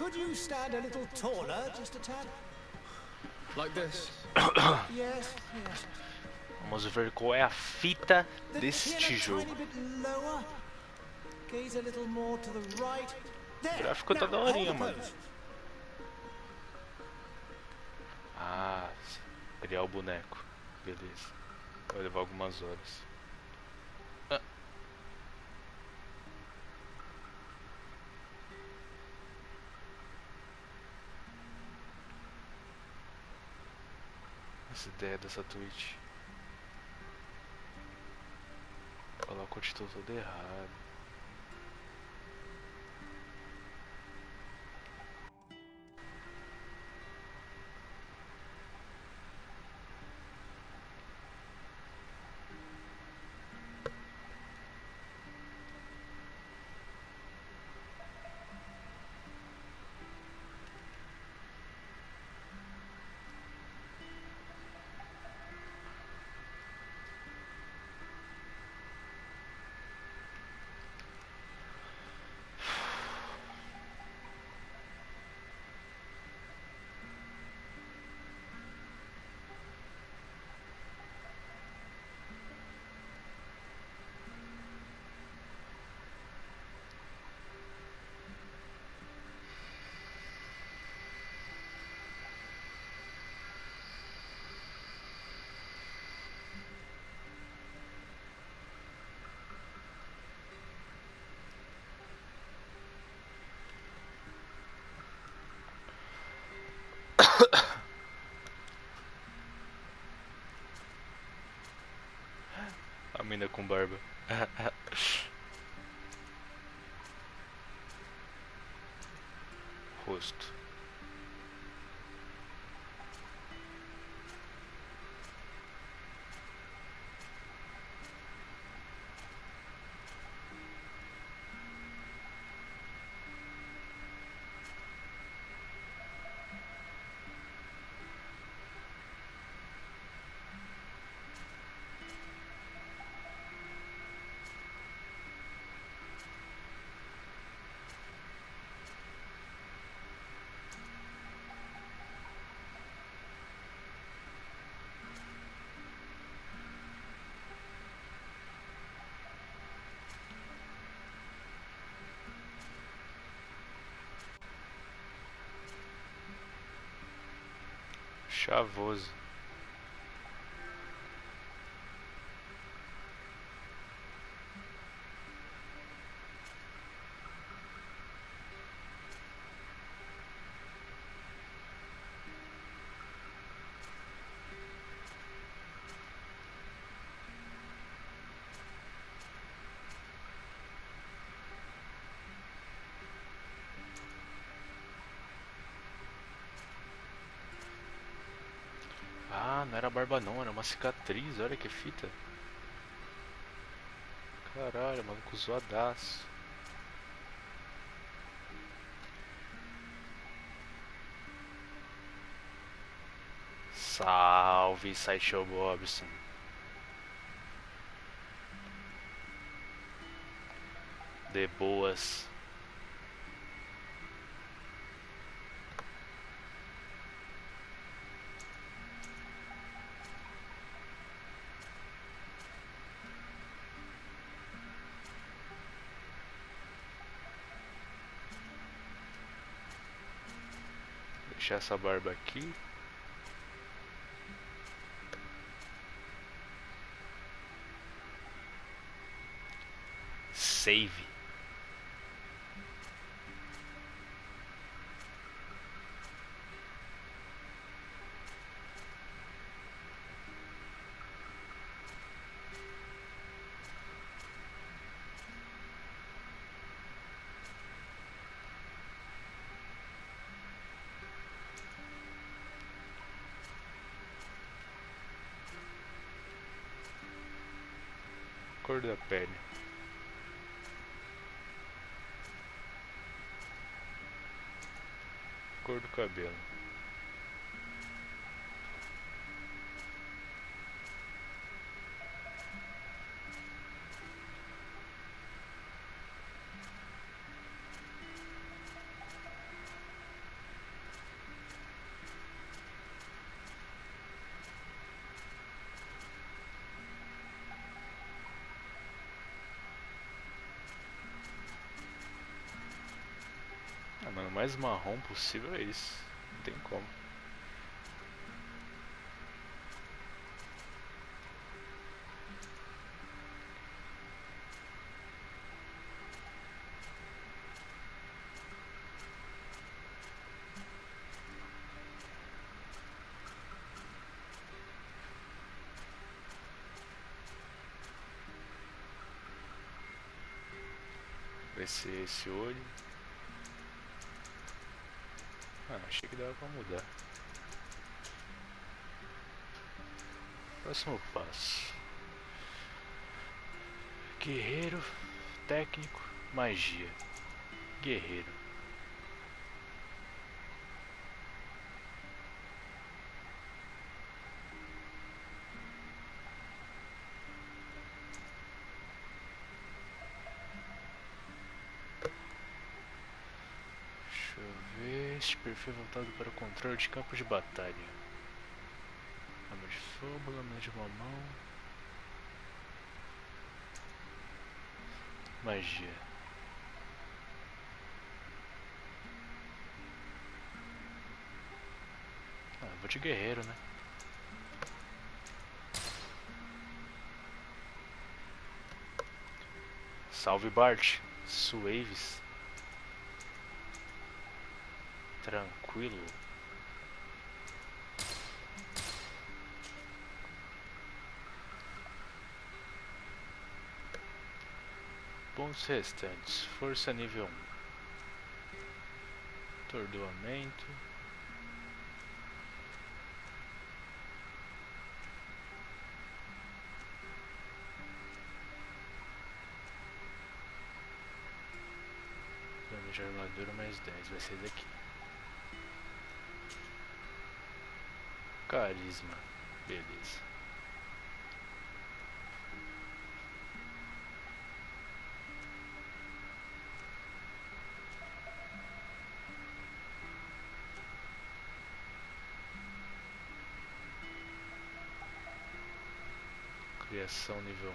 Could you stand a little taller, just a tad? Like this. Yes, yes. Vamos ver qual é a fita deste jogo. Gaze a little more to the right. O There. gráfico tá Now, daorinha, hold the mano. pose. Ah, criar o boneco. Beleza. Vai levar algumas horas. Ah. Essa ideia dessa Twitch. Coloca o título todo errado. A mina com barba. Rosto. Chavoso. Ah, não era barba não, era uma cicatriz, olha que fita. Caralho, maluco zoadaço. Salve, Sideshow Bobson. De boas. Deixar essa barba aqui. Save. Cor da pele. Cor do cabelo. Ah, mano, o mais marrom possível é isso. Não tem como. Vai ser esse olho. Ah, achei que dava pra mudar. Próximo passo. Guerreiro, técnico, magia. Guerreiro. Deixa eu ver. Este perfil voltado para o controle de campos de batalha. Arma de fogo, lâmina de mamão. Magia. Ah, vou de guerreiro, né? Salve Bart. Suaves. Tranquilo. Pontos restantes. Força nível 1. Atordoamento. Dano de armadura mais 10. Vai ser daqui. Carisma. Beleza. Criação nível 1.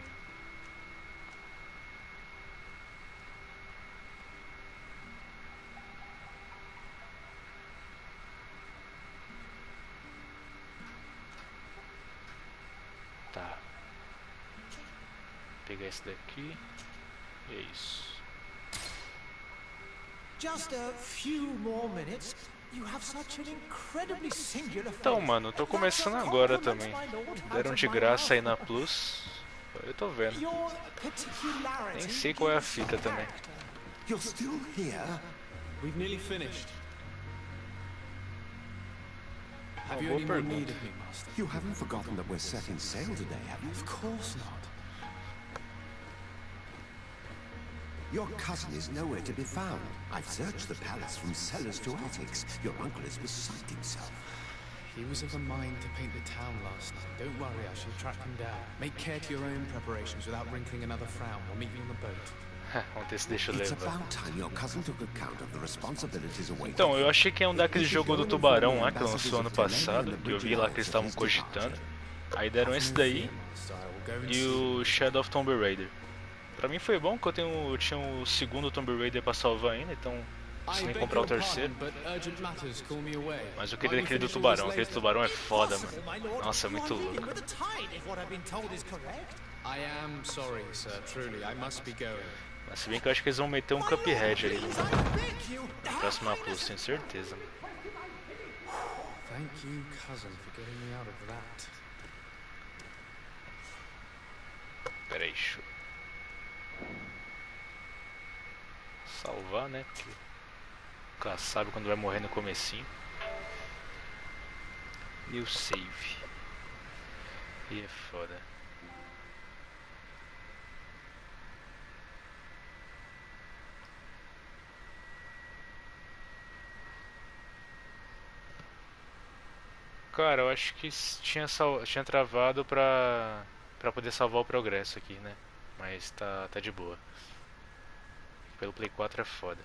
Tá. Vou pegar esse daqui. E é isso. Just a few more minutes. You have such an incredibly singular Então, face. mano, eu tô And that's começando a agora compliment, também. my lord, Deram out de of my graça aí mouth. na Plus. Eu tô vendo. Your particularity Nem sei qual é a gives fita também. character. You're still here? We've nearly finished. Have Uma you boa any more need pergunta. of me, Master? You haven't forgotten that we're setting sail today, have you? Of course not. Your cousin is nowhere to be found. I've searched the palace from cellars to attics. Your uncle is beside himself. He was of a mind to paint the town last night. Don't worry, I shall track him down. Make care to your own preparations without wrinkling another frown. We'll meet you on the boat. Vamos ver se deixa eu It's levar. about time your cousin took account of the responsibilities awaiting. Então, eu achei que é um daquele If you jogo go do and tubarão inform lá the que lançou ano ambassadors of Delay passado, and the que eu vi Bridge lá que eles Alliance estavam of his departure. cogitando. Aí deram Have esse no daí fear, Master. I will go and e see o you. Shadow of Tomb Raider. Pra mim foi bom, porque eu tinha o segundo Tomb Raider pra salvar ainda, então preciso I nem beg comprar o your terceiro. pardon, but urgent matters call me away. Mas eu queria Might we aquele do finish all this tubarão, aquele do later? tubarão é foda, Impossible, mano. my lord. Nossa, é You muito are leaving louco. with the tide, if what I've been told is correct. I am sorry, sir. Truly, I must be going. Mas se bem que eu acho que eles vão meter um My lord, Cuphead aí please, I beg you. na próxima Plus, tenho certeza. Thank you, cousin, for getting me out of that. Pera aí, deixa eu salvar, né? Porque nunca sabe quando vai morrer no comecinho. New save. E é foda. Cara, eu acho que tinha travado pra poder salvar o progresso aqui, né? Mas tá de boa. Pelo Play 4 é foda.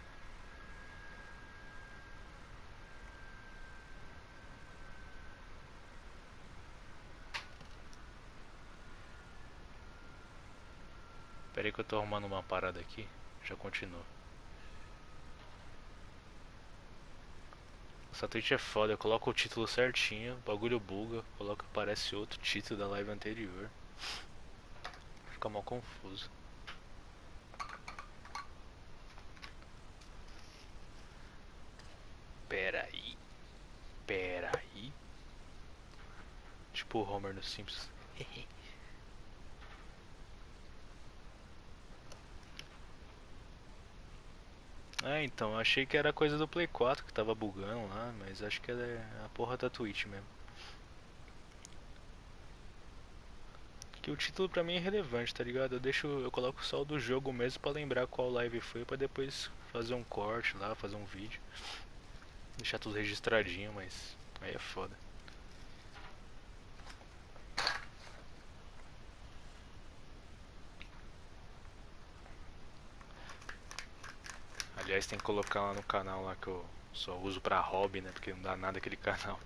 Pera aí que eu tô arrumando uma parada aqui. Já continuo. Essa Twitch é foda, eu coloco o título certinho, o bagulho buga, coloco, aparece outro título da live anterior. Fica mal confuso. Peraí. Tipo o Homer no Simpsons. Então, eu achei que era coisa do Play 4 que tava bugando lá, mas acho que é a porra da Twitch mesmo. Que o título pra mim é irrelevante, tá ligado? Eu coloco só o do jogo mesmo pra lembrar qual live foi, pra depois fazer um corte lá, fazer um vídeo. Deixar tudo registradinho, mas aí é foda. Aliás, tem que colocar lá no canal lá que eu só uso pra hobby, né? Porque não dá nada aquele canal.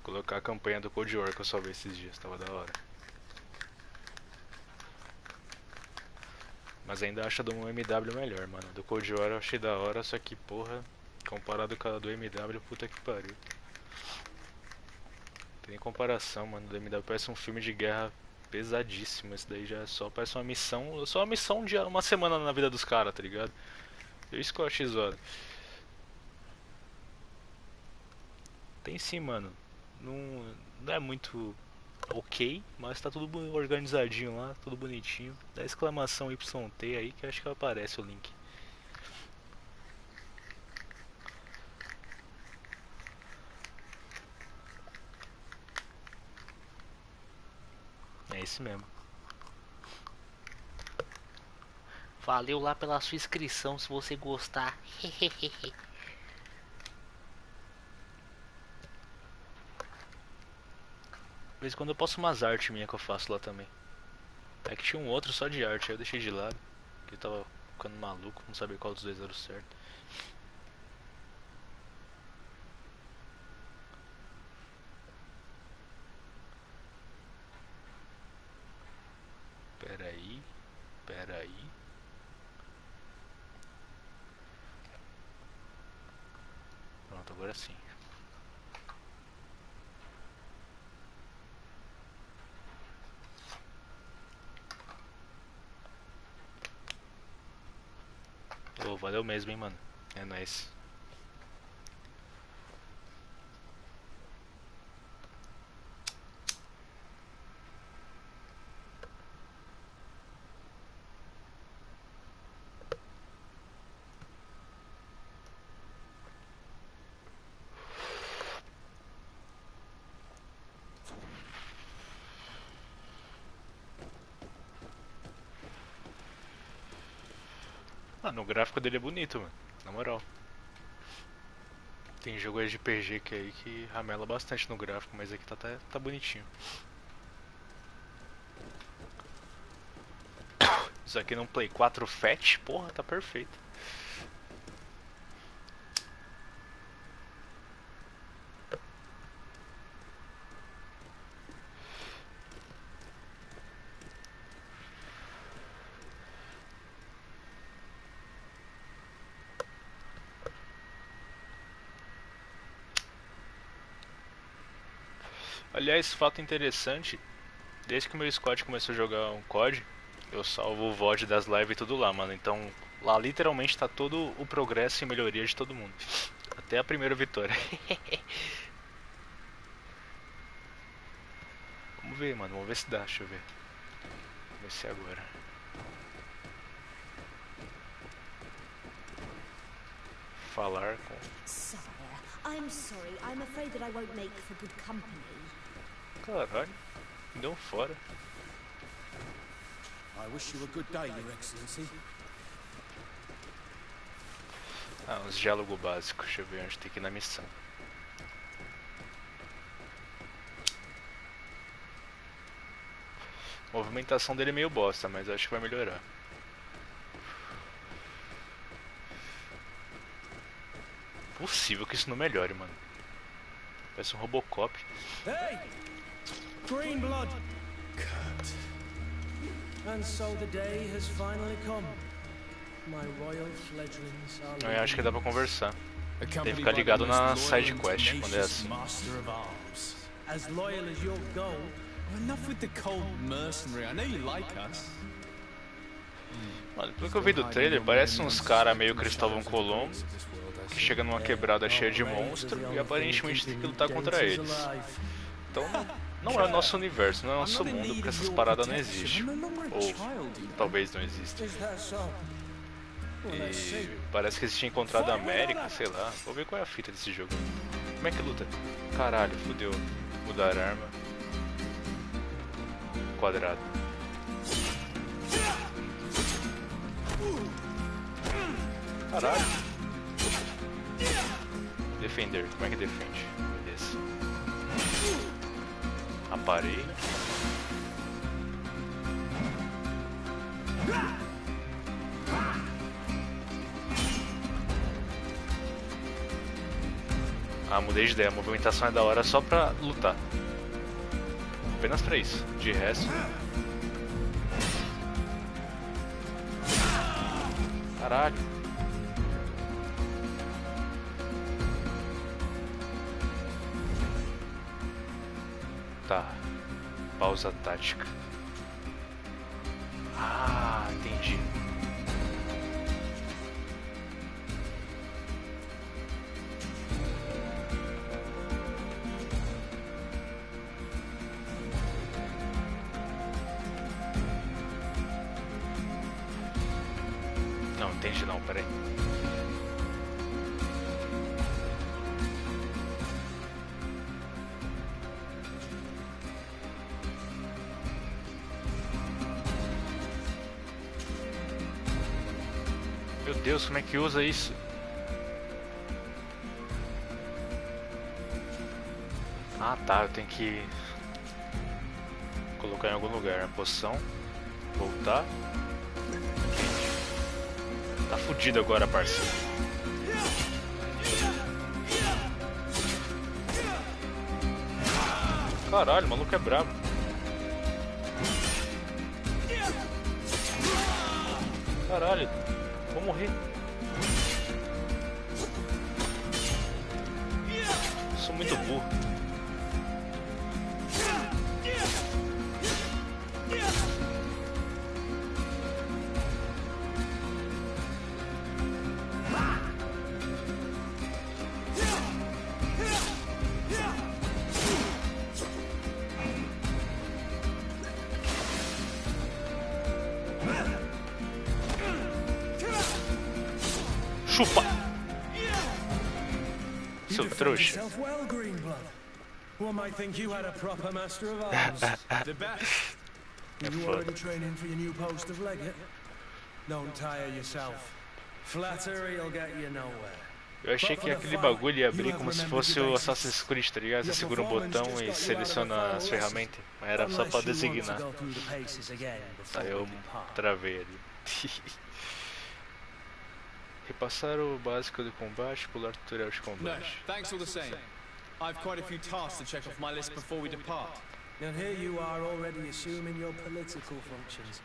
Colocar a campanha do Cold War que eu só vi esses dias, tava da hora. Mas ainda acho a do MW melhor, mano. Do Cold War eu achei da hora, só que porra, comparado com a do MW, puta que pariu. Não tem nem comparação, mano. Do MW parece um filme de guerra pesadíssimo. Esse daí já é só parece uma missão. Só uma missão de uma semana na vida dos caras, tá ligado? É isso que eu achei zoado. Tem sim, mano. Não é muito ok, mas tá tudo organizadinho lá, tudo bonitinho. Dá exclamação YT aí que acho que aparece o link. É esse mesmo. Valeu lá pela sua inscrição, se você gostar. De vez em quando eu posto umas artes minhas que eu faço lá também. É que tinha um outro só de arte, aí eu deixei de lado. Porque eu tava ficando maluco, não sabia qual dos dois era o certo. Peraí. Pronto, agora sim. Oh, valeu mesmo, hein, mano. É nóis. Mano, o gráfico dele é bonito, mano. Na moral. Tem jogo RPG que aí que ramela bastante no gráfico, mas aqui tá bonitinho. Isso aqui num Play 4 Fat, porra, tá perfeito. Aliás, fato interessante, desde que o meu squad começou a jogar um COD, eu salvo o VOD das lives e tudo lá, mano. Então, lá literalmente tá todo o progresso e melhoria de todo mundo. Até a primeira vitória. Vamos ver, mano. Vamos ver se dá. Deixa eu ver. Vai ser agora. Falar com... Sire, I'm sorry. I'm afraid that I won't make for good company. Caralho. Me deu um fora. I wish you a good day, Your Excellency. Uns diálogos básicos. Deixa eu ver onde tem que ir na missão. A movimentação dele é meio bosta, mas acho que vai melhorar. Possível que isso não melhore, mano. Parece um Robocop. Hey! Green blood! Cut. And so the day has finally come. My royal fledglings are Eu acho que dá pra conversar. Tem que ficar ligado na side quest quando é assim. As loyal as your gold. Enough with the cold mercenary. I know you like us. Mano, pelo que eu vi do trailer, parece uns caras meio Cristóvão Colombo que chega numa quebrada cheia de monstros e aparentemente tem que lutar contra eles. Então não é o nosso universo, não é o nosso mundo, porque essas paradas não existem. Ou talvez não existam. E parece que eles tinham encontrado a América, sei lá. Vou ver qual é a fita desse jogo. Como é que luta? Caralho, fodeu. Mudar a arma. Quadrado. Caralho. Defender. Como é que defende? Beleza. Aparei. Ah, mudei de ideia. A movimentação é da hora só pra lutar. Apenas pra isso. De resto... Caralho. Tá. Pausa tática. Ah, entendi. Não, entendi não, peraí. Meu Deus, como é que usa isso? Ah tá, eu tenho que colocar em algum lugar a poção, voltar. Tá fudido agora, parceiro. Caralho, o maluco é brabo. Caralho, vou morrer. Sou muito burro. Chupa! Seu trouxa. Well, Greenblood. One might think you had a proper master of arms. The best. You already training for your new post of legate? Don't tire yourself. Flattery'll get you nowhere. Eu achei que aquele bagulho ia abrir como se fosse o Assassin's Creed, tá ligado? Você segura um botão e seleciona as ferramentas. Mas era só pra designar. Aí eu travei ali. Repassar o básico do combate, pular tutorial de combate. Thanks all the same. I've quite a few tasks to check off my list before we depart. And here you are already assuming your political functions.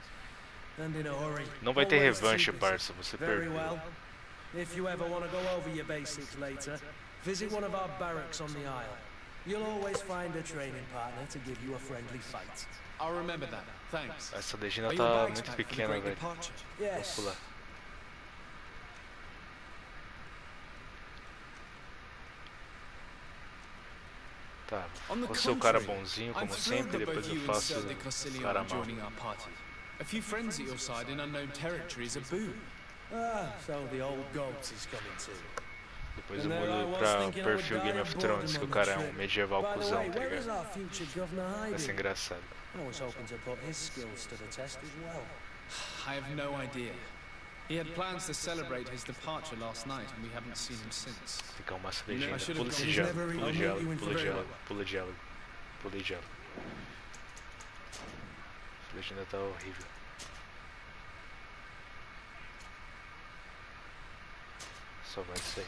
And in a hurry. Não vai ter revanche, parça, você Very perdeu. well. If you ever want to go over your basics later, visit one of our barracks on the Isle. You'll always find a training partner to give you a friendly fight. I'll remember that. Thanks. Essa legenda tá muito pequena, velho. Vou Yes. pular. Tá, vou ser o cara bonzinho como sempre, depois eu faço o cara mal. A few friends at your side in unknown territory is a boon. Ah, so the old goat is coming too. Depois eu mudo pra o perfil Game of Thrones, que o cara é um medieval By the cuzão, way, tá where is ligado? our future governor Vai ser hiding? engraçado. I was hoping to put his skills to the test as well. I have no idea. He had plans to celebrate his departure last night, and we haven't seen him since. Fica uma legenda. I should Pula have esse gone. diálogo, pula o diálogo, pula o diálogo, pula o diálogo, pula o diálogo. Essa legenda tá horrível. Só vai sair.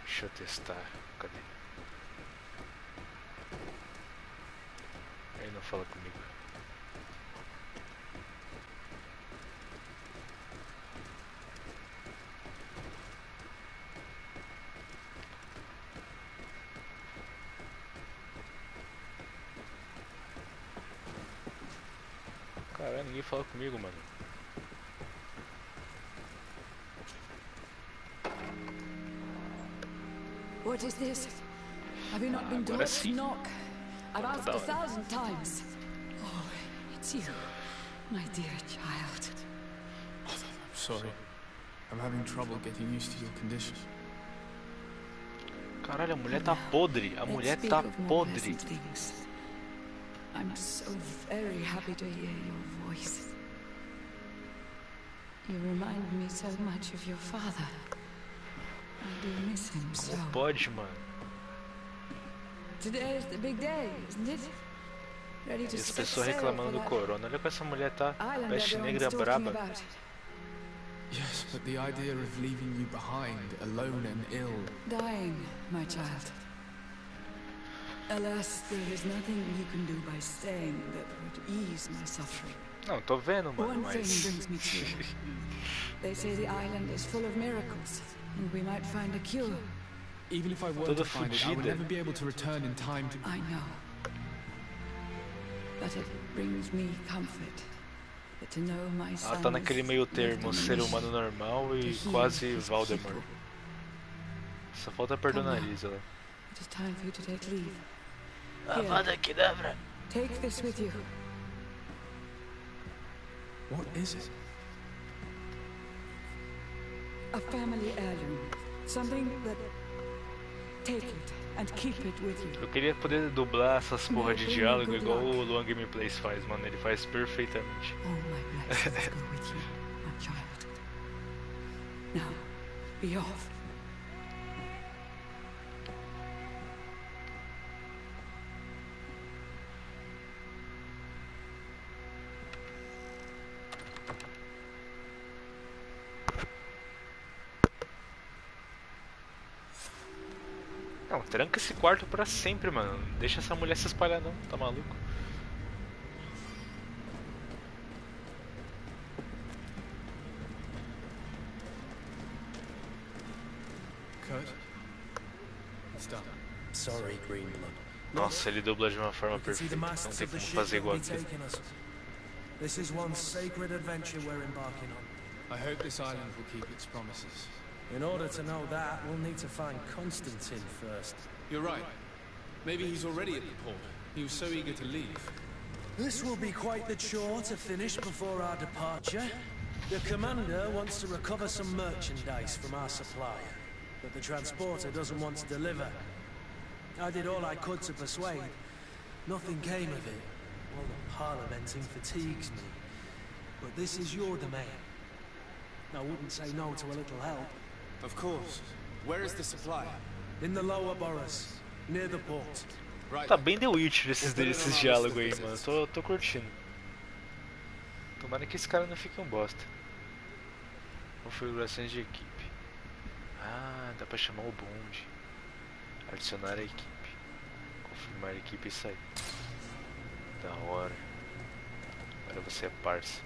Deixa eu testar. Cadê? Aí não fala comigo. Ué, ninguém fala comigo, mano. What is this? Have you not been Agora taught to sim. knock? I've Tá asked da 1,000 times. Oh, it's you, my dear child. I'm sorry. I'm having trouble getting used to your condition. Caralho, a mulher tá podre. A mulher Let's tá speak of more podre. pleasant things. I'm so very happy to hear your voice. You remind me so much of your father. I do miss him so. Não pode, mano. Today is the big day, isn't it? Ready to E as set pessoas sail reclamando for do that corona. Olha com essa mulher, tá? island Peste everyone's negra talking braba. about. Yes, but the idea of leaving you behind, alone and ill. Dying, my child. Alas, there is nothing you can do by staying that would ease my suffering. Não, tô vendo, mano, One thing mas... brings me to you. They say the island is full of miracles, and we might find a cure. Even if I were Toda to find it, I would fudida. never be able to return in time to... I know. But it brings me comfort that to know my son Ela tá naquele meio is lived termo, on a ser mission humano normal e to heal quase his Valdemar. people. Só falta perder o Come on. nariz, ela. It is time for you to take leave. Avada Kedavra. Take this with you. What is it? A family heirloom. Something that... Take it and keep it with you. Eu queria poder dublar essas porra de diálogo igual o Luan Gameplays faz, mano. Ele faz perfeitamente. All my blessings go with you, my child. Now, be off. Não, tranca esse quarto pra sempre, mano. Não deixa essa mulher se espalhar não, tá maluco? Kurt? It's done. Sorry, Greenblood. Nossa, ele dubla de uma forma We can see the perfeita. Não masts tem of the como ship fazer that will igual be aquilo. taking us. This is one sacred adventure we're embarking on. I hope this island will keep its promises. In order to know that, we'll need to find Constantine first. You're right. Maybe he's already at the port. He was so eager to leave. This will be quite the chore to finish before our departure. The commander wants to recover some merchandise from our supplier, but the transporter doesn't want to deliver. I did all I could to persuade. Nothing came of it. All the parliamenting fatigues me. But this is your domain. I wouldn't say no to a little help. Of course. Where is the supply? In the lower boroughs, near the port. Right. Tá bem The Witcher esses diálogos aí, mano. Tô curtindo. Tomara que esse cara não fique um bosta. Configurações de equipe. Ah, dá pra chamar o bonde. Adicionar a equipe. Confirmar a equipe e sair. Da hora. Agora você é parça.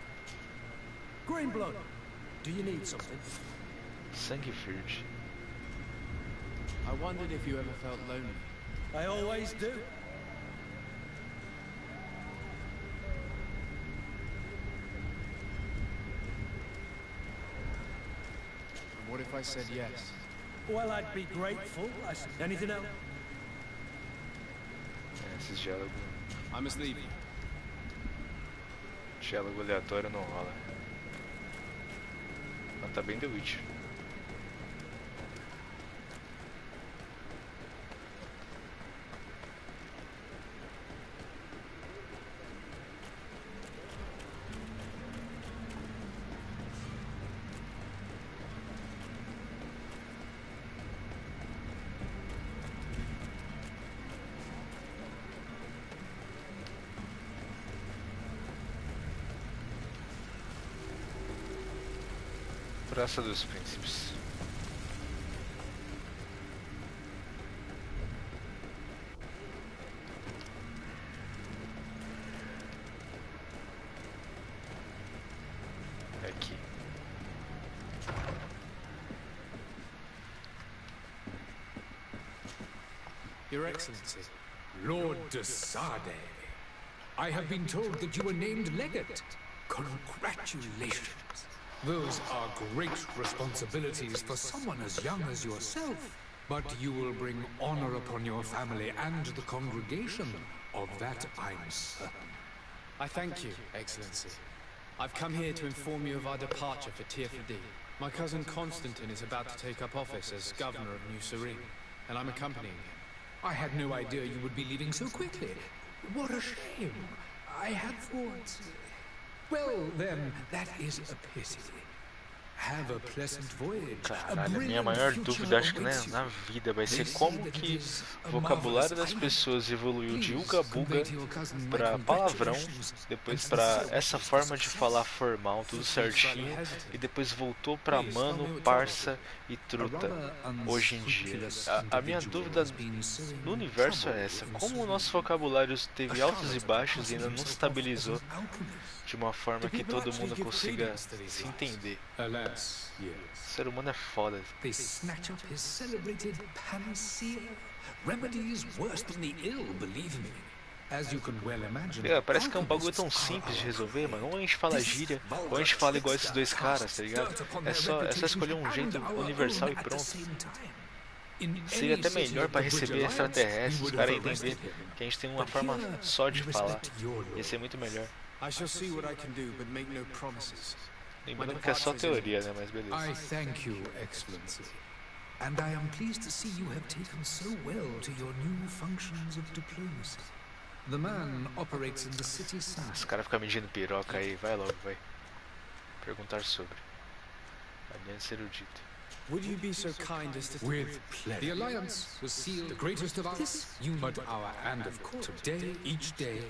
Greenblood, do you need something? Sangue verde. I wondered if you ever felt lonely. I always do. And what if I said yes? Well, I'd be grateful. Anything else? É, esses diálogos. I must leave you. Diálogo aleatório não rola. Mas tá bem The Witcher. Praça dos Príncipes. É aqui. Your Excellency. Lord de Sade, I have been told that you were named legate. Congratulations. Those are great responsibilities for someone as young as yourself. But you will bring honor upon your family and the congregation. Of that I'm certain. I thank you, Excellency. I've come here to inform you of our departure for Tirfadi. My cousin Constantine is about to take up office as governor of New Serene, and I'm accompanying him. I had no idea you would be leaving so quickly. What a shame. I had thought... Well, then, that is a pity. Have a pleasant voyage. Caralho, a minha maior dúvida, acho que né, na vida vai ser como que o vocabulário das pessoas evoluiu de uga-buga para palavrão, depois para essa forma de falar formal, tudo certinho, e depois voltou para mano, parça e truta hoje em dia. A minha dúvida no universo é essa: como o nosso vocabulário teve altos e baixos e ainda não se estabilizou de uma forma que todo mundo consiga se entender. O ser humano é foda. They snatch up his celebrated panacea. Remedies worse than the ill, believe me. As you can well imagine. Parece que é um bagulho tão simples de resolver, mano. Ou a gente fala gíria, ou a gente fala igual esses dois caras, tá ligado? É só escolher um jeito universal e pronto. Seria até melhor para receber extraterrestres, os caras entenderem que a gente tem uma forma só de falar. Ia ser muito melhor. Lembrando que é só teoria, né? Mas beleza. I thank you, Excellency. And I am pleased to see you have taken so well to your new functions of diplomacy. The man operates in the city center. Os caras ficam medindo piroca aí, vai logo, vai. Perguntar sobre. Aliança erudita. Would you be so kind as to... With pleasure. The alliance was sealed, the greatest of us, but our and of course today, each day.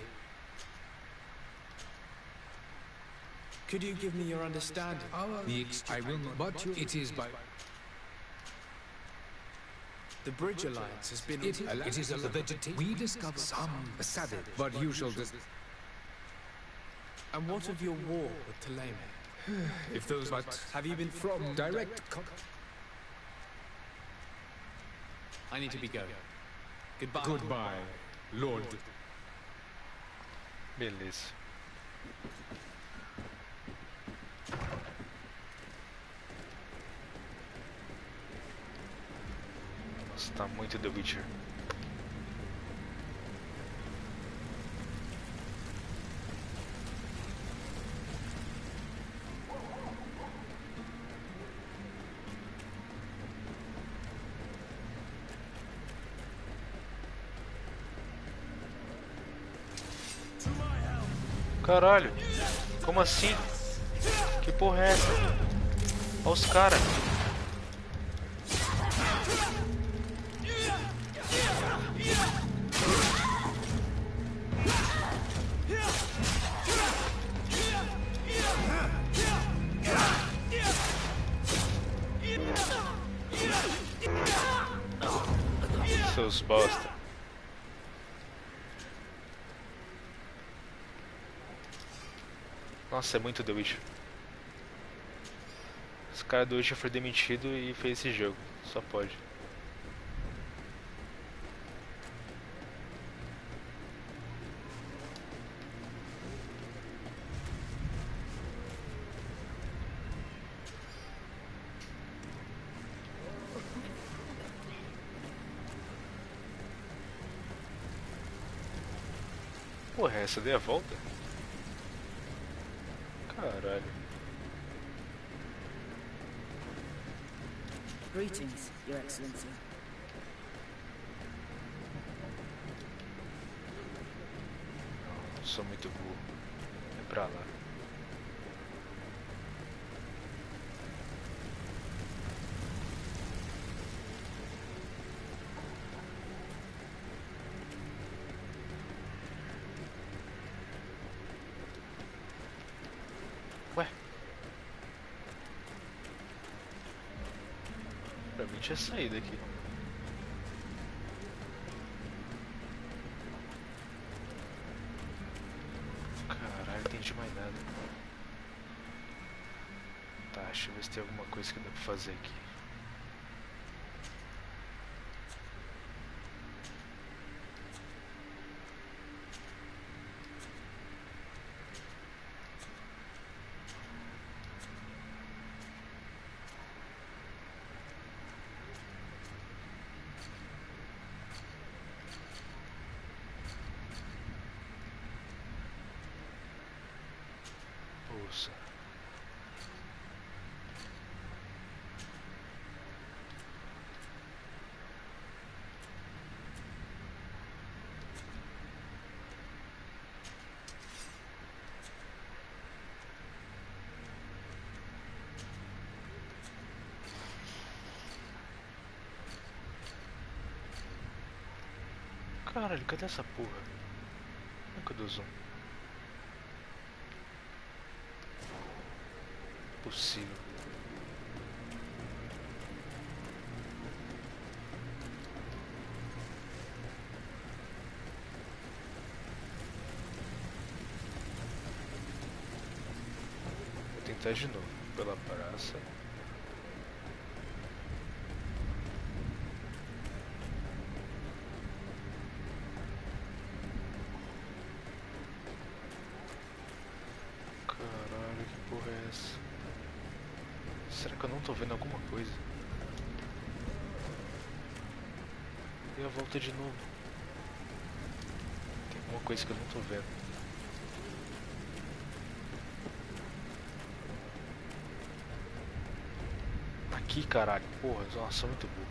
Could you give me your understanding? I will not, but it is by... The Bridge Alliance has been... It is a vegetation. We discover some savage, but you shall And what of your war with Ptolemy? If those but... Have you been... From direct... I need to be going. Goodbye. Goodbye, Lord. Beleza. Nossa, tá muito The Witcher. Caralho, como assim? Que porra é essa? Olha os caras. Seus bosta. Nossa, é muito The Witcher. Esse cara do Witcher foi demitido e fez esse jogo. Só pode. Porra, essa dei a volta? Caralho. Greetings, Your Excellency. Sou muito burro. É pra lá. Ué? Pra mim tinha saído aqui. Caralho, não entendi mais nada. Tá, deixa eu ver se tem alguma coisa que dá pra fazer aqui. Caralho, cadê essa porra? Nunca dou zoom. Possível. Vou tentar de novo pela praça. Caralho, que porra é essa? Será que eu não tô vendo alguma coisa? E a volta de novo. Tem alguma coisa que eu não tô vendo. Aqui, caralho. Porra, nossa, muito burro.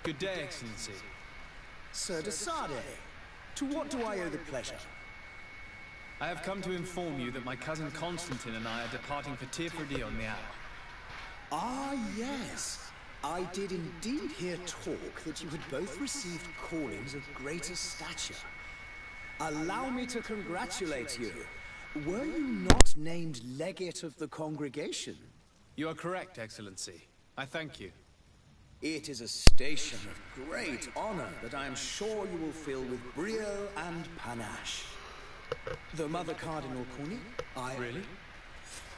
Good day, Excellency. Sir de Sade, to what do I owe the pleasure? I have come to inform you that my cousin Constantine and I are departing for Tirfredi on the hour. Ah, yes. I did indeed hear talk that you had both received callings of greater stature. Allow me to congratulate you. Were you not named legate of the congregation? You are correct, Excellency. I thank you. It is a station of great honor that I am sure you will fill with brio and panache. The Mother Cardinal Corny, Really?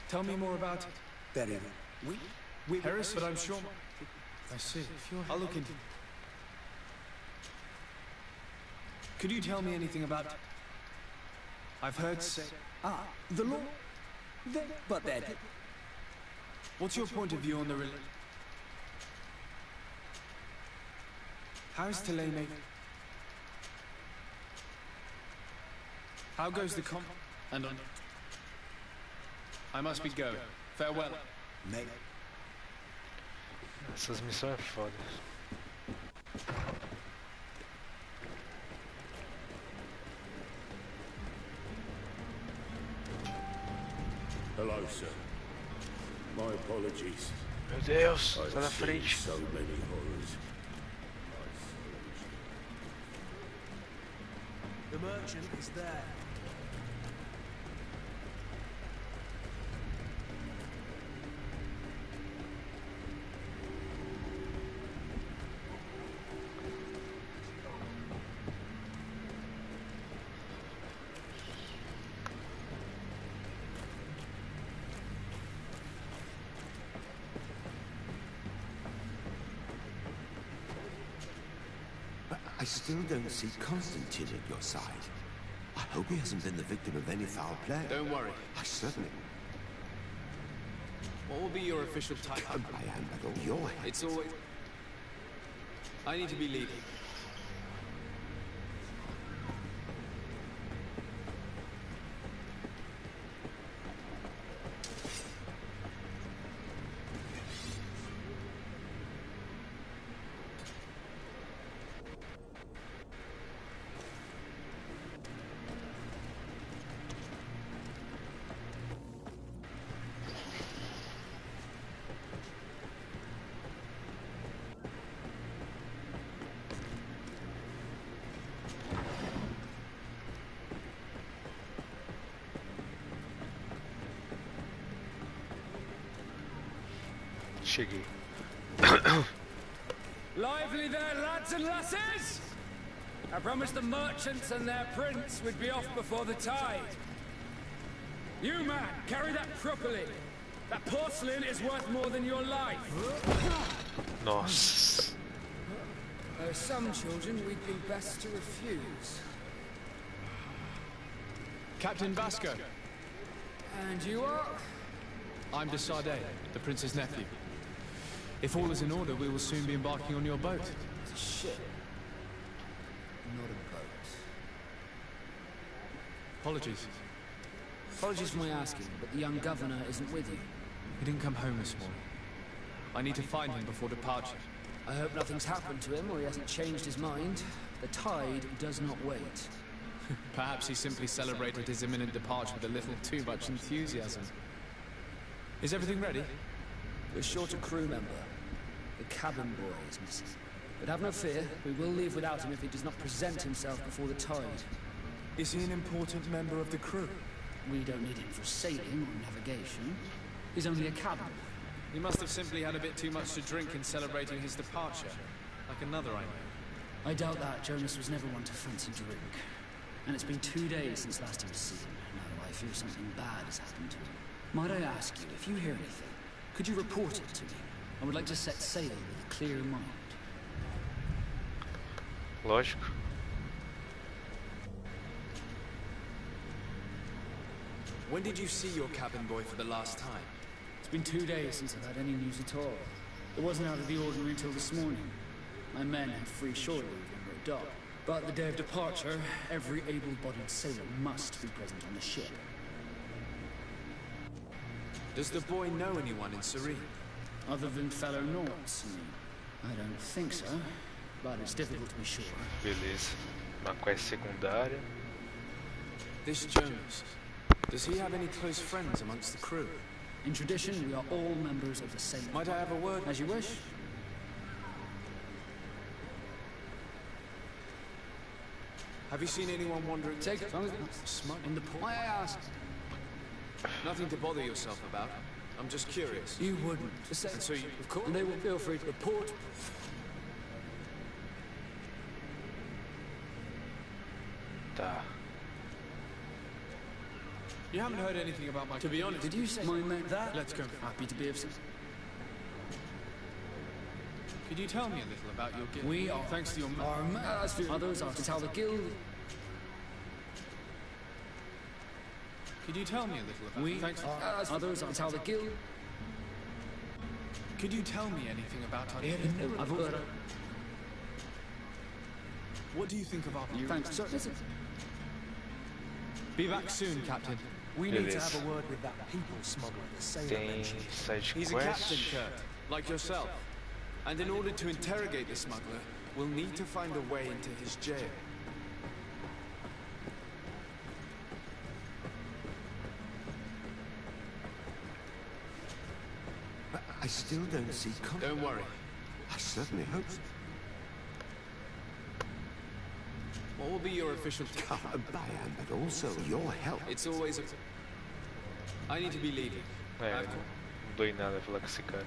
Tell me more about it. Very well. We Heresy, but I'm sure... I see. I'll look into it. Could you tell me anything about... I've heard say... the law? But they're... What's your point of view on the religion? How is Tele made? How goes the comp... And on... I must be going. Farewell. May... Essas missões é foda. Hello, sir. My apologies. Meu Deus, sai da frente. So many horrors. The merchant is there. I still don't see Constantine at your side. I hope he hasn't been the victim of any foul play. Don't worry. I certainly... What will be your official title? I am at all your head. It's always... I need to be leading. Cheguei. Lively there, lads and lasses! I promised the merchants and their prince we'd be off before the tide. You, man, carry that properly. That porcelain is worth more than your life. Nossa. There are some children we'd be best to refuse. Captain Vasco. And you are? I'm de Sade, the prince's nephew. If all is in order, we will soon be embarking on your boat. It's a ship. Not a boat. Apologies. Apologies for my asking, but the young governor isn't with you. He didn't come home this morning. I need to find him before departure. I hope nothing's happened to him or he hasn't changed his mind. The tide does not wait. Perhaps he simply celebrated his imminent departure with a little too much enthusiasm. Is everything ready? We're short a crew member. The cabin boy is missing. But have no fear, we will leave without him if he does not present himself before the tide. Is he an important member of the crew? We don't need him for sailing or navigation. He's only a cabin boy. He must have simply had a bit too much to drink in celebrating his departure. Like another I know. I doubt that. Jonas was never one to fancy drink. And it's been 2 days since last he was seen. Now I fear something bad has happened to him. Might I ask you, if you hear anything, could you report it to me? I would like to set sail with a clear mind. Lógico. When did you see your cabin boy for the last time? It's been 2 days since I've had any news at all. It wasn't out of the ordinary until this morning. My men had free shore leave when we were docked. But the day of departure, every able-bodied sailor must be present on the ship. Does the boy know anyone in Serene? Other than fellow Nords, you mean? I don't think so, but it's difficult to be sure. Beleza. Uma quest secundária. This Jonas, does he have any close friends amongst the crew? In tradition, we are all members of the same... Might I have a word? As you wish. Have you seen anyone wandering? Take it. Smug in the port. Why I ask? Nothing to bother yourself about. I'm just curious. You wouldn't. And so you, of course. And they will feel free to report. Tá. You haven't heard anything about my... To be honest... Did you say my men? That? Let's go. Happy to be of service. Could you tell me a little about your guild? We are... Thanks to your... As for others are to tell the guild... Could you tell me a little about... We Thanks are... As others are to tell the guild... Could you tell me anything about our guild? What do you think of our... Thanks, sir. Be back soon, Captain. We need to have a word with that people smuggler the sailor Tem mentioned. side He's a quest. captain, Kurt, like yourself. And in order to interrogate the smuggler, we'll need to find a way into his jail. I still don't see... Don't worry. I certainly hope so. What will be your official... Bayan, but also your help. It's always a... I need to be leaving. É, eu não dou em nada falar com esse cara.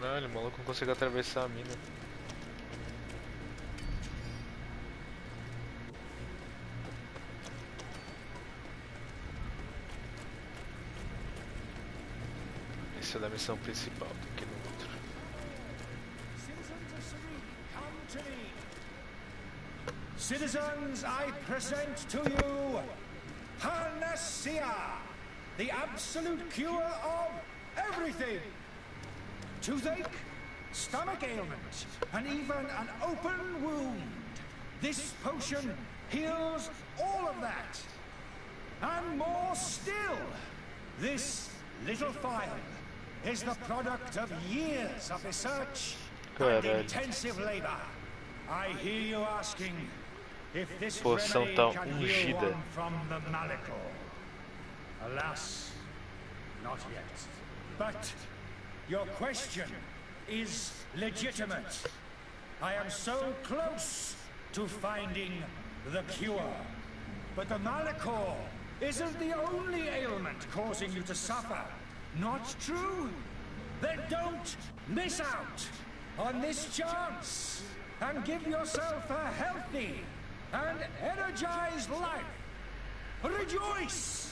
Caralho, o maluco não consegue atravessar a mina. Esse é da missão principal, do que no outro. Citizens, I present to you Panacea, the absolute cure of everything. Toothache, stomach ailment, and even an open wound. This potion heals all of that. And more still, this little phial is the product of years of research and intensive labor. I hear you asking if this remedy can heal one from the Malachor. Alas, not yet. But your question is legitimate. I am so close to finding the cure. But the Malachor isn't the only ailment causing you to suffer. Not true? Then don't miss out on this chance and give yourself a healthy and energized life. Rejoice!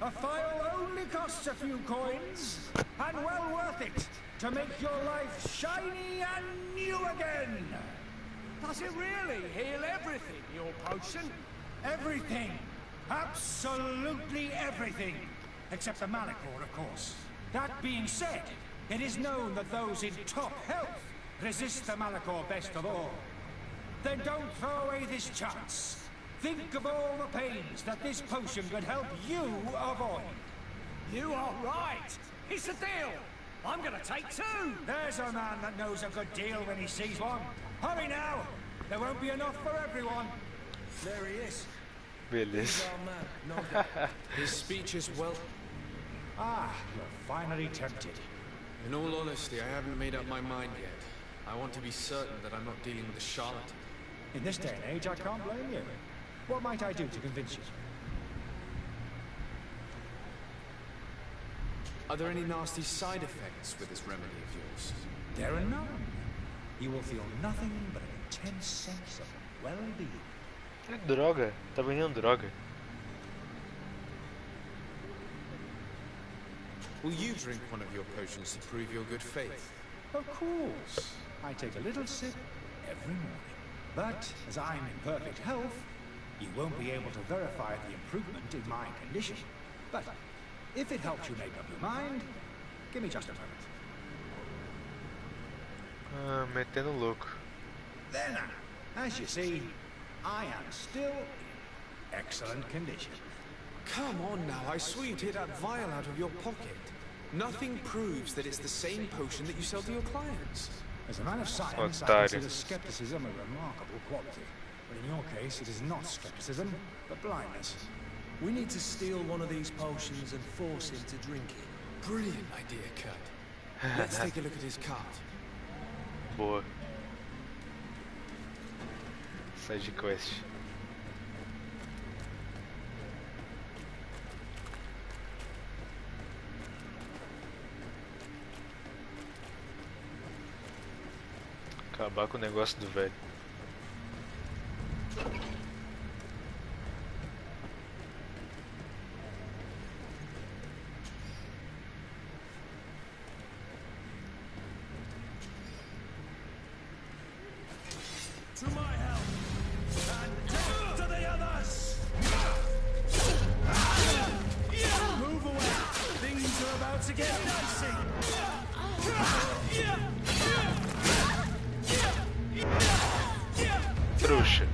A phial only costs a few coins, and well worth it to make your life shiny and new again. Does it really heal everything, your potion? Everything. Absolutely everything. Except the Malachor, of course. That being said, it is known that those in top health Resist the Malachor best of all. Then don't throw away this chance. Think of all the pains that this potion could help you avoid. You are right. It's a deal. I'm gonna take 2. There's a man that knows a good deal when he sees one. Hurry now. There won't be enough for everyone. There he is. Beleza. His speech is well. Ah, you're finally tempted. In all honesty, I haven't made up my mind yet. I want to be certain that I'm not dealing with a charlatan. In this day and age, I can't blame you. What might I do to convince you? Are there any nasty side effects with this remedy of yours? There are none. You will feel nothing but an intense sense of well-being. É droga. Tá vendendo droga. Will you drink one of your potions to prove your good faith? Of course. I take a little sip every morning. But as I'm in perfect health, you won't be able to verify the improvement in my condition. But if it helps you make up your mind, give me just a moment. Metendo louco. There now. As you see, I am still in excellent condition. Come on now, I swear you take that vial out of your pocket. Nothing proves that it's the same potion that you sell to your clients. As a man of science, I consider skepticism a remarkable quality. But in your case, it is not skepticism, but blindness. We need to steal one of these potions and force him to drink it. Brilliant idea, Kurt. Let's take a look at his cart. Boa. Side quest. Acabar com o negócio do velho. To my help, and death to the others! Move away! Things are about to get dicey! Trouxa.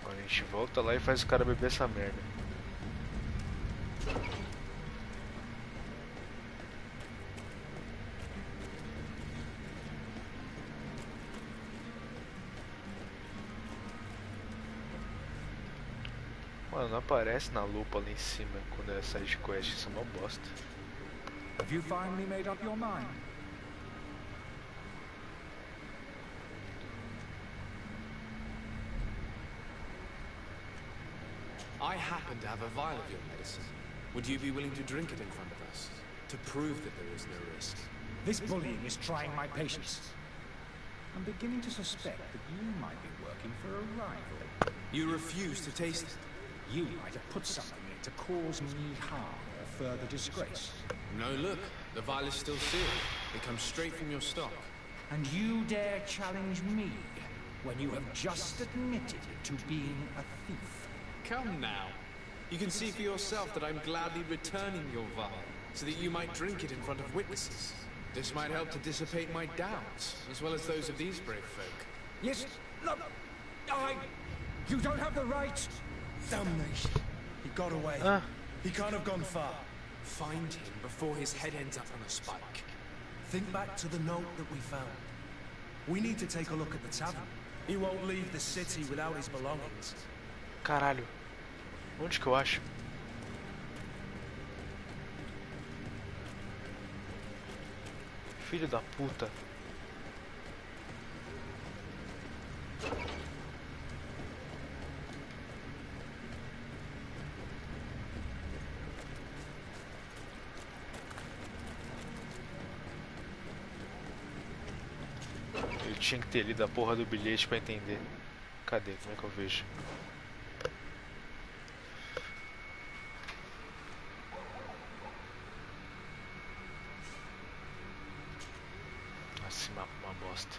Agora a gente volta lá e faz o cara beber essa merda. Mano, não aparece na lupa ali em cima quando é side quest, isso é uma bosta. Have you finally made up your mind? I happen to have a vial of your medicine. Would you be willing to drink it in front of us? To prove that there is no risk? This bullying is trying my patience. I'm beginning to suspect that you might be working for a rival. You refuse to taste it? You might have put something in it to cause me harm or further disgrace. No, look. The vial is still sealed. It comes straight from your stock. And you dare challenge me when you have just admitted to being a thief? Come now. You can see for yourself that I'm gladly returning your vial, so that you might drink it in front of witnesses. This might help to dissipate my doubts, as well as those of these brave folk. Yes, look, you don't have the right. Damnation. He got away. He can't have gone far. Find him before his head ends up on a spike. Think back to the note that we found. We need to take a look at the tavern. He won't leave the city without his belongings. Caralho. Onde que eu acho? Filho da puta. Eu tinha que ter lido a porra do bilhete pra entender. Cadê? Como é que eu vejo? esse mapa é uma bosta.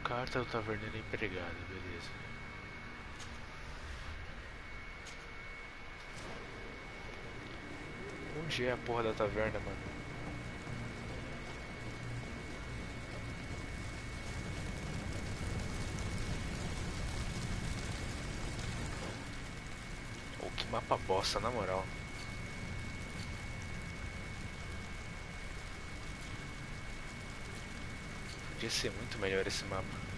Carta do taverneiro empregado, beleza. Onde é a porra da taverna, mano? Oh, que mapa bosta, na moral. Podia ser muito melhor esse mapa.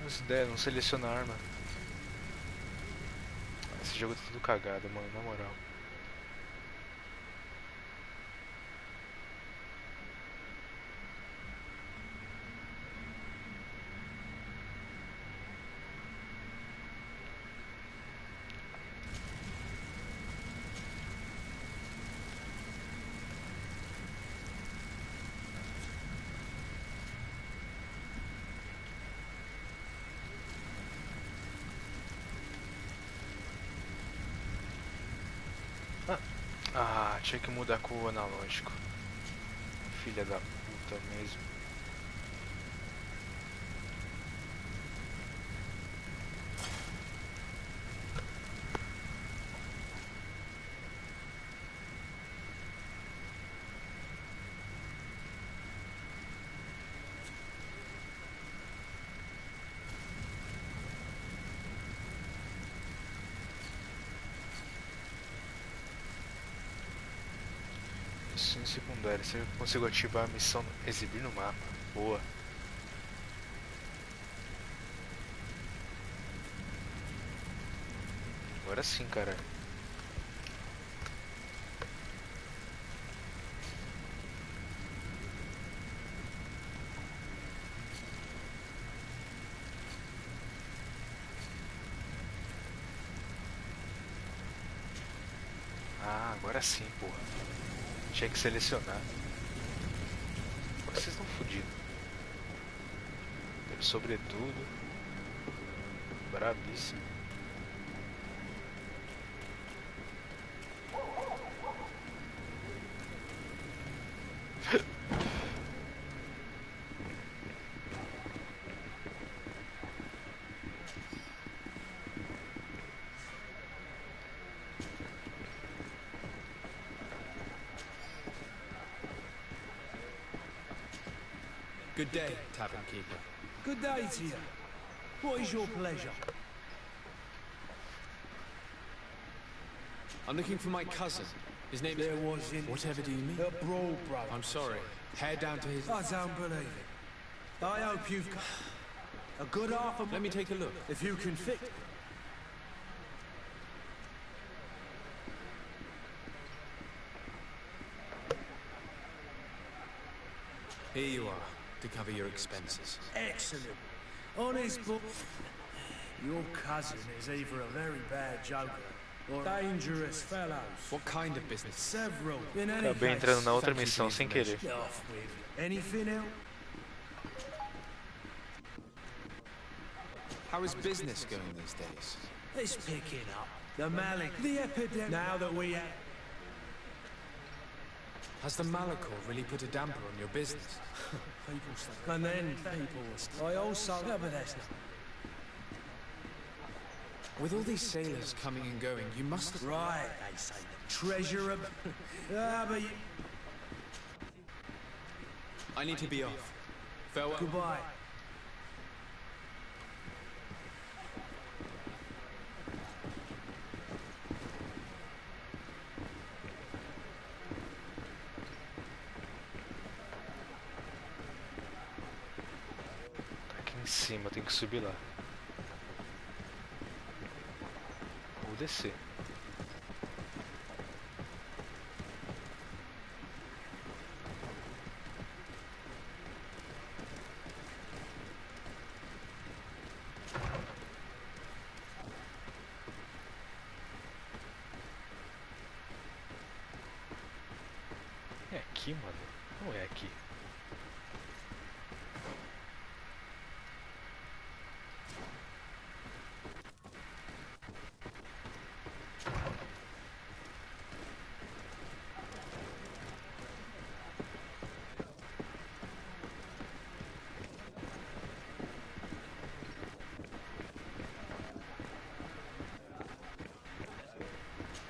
Essa ideia, não seleciona a arma. Esse jogo tá tudo cagado, mano, na moral. Ah, tinha que mudar com o analógico. Filha da puta mesmo. Missão secundária, se eu consigo ativar a missão exibir no mapa. Boa. Agora sim, cara. Ah, agora sim, porra. Tinha que selecionar. Vocês estão fodidos. Sobretudo. Brabíssimo. Good day, tavern keeper. Good day to you. What is your pleasure? I'm looking for my cousin. His name There is... was in Whatever do you mean? the Brawl Brothers. I'm sorry. Hair down to his... I don't believe it. I hope you've got a good half of... Let me take a look. If you can fit... Here you are, to cover your expenses. Excellent. On his book... Your cousin is either a very bad joker or dangerous fellows. What kind of business? Several. In any Acabei case, entrando na outra missão sem querer. off with anything else? How is business going these days? It's picking up. The Malik, the epidemic. Now that we have... Has the Malachor really put a damper on your business? People start. And then people will start. I also... No, but that's not... With all these sailors coming and going, you must have... Right, they say the treasure of... but you... I need to be off. Farewell. Goodbye. Aqui em cima, eu tenho que subir lá. Ou descer. É aqui, mano? Não é aqui.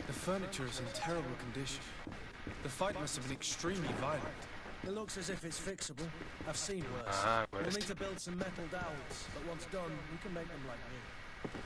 The furniture is in terrible condition. The fight must have been extremely violent. It looks as if it's fixable. I've seen worse. Ah, agora We'll sim. need to build some metal dowels, but once done, we can make them like new.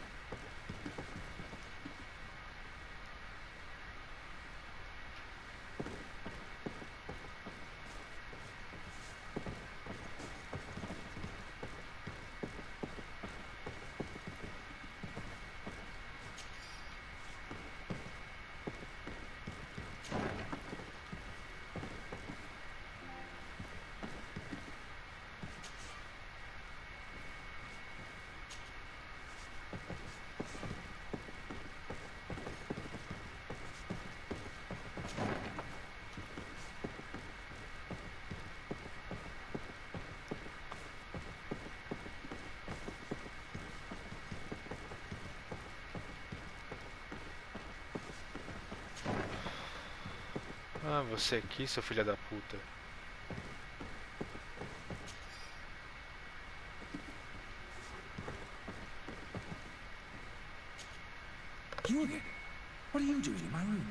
Ah, você aqui, seu filho da puta. You again? What are you doing in my room?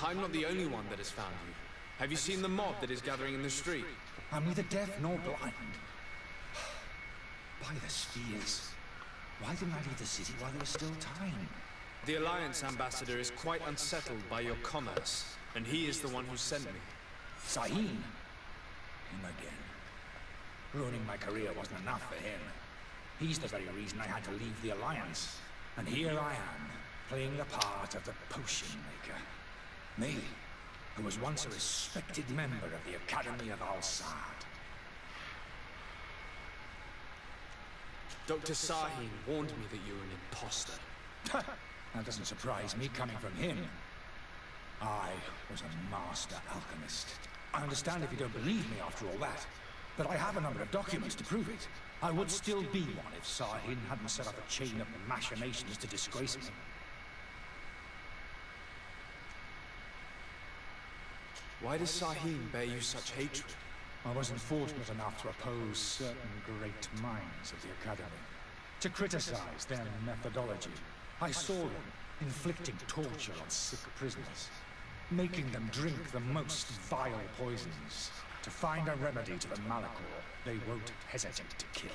I'm not the only one that has found you. Have you seen the mob that is gathering in the street? I'm neither deaf nor blind. By the spears. Why didn't I leave the city while there was still time? The Alliance ambassador is quite unsettled by your commerce, and he is the one who sent me. Saheen? Him again. Ruining my career wasn't enough for him. He's the very reason I had to leave the Alliance. And here I am, playing the part of the potion maker. Me, who was once a respected member of the Academy of Al-Sad. Dr. Saheen warned me that you were an imposter. That doesn't surprise me coming from him. I was a master alchemist. I understand if you don't believe me after all that, but I have a number of documents to prove it. I would still be one if Saheen hadn't set up a chain of machinations to disgrace me. Why does Saheen bear you such hatred? I wasn't fortunate enough to oppose certain great minds of the Academy, to criticize their methodology. I saw them inflicting torture on sick prisoners, making them drink the most vile poisons. To find a remedy to the Malachor, they won't hesitate to kill.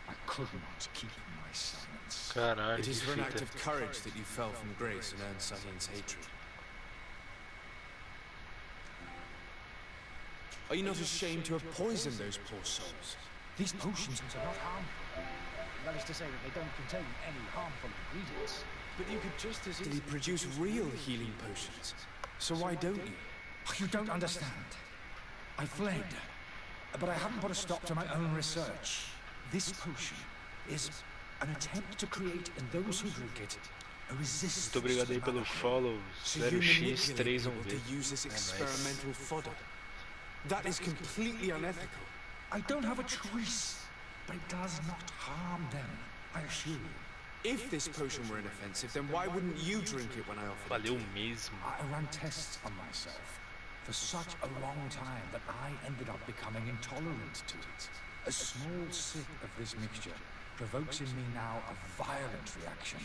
I could not keep my silence. Caralho, It is for an que act fita. of courage that you fell from grace and earned Saheen's hatred. Are you not ashamed to have poisoned those poor souls? These potions are not harmful. That is to say that they don't contain any harmful ingredients. But you could just as easily produce real healing potions. So why don't you? You don't understand. I fled, but I haven't put a stop to my own research. This potion is an attempt to create in those who drink it a resistance. Muito obrigado aí pelo follow, So you manipulate people 0x31V. to use this É nóis. experimental fodder. That is completely unethical. I don't have a choice, but it does not harm them, I assure you. If this potion were inoffensive, then why wouldn't you drink it when I offered it to Valeu you? mesmo. I ran tests on myself for such a long time that I ended up becoming intolerant to it. A small sip of this mixture provokes in me now a violent reaction.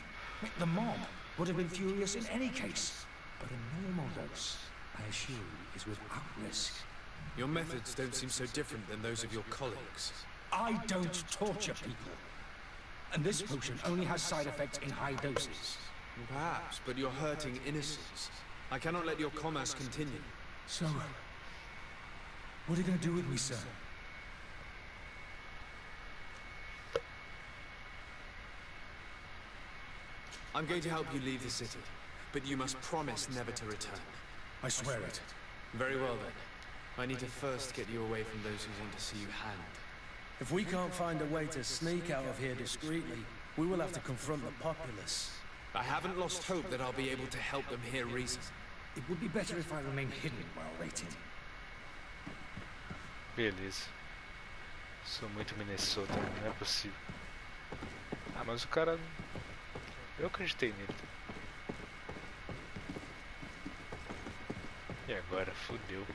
The mob would have been furious in any case, but a normal dose, I assure you, is without risk. Your methods don't seem so different than those of your colleagues. I don't torture people. And this potion only has side effects in high doses. Perhaps, but you're hurting innocents. I cannot let your commerce continue. So, what are you going to do with me, sir? I'm going to help you leave the city, but you must promise never to return. I swear it. Very well then. I need to first get you away from those who want to see you hanged. If we can't find a way to sneak out of here discreetly, we will have to confront the populace. I haven't lost hope that I'll be able to help them hear reason. It would be better if I remained hidden while waiting. Beleza. Sou muito Minnesota, não é possível. Ah, mas o cara... Eu acreditei nele. E agora? Fudeu.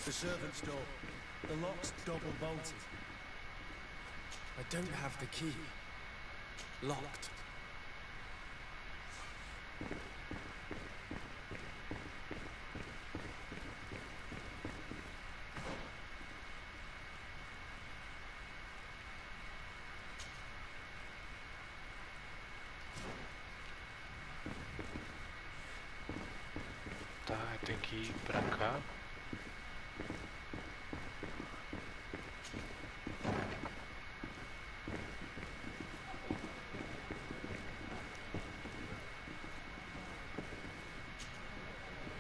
The servant's door. The lock's double bolted. I don't have the key. Locked. Tá, tem que ir pra cá.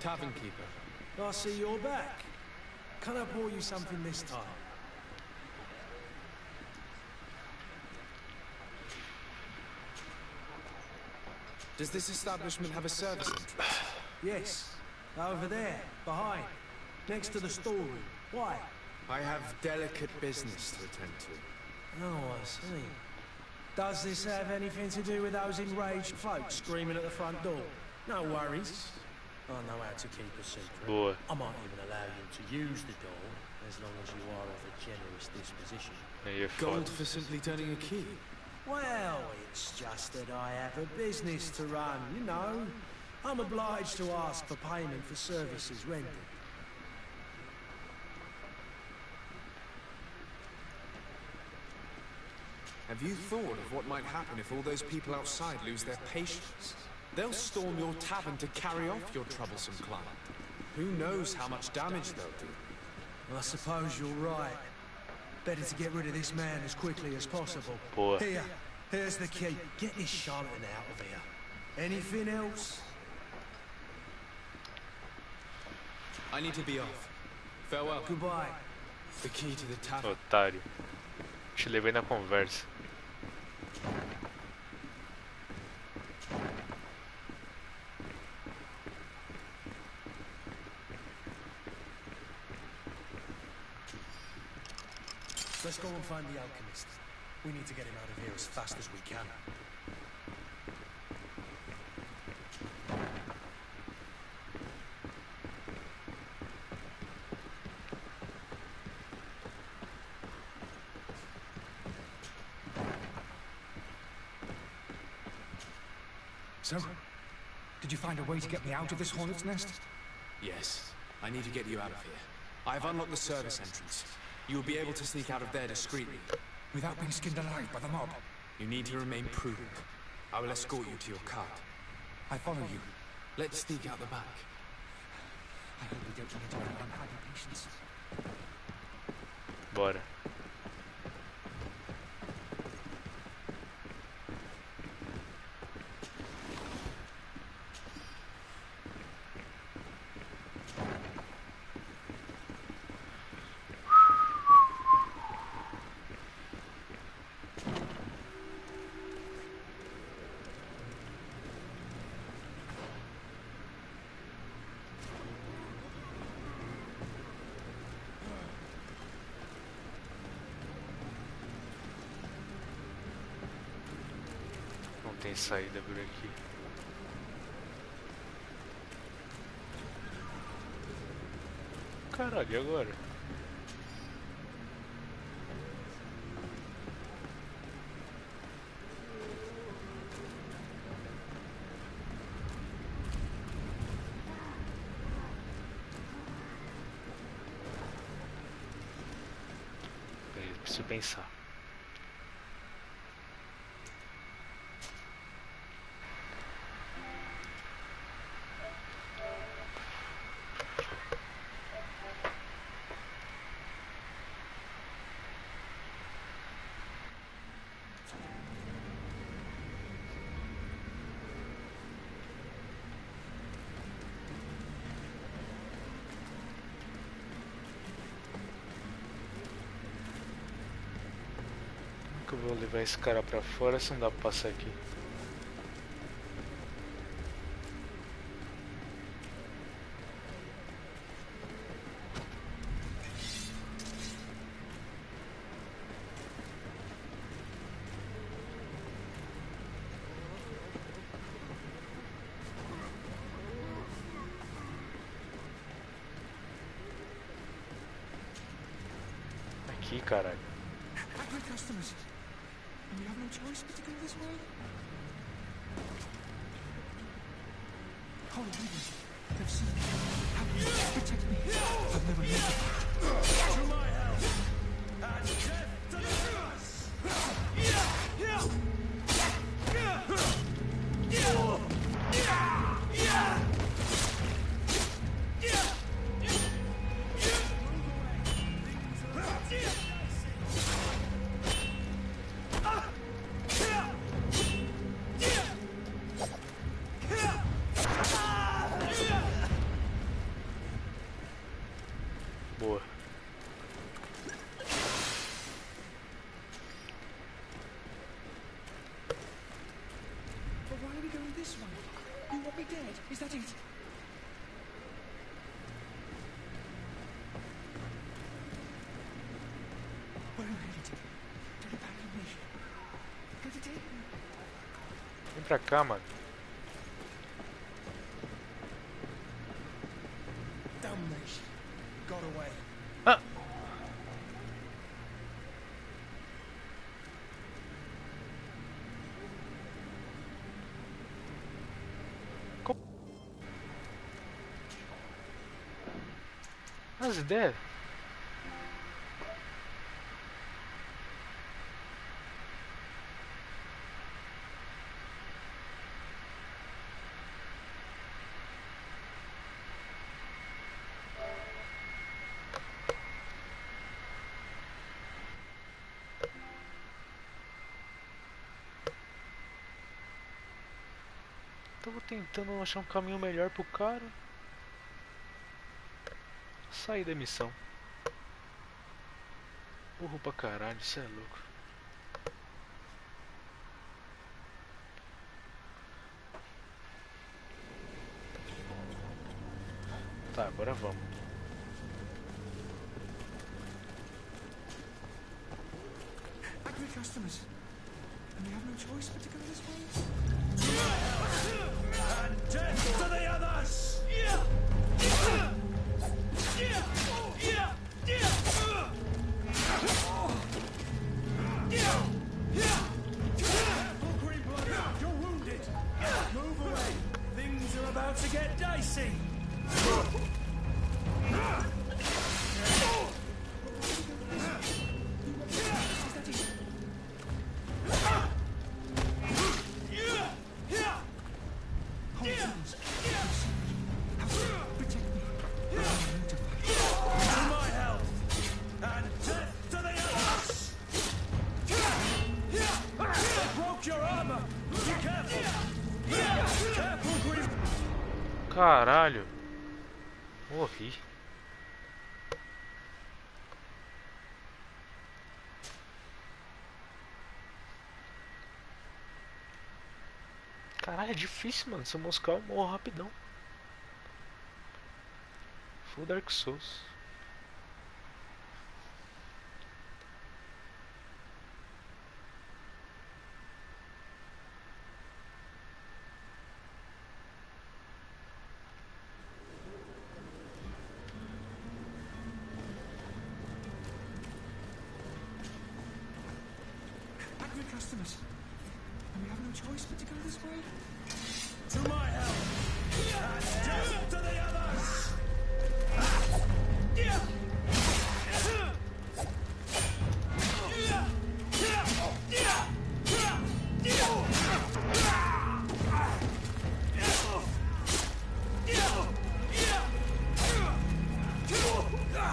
Tavern keeper. I see you're back. Can I pour you something this time? Does this establishment have a service entrance? Yes. Over there, behind. Next to the storeroom. Why? I have delicate business to attend to. Oh, I see. Does this have anything to do with those enraged folks screaming at the front door? No worries. I know how to keep a secret. Boa. I might even allow you to use the door, as long as you are of a generous disposition. Aí é Gold foda. for simply turning a key. Well, it's just that I have a business to run, you know. I'm obliged to ask for payment for services rendered. Have you thought of what might happen if all those people outside lose their patience? They'll storm your tavern to carry off your troublesome client. Who knows how much damage they'll do? Well, I suppose you're right. Better to get rid of this man as quickly as possible. Boa. Here's the key. Get this charlatan out of here. Anything else? I need to be off. Farewell. Goodbye. The key to the tavern. Otário. Te levei na conversa. Let's go and find the alchemist. We need to get him out of here as fast as we can. So, did you find a way to get me out of this hornet's nest? Yes. I need to get you out of here. I've unlocked the service entrance. You will be able to sneak out of there discreetly. Without being skinned alive by the mob? You need to remain prudent. I will escort you to your cart. I follow you. Let's sneak out the back. hope we don't run into any unhappy patients. Bora. Tem saída por aqui. Caralho, e agora? Preciso pensar. Eu vou levar esse cara pra fora se não dá pra passar aqui. Aqui, caralho. Customers. We have no choice but to go this way. Hold on, they've seen me. Help me, protect me. I've never made it. To my help! And death to the us! Boa. But why are we going this way? You want me dead? Is that it? Where am I headed? Don't abandon me. Go to take me. Vem pra cá, mano. Damnation. Got away. Ah! As ideias? Tava tentando achar um caminho melhor pro cara. Sair da missão. Burro pra caralho, isso é louco. Tá, agora vamos. Angry customers. And we have no choice but to go this way. And death to the others! Careful, Greenblood! You're wounded! Move away! Things are about to get dicey! Hold on, protect me. Caralho. Morri. Caralho, é difícil, mano. Se eu moscar, eu morro rapidão. Full Dark Souls. Angry customers. And we have no choice but to go this way. To my help! And death to the others!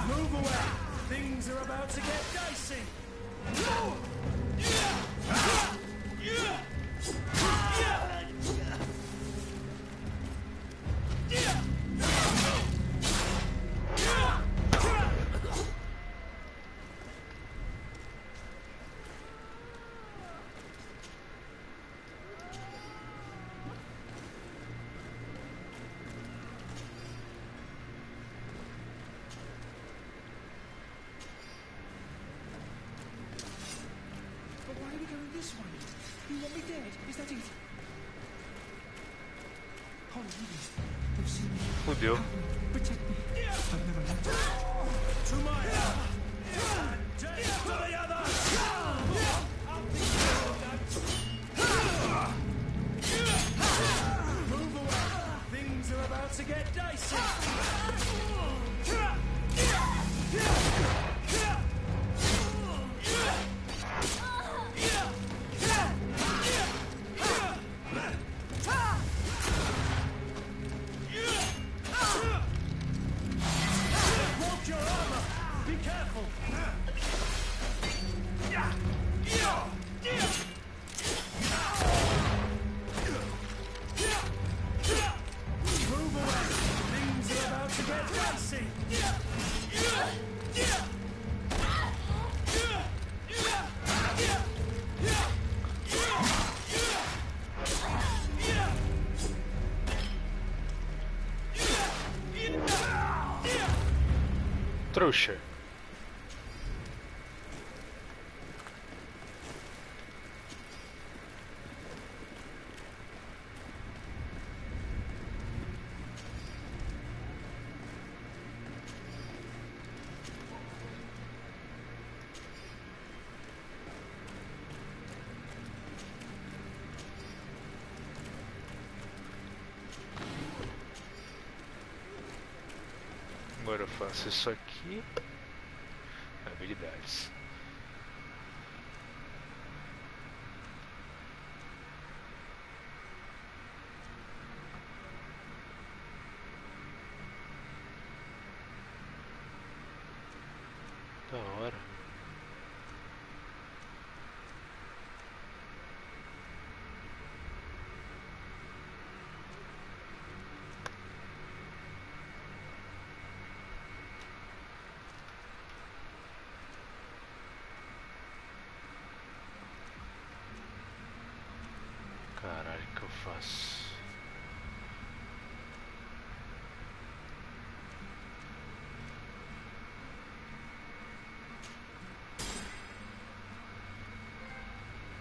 Move away! Things are about to get dicey! This one. You want me dead? Is that it? Hold on, they've seen me. Fudeu. Protect me. I've never left. To my help! And death to the others! Move away! Things are about to get dicey! Trouxa. Agora eu faço isso aqui. Habilidades. Da hora. Caralho, o que eu faço?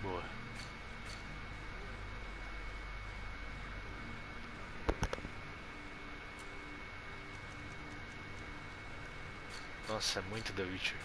Boa. Nossa, é muito The Witcher.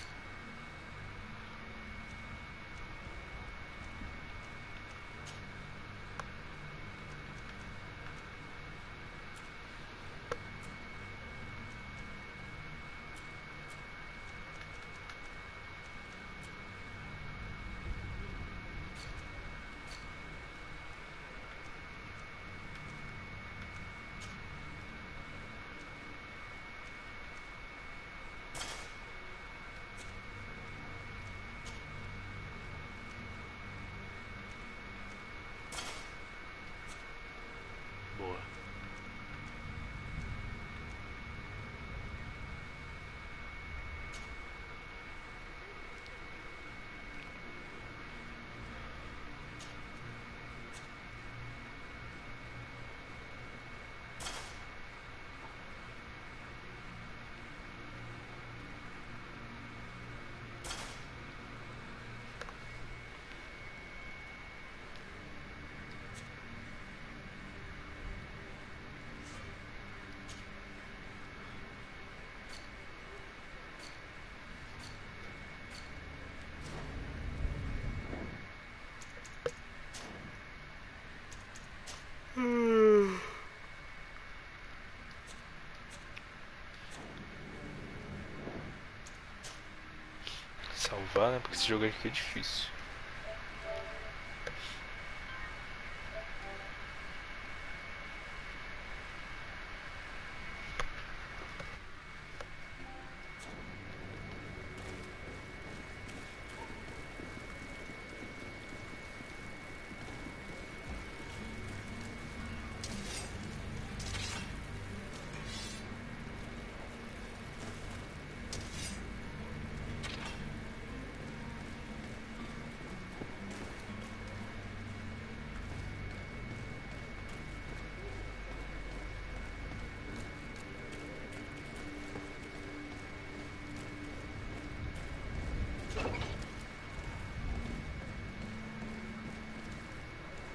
Salvar, né? Porque esse jogo aqui é difícil.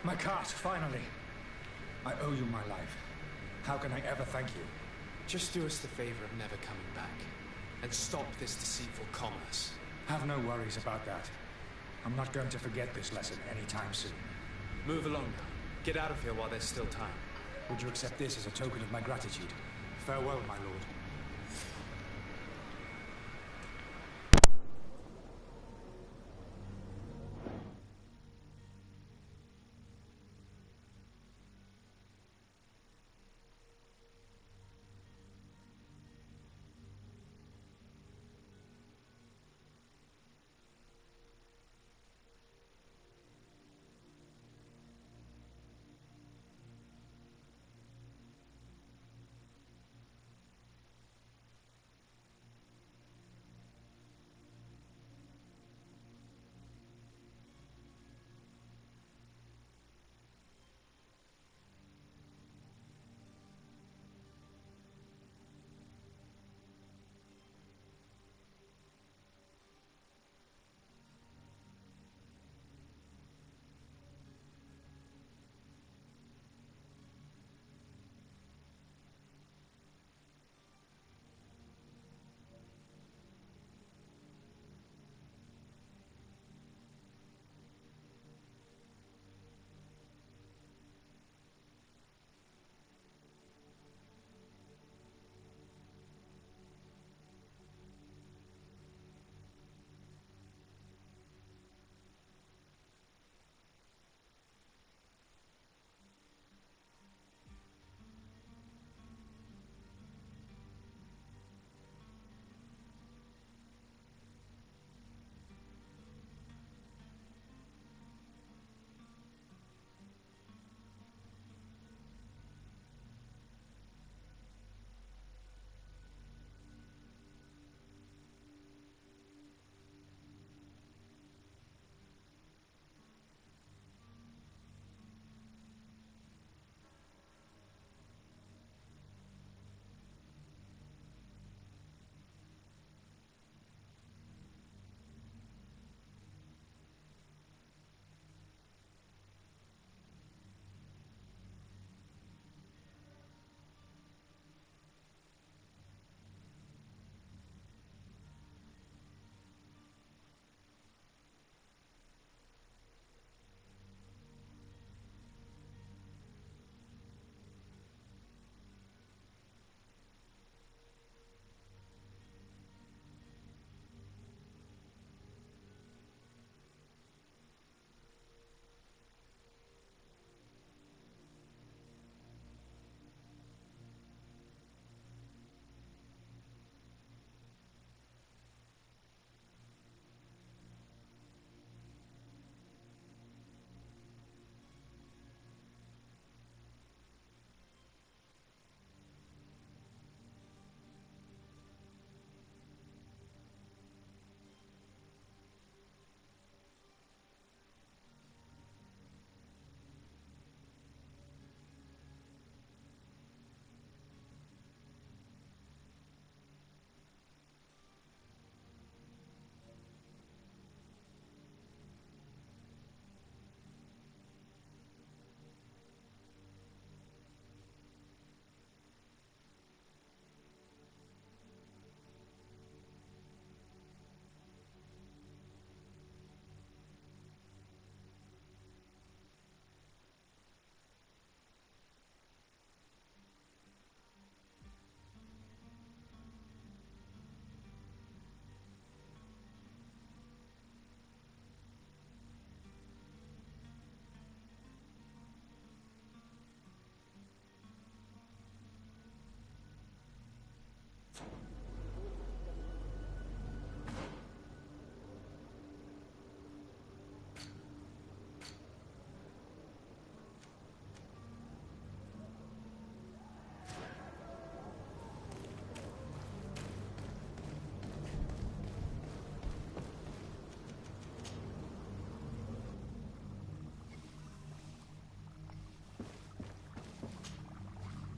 My cart, finally. I owe you my life. How can I ever thank you? Just do us the favor of never coming back. And stop this deceitful commerce. Have no worries about that. I'm not going to forget this lesson anytime soon. Move along now. Get out of here while there's still time. Would you accept this as a token of my gratitude? Farewell, my lord.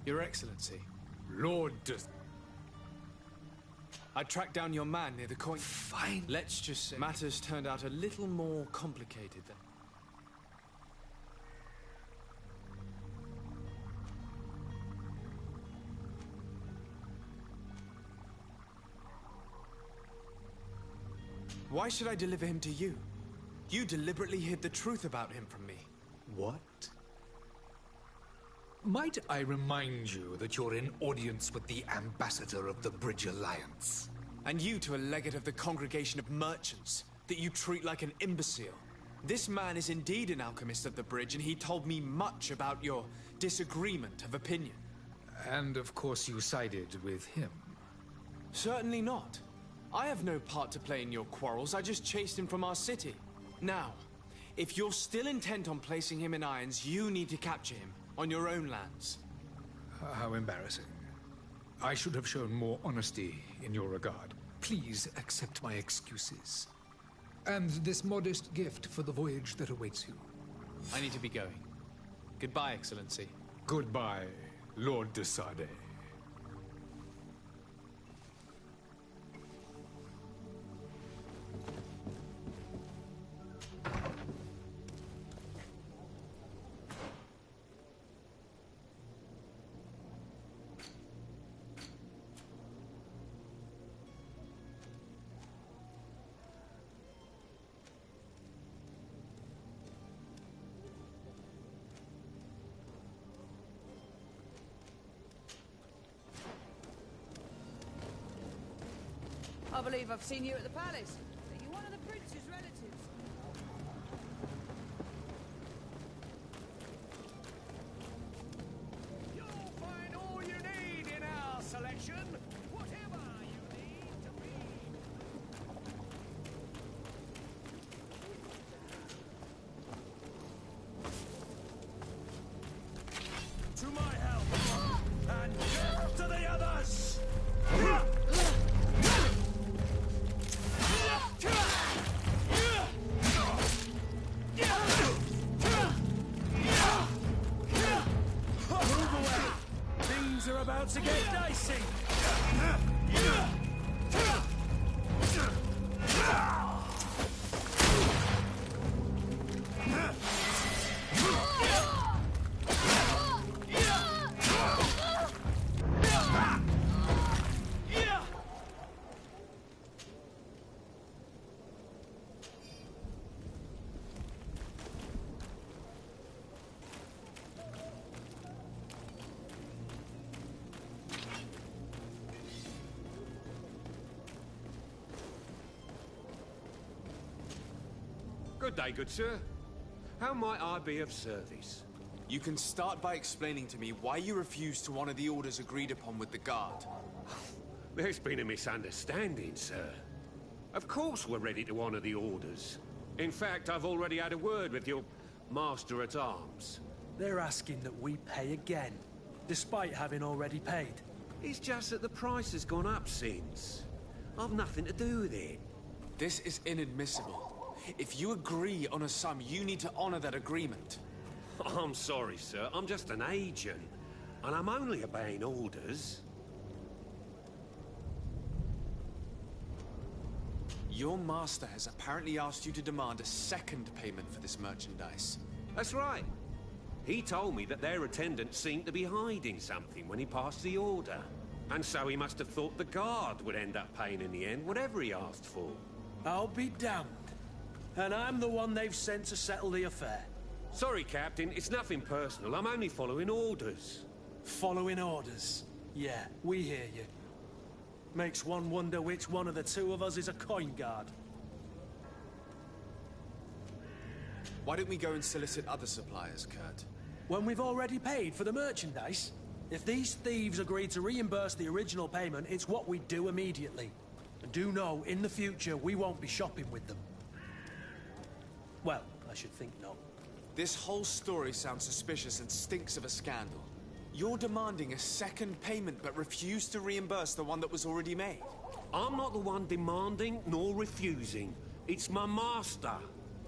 Your Excellency. Lord I tracked down your man near the coin. Fine. Let's just say matters turned out a little more complicated than... Why should I deliver him to you? You deliberately hid the truth about him from me. What? Might I remind you that you're in audience with the ambassador of the Bridge Alliance? And you to a legate of the Congregation of Merchants, that you treat like an imbecile. This man is indeed an alchemist of the Bridge, and he told me much about your disagreement of opinion. And of course you sided with him. Certainly not. I have no part to play in your quarrels. I just chased him from our city. Now, if you're still intent on placing him in irons, you need to capture him on your own lands. How embarrassing. I should have shown more honesty in your regard. Please accept my excuses. And this modest gift for the voyage that awaits you. I need to be going. Goodbye, Excellency. Goodbye, Lord de Sade. I believe I've seen you at the palace. Are you one of the prince's relatives? You'll find all you need in our selection. Whatever you need to read. To my help! And death to the others! Are about to get dicey. Good day, good sir. How might I be of service? You can start by explaining to me why you refused to honor the orders agreed upon with the guard. There's been a misunderstanding, sir. Of course we're ready to honor the orders. In fact, I've already had a word with your master-at-arms. They're asking that we pay again, despite having already paid. It's just that the price has gone up since. I've nothing to do with it. This is inadmissible. If you agree on a sum, you need to honor that agreement. I'm sorry, sir. I'm just an agent. And I'm only obeying orders. Your master has apparently asked you to demand a second payment for this merchandise. That's right. He told me that their attendant seemed to be hiding something when he passed the order. And so he must have thought the guard would end up paying in the end, whatever he asked for. I'll be damned. And I'm the one they've sent to settle the affair. Sorry, Captain. It's nothing personal. I'm only following orders. Following orders? Yeah, we hear you. Makes one wonder which one of the two of us is a coin guard. Why don't we go and solicit other suppliers, Kurt? When we've already paid for the merchandise? If these thieves agree to reimburse the original payment, it's what we do immediately. And do know, in the future, we won't be shopping with them. Well, I should think not. This whole story sounds suspicious and stinks of a scandal. You're demanding a second payment but refuse to reimburse the one that was already made. I'm not the one demanding nor refusing. It's my master.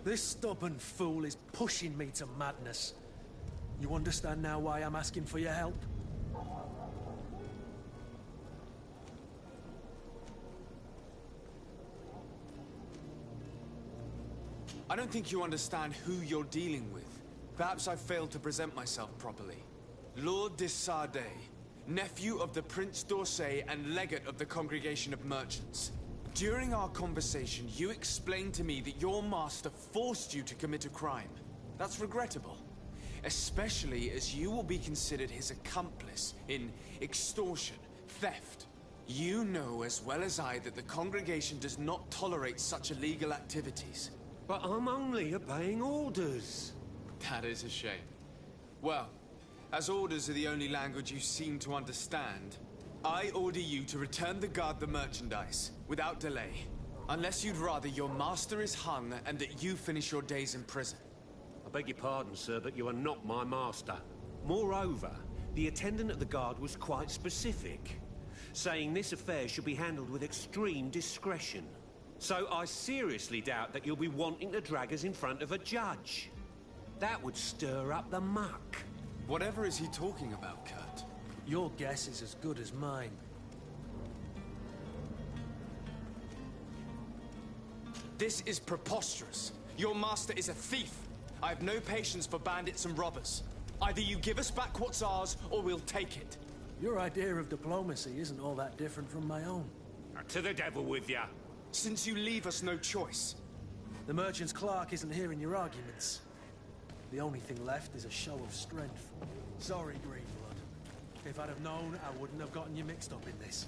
This stubborn fool is pushing me to madness. You understand now why I'm asking for your help? I don't think you understand who you're dealing with. Perhaps I failed to present myself properly. Lord de Sade, nephew of the Prince d'Orsay and legate of the Congregation of Merchants. During our conversation, you explained to me that your master forced you to commit a crime. That's regrettable, especially as you will be considered his accomplice in extortion, theft. You know as well as I that the Congregation does not tolerate such illegal activities. But I'm only obeying orders. That is a shame. Well, as orders are the only language you seem to understand, I order you to return the guard the merchandise, without delay. Unless you'd rather your master is hung and that you finish your days in prison. I beg your pardon, sir, but you are not my master. Moreover, the attendant at the guard was quite specific, saying this affair should be handled with extreme discretion. So I seriously doubt that you'll be wanting to drag us in front of a judge. That would stir up the muck. Whatever is he talking about, Kurt? Your guess is as good as mine. This is preposterous. Your master is a thief. I have no patience for bandits and robbers. Either you give us back what's ours, or we'll take it. Your idea of diplomacy isn't all that different from my own. To the devil with ya. Since you leave us no choice. The merchant's clerk isn't hearing your arguments. The only thing left is a show of strength. Sorry, Greenblood. If I'd have known, I wouldn't have gotten you mixed up in this.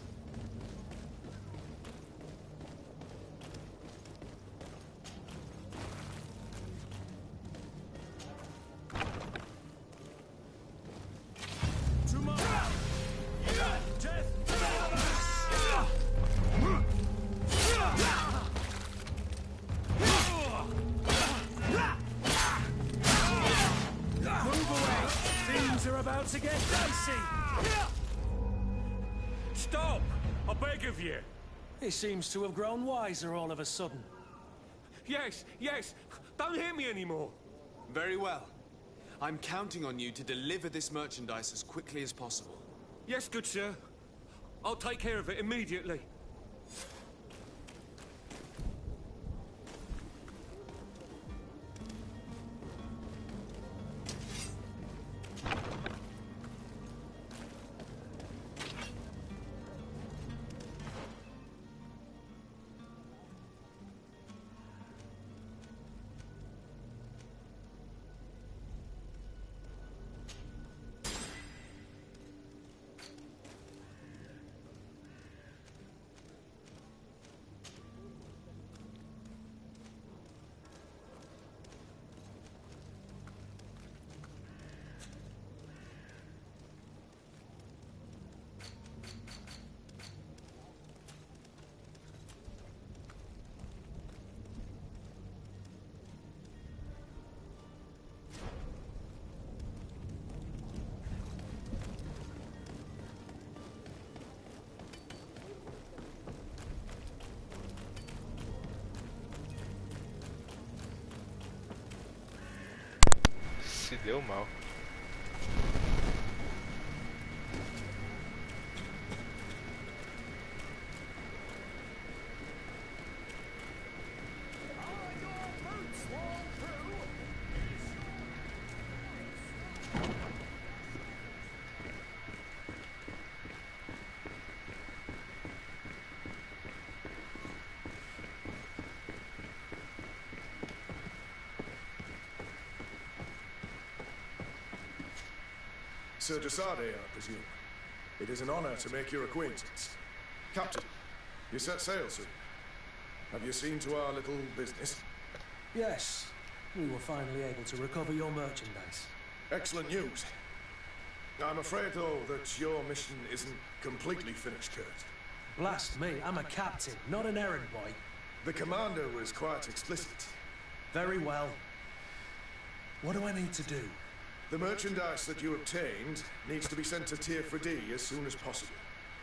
To get dicey! Stop! I beg of you! He seems to have grown wiser all of a sudden. Yes, yes! Don't hit me anymore! Very well. I'm counting on you to deliver this merchandise as quickly as possible. Yes, good sir. I'll take care of it immediately. Se deu mal. Sir de Sade, I presume. It is an honor to make your acquaintance. Captain, you set sail soon. Have you seen to our little business? Yes. We were finally able to recover your merchandise. Excellent news. I'm afraid, though, that your mission isn't completely finished, Kurt. Blast me, I'm a captain, not an errand boy. The commander was quite explicit. Very well. What do I need to do? The merchandise that you obtained needs to be sent to Tier 4D as soon as possible.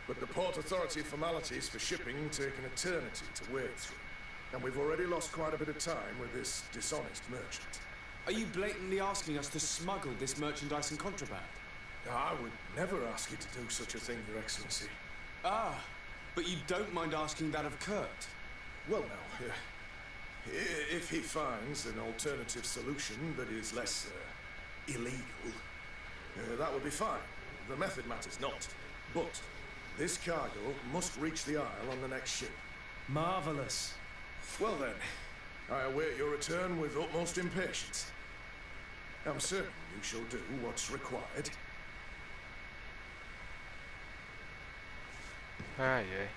But the Port Authority formalities for shipping take an eternity to wade through. And we've already lost quite a bit of time with this dishonest merchant. Are you blatantly asking us to smuggle this merchandise in contraband? I would never ask you to do such a thing, Your Excellency. Ah, but you don't mind asking that of Kurt? Well, no. If he finds an alternative solution that is less illegal, that would be fine. The method matters not. But this cargo must reach the Isle on the next ship. Marvelous. Well then, I await your return with utmost impatience. I'm certain you shall do what's required. Ai, ai.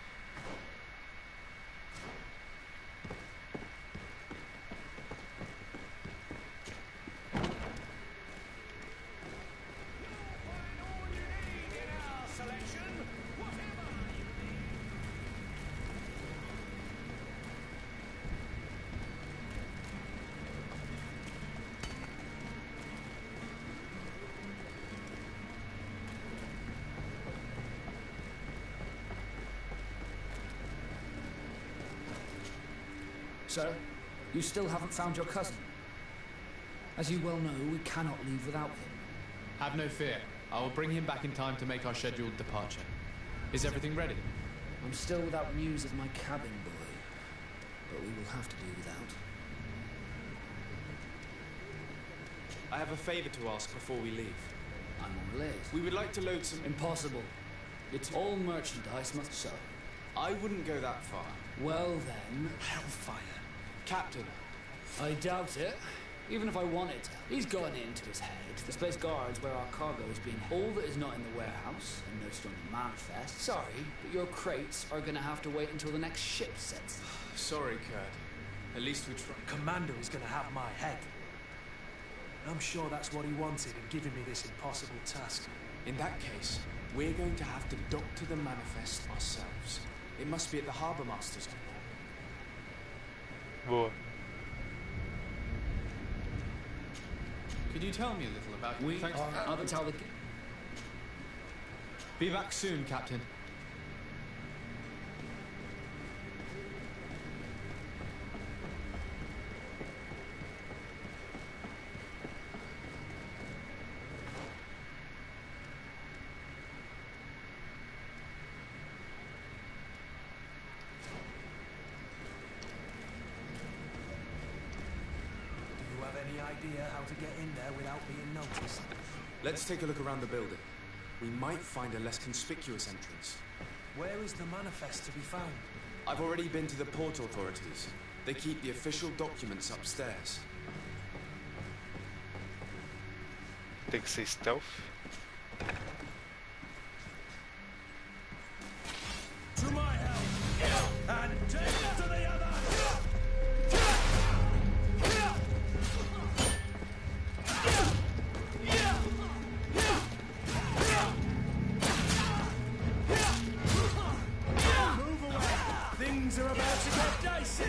Sir, you still haven't found your cousin. As you well know, we cannot leave without him. Have no fear. I will bring him back in time to make our scheduled departure. Is everything ready? I'm still without news of my cabin boy, but we will have to do without. I have a favor to ask before we leave. I'm on late. We would like to load some... Impossible. It's all merchandise must so. I wouldn't go that far. Well then... Hellfire. Captain. I doubt it. Even if I wanted to. He's gone into his head. The space guards where our cargo is being held. All that is not in the warehouse, and no stone in manifest. Sorry, but your crates are gonna have to wait until the next ship sets. Sorry, Kurt. At least we tried. Commander is gonna have my head. I'm sure that's what he wanted in giving me this impossible task. In that case, we're going to have to doctor the manifest ourselves. It must be at the Harbour Master's. Boa. Could you tell me a little about... We are the tell the... Be back soon, Captain. Idea how to get in there without being noticed. Let's take a look around the building. We might find a less conspicuous entrance. Where is the manifest to be found? I've already been to the port authorities. They keep the official documents upstairs. Tem que ser stealth. To my help! And take it to the other! Things are about to get dicey.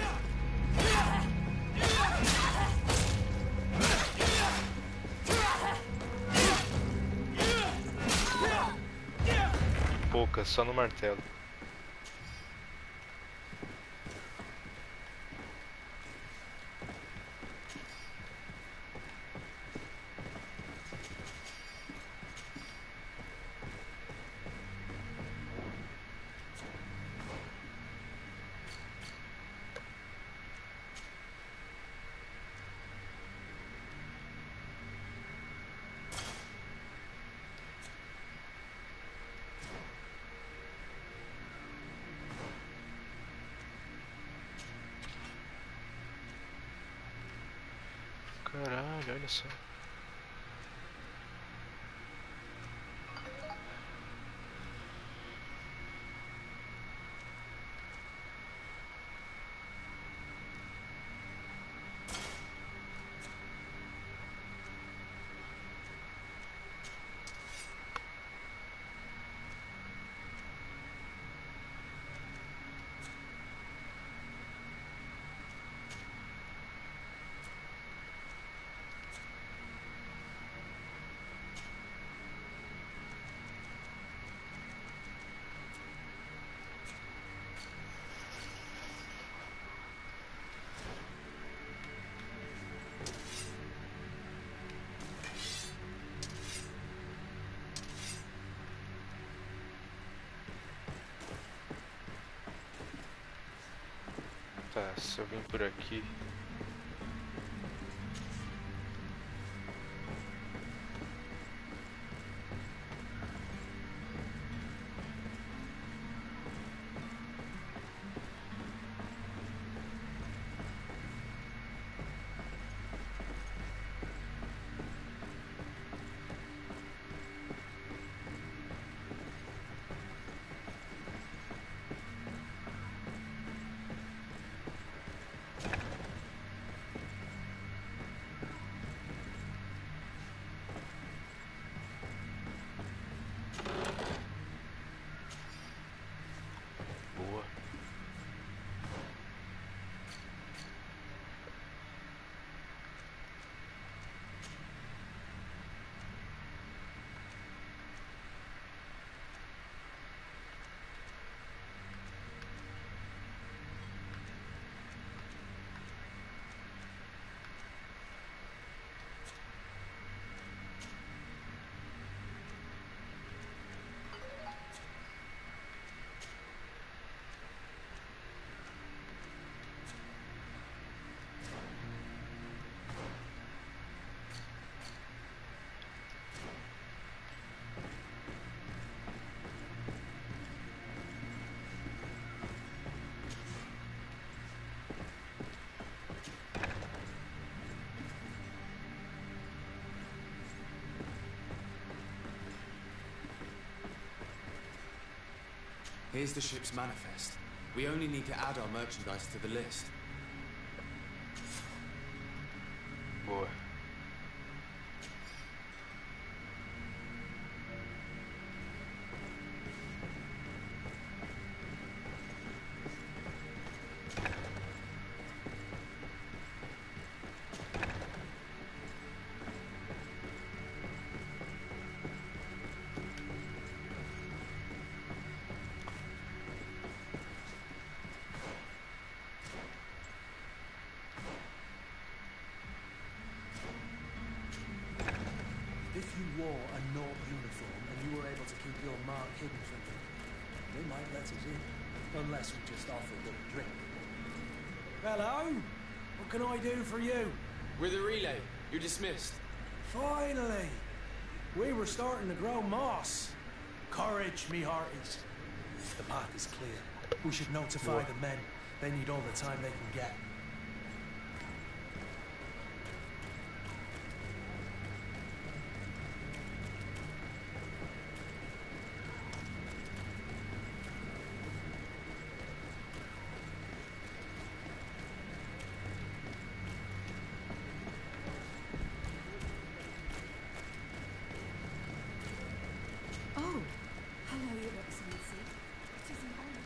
Pouca, só no martelo. Caralho, olha só. Tá, se eu vim por aqui. Here's the ship's manifest. We only need to add our merchandise to the list. Boa. If you wore a Naught uniform and you were able to keep your mark hidden from them, they might let us in. Unless we just offered them a drink. Hello? What can I do for you? We're the relay. You're dismissed. Finally! We were starting to grow moss. Courage, me hearties. The path is clear. We should notify the men. They need all the time they can get. Oh, hello, Your Excellency. It is an honor.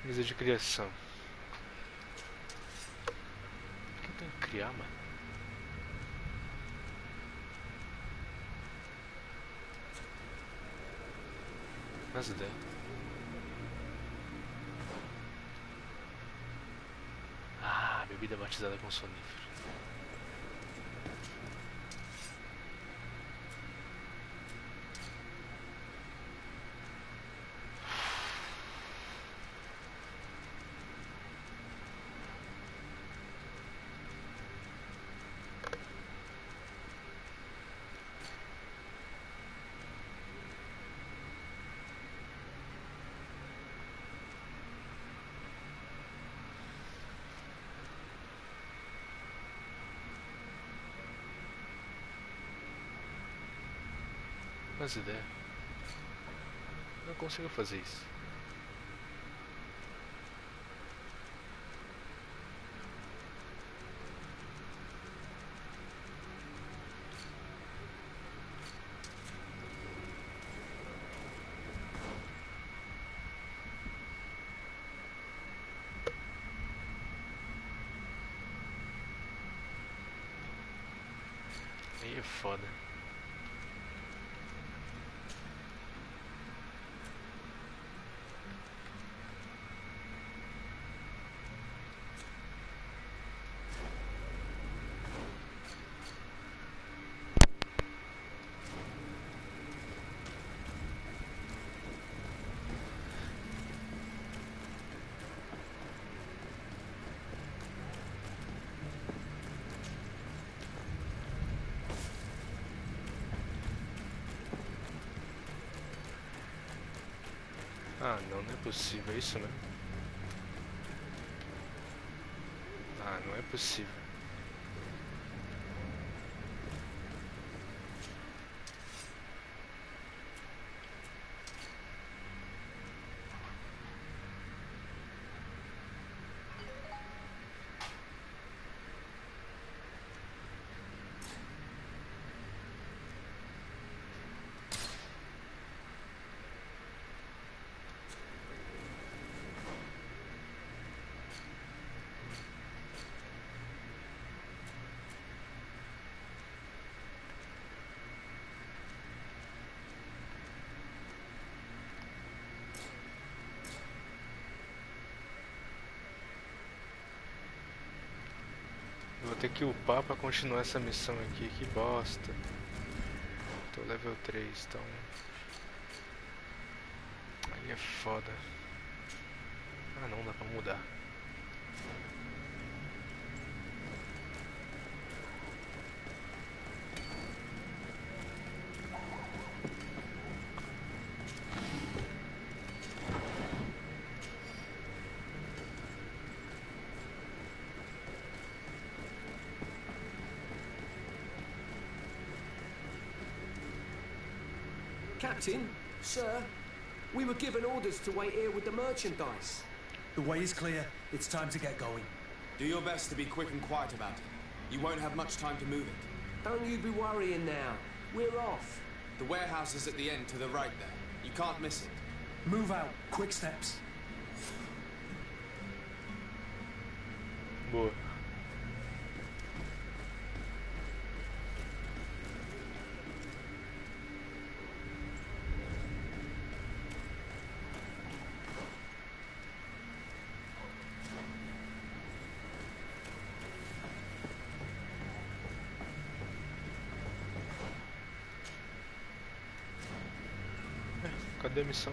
Mesa de criação. O que eu tenho que criar, mano? Mas ideia. Ah, bebida batizada com sonífero. Mas ideia. Não consigo fazer isso. Aí é foda. Ah, não é possível, é isso mesmo? Ah, não é possível. Vou ter que upar pra continuar essa missão aqui, que bosta. Tô level 3, então... Aí é foda. Ah não, dá pra mudar. Captain, sir, we were given orders to wait here with the merchandise. The way is clear. It's time to get going. Do your best to be quick and quiet about it. You won't have much time to move it. Don't you be worrying now. We're off. The warehouse is at the end to the right there. You can't miss it. Move out. Quick steps. Boa. Cadê a missão?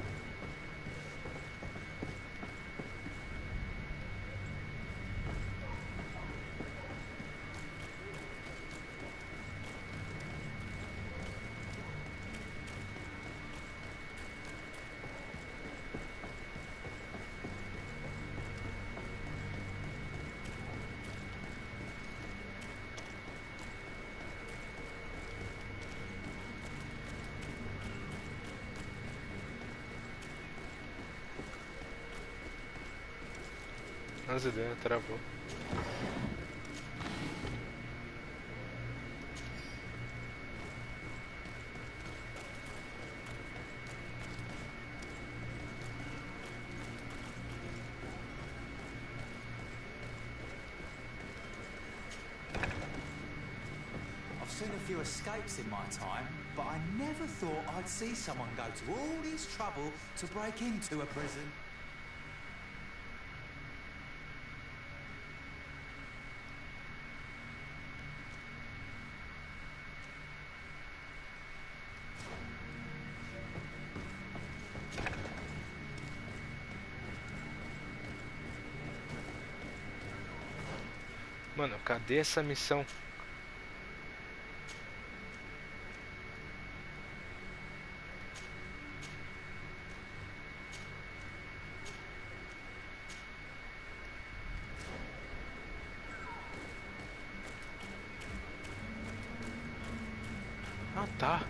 As ideias, travou. I've seen a few escapes in my time, but I never thought I'd see someone go to all this trouble to break into a prison. Mano, cadê essa missão? Ah, tá.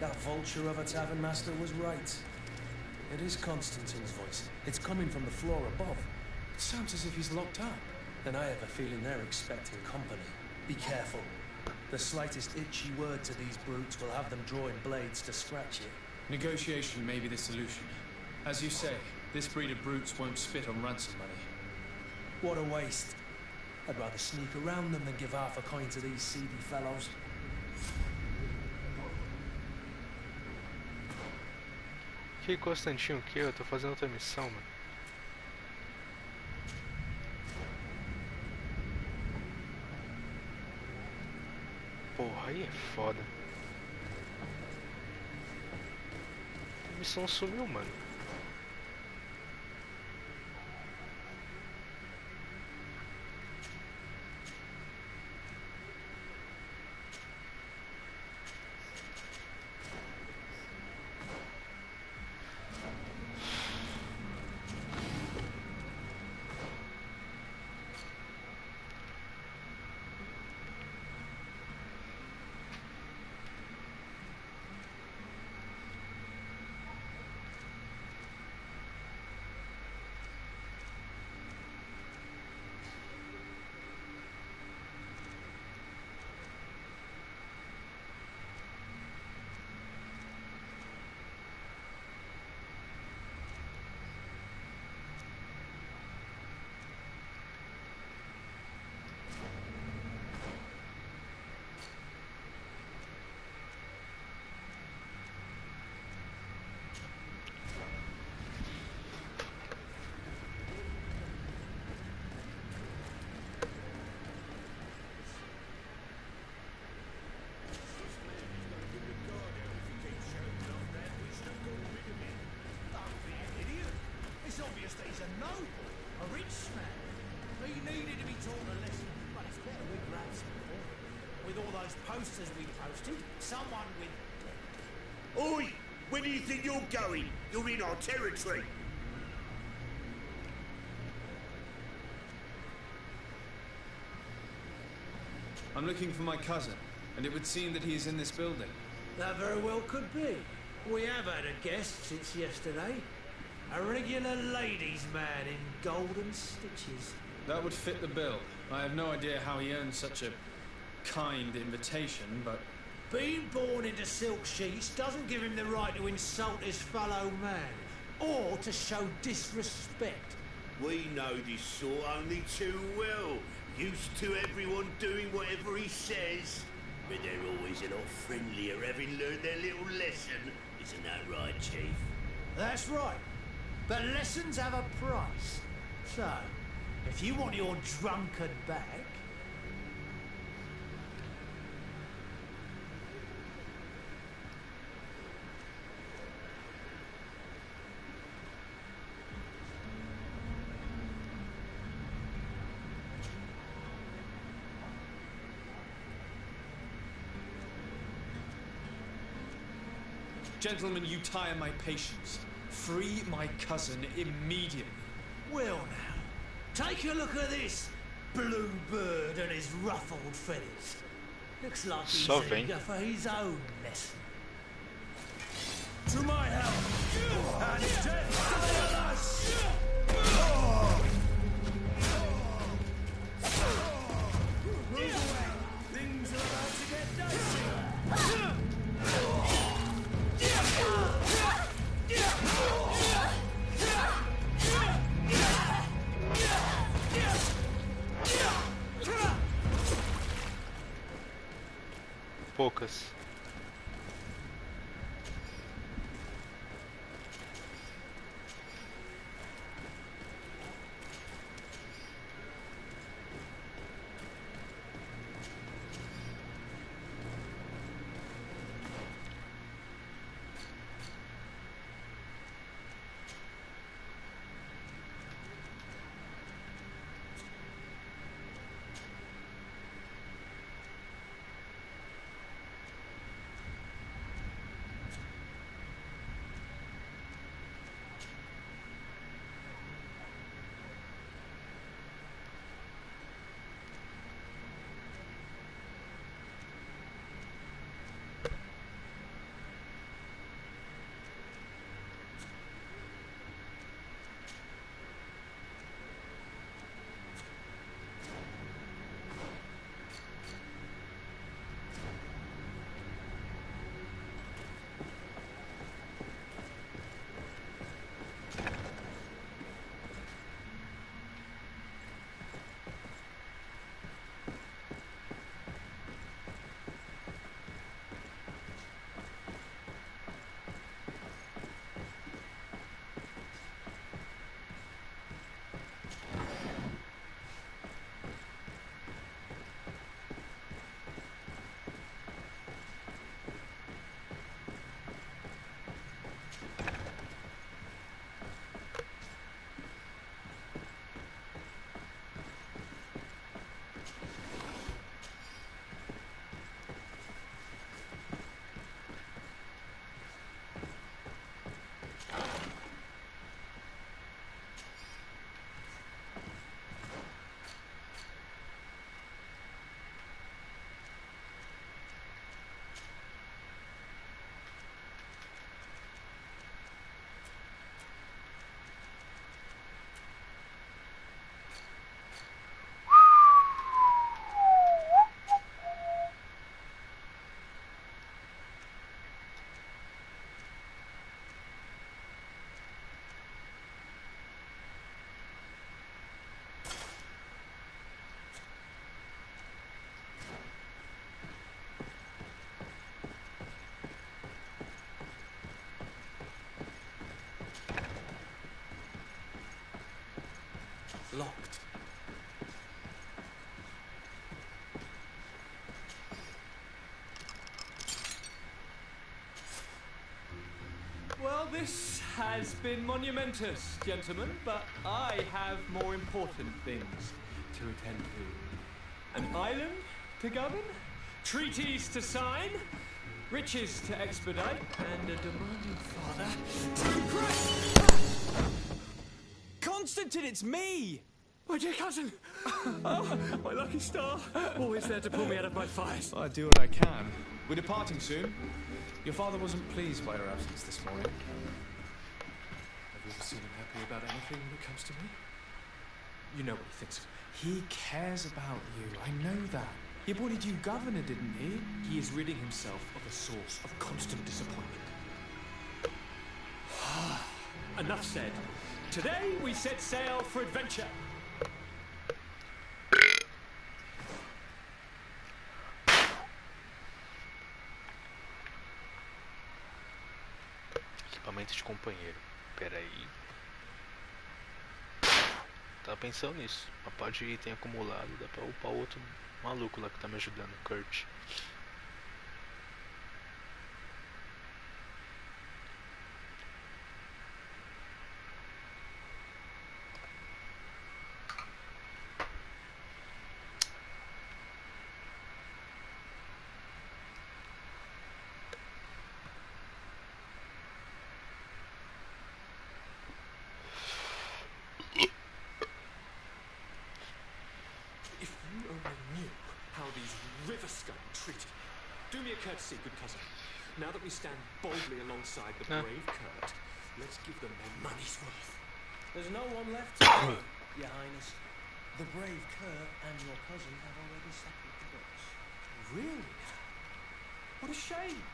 That vulture of a tavern master was right. It is Constantine's voice. It's coming from the floor above. It sounds as if he's locked up. Then I have a feeling they're expecting company. Be careful. The slightest itchy word to these brutes will have them drawing blades to scratch you. Negotiation may be the solution. As you say, this breed of brutes won't spit on ransom money. What a waste. I'd rather sneak around them than give half a coin to these seedy fellows. Que Constantino, o que? Eu tô fazendo outra missão, mano. Porra, aí é foda. A missão sumiu, mano. It's obvious that he's a noble, a rich man. He needed to be taught a lesson, but it's better we grab some for him. With all those posters we posted, someone with... Oi! Where do you think you're going? You're in our territory. I'm looking for my cousin, and it would seem that he is in this building. That very well could be. We have had a guest since yesterday. A regular ladies' man in golden stitches. That would fit the bill. I have no idea how he earned such a kind invitation, but... Being born into silk sheets doesn't give him the right to insult his fellow man, or to show disrespect. We know this sort only too well. Used to everyone doing whatever he says. But they're always a lot friendlier having learned their little lesson. Isn't that right, Chief? That's right. But lessons have a price. So, if you want your drunkard back... Gentlemen, you tire my patience. Free my cousin immediately. Well now, take a look at this blue bird and his ruffled feathers. Looks like he's eager for his own lesson. To my help! And death to us! Things are about to get dicey. Poucas. locked. Well, this has been monumentous, gentlemen, but I have more important things to attend to. An island to govern, treaties to sign, riches to expedite, and a demanding father to impress. Constantine, it's me! My dear cousin! Oh, my lucky star! Always there to pull me out of my fires. I do what I can. We're departing soon. Your father wasn't pleased by your absence this morning. Have you ever seen him happy about anything when it comes to me? You know what he thinks of me. He cares about you. I know that. He appointed you governor, didn't he? He is ridding himself of a source of constant disappointment. Enough said. Today we set sail for adventure. Equipamento de companheiro. Pera aí. Tava pensando nisso. Uma pá de item acumulado. Dá pra upar o outro maluco lá que tá me ajudando, o Kurt. If you only knew how these river scum treated me. Do me a courtesy, good cousin. Now that we stand boldly alongside the brave Kurt, let's give them their money's worth. There's no one left to go, Your Highness. The brave Kurt and your cousin have already settled the books. Really? What a shame.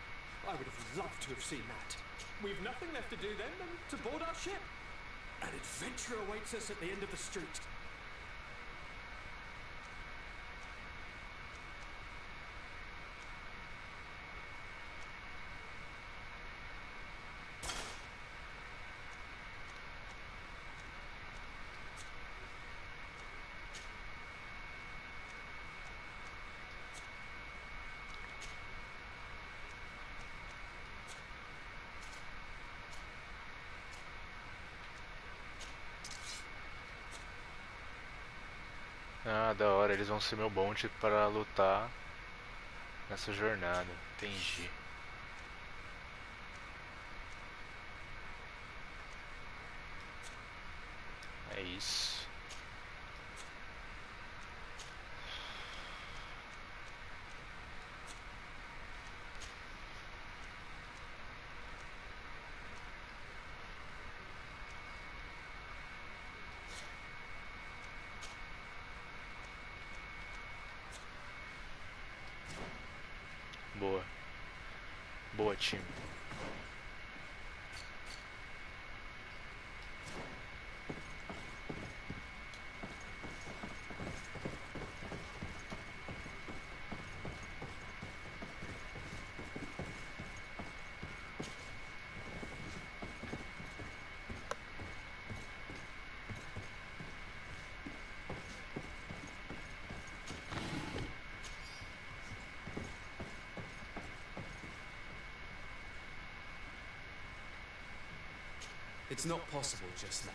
I would have loved to have seen that. We've nothing left to do then than to board our ship. An adventure awaits us at the end of the street. Ah, da hora, eles vão ser meu bonde para lutar nessa jornada. Entendi. É isso. Boa. Boa, time. It's not possible just now.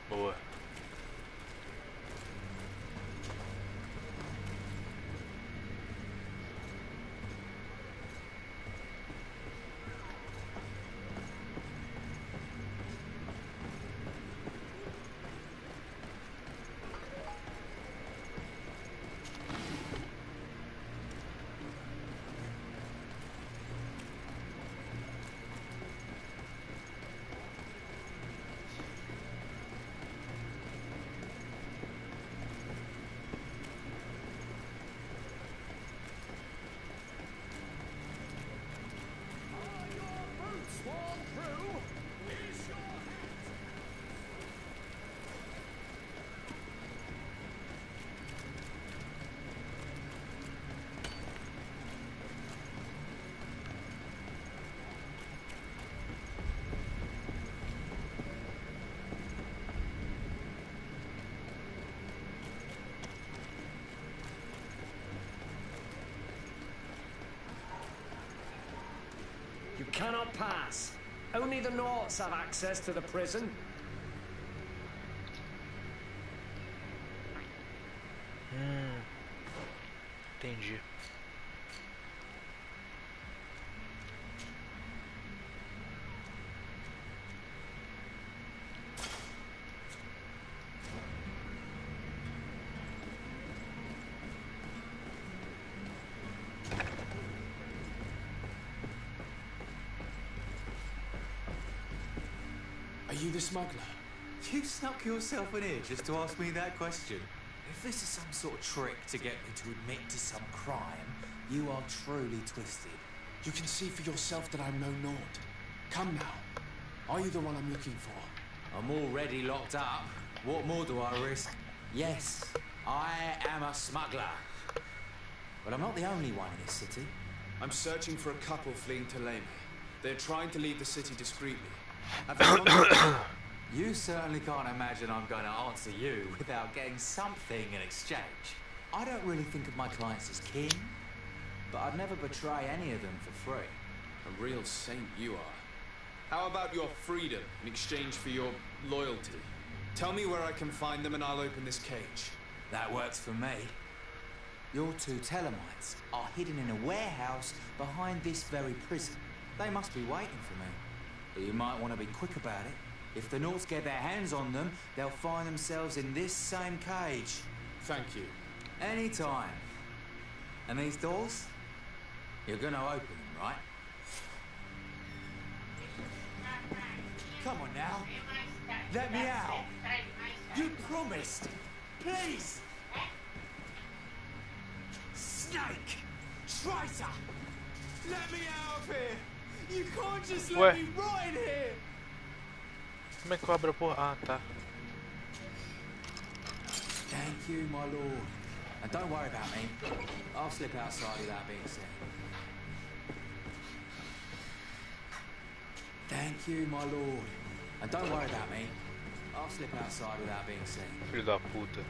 Boa. cannot pass. Only the Naughts have access to the prison. Entendi. Are you the smuggler? You snuck yourself in here just to ask me that question. If this is some sort of trick to get me to admit to some crime, you are truly twisted. You can see for yourself that I'm no Nord. Come now. Are you the one I'm looking for? I'm already locked up. What more do I risk? Yes, I am a smuggler. But I'm not the only one in this city. I'm searching for a couple fleeing to Leme. They're trying to leave the city discreetly. Have they gone? You certainly can't imagine I'm going to answer you without getting something in exchange. I don't really think of my clients as kin, but I'd never betray any of them for free. A real saint you are. How about your freedom in exchange for your loyalty? Tell me where I can find them and I'll open this cage. That works for me. Your two Telemites are hidden in a warehouse behind this very prison. They must be waiting for me. But you might want to be quick about it. If the Naughts get their hands on them, they'll find themselves in this same cage. Thank you. Anytime. And these doors? You're gonna open them, right? Come on now. Let me out. You promised. Please. Snake! Traitor! Let me out of here! You can't just Ué. let me rot in here! Como é que eu abro a porra? Ah, tá. Thank you, my lord. And don't worry about me. I'll slip outside without being seen. Thank you, my lord. And don't worry about me. I'll slip outside without being seen. Filho da puta.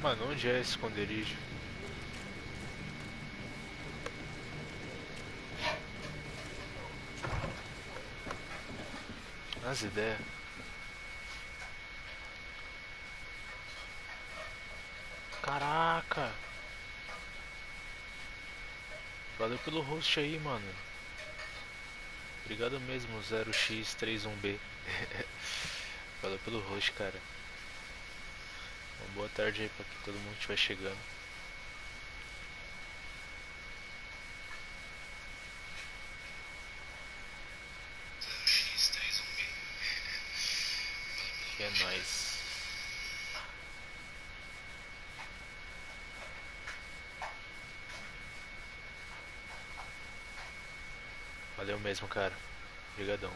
Mano, onde é esse esconderijo? As ideias. Caraca! Valeu pelo host aí, mano. Obrigado mesmo, 0x31b. Valeu pelo host, cara. Uma boa tarde aí pra que todo mundo estiver chegando. Que é nóis. Valeu mesmo, cara. Obrigadão.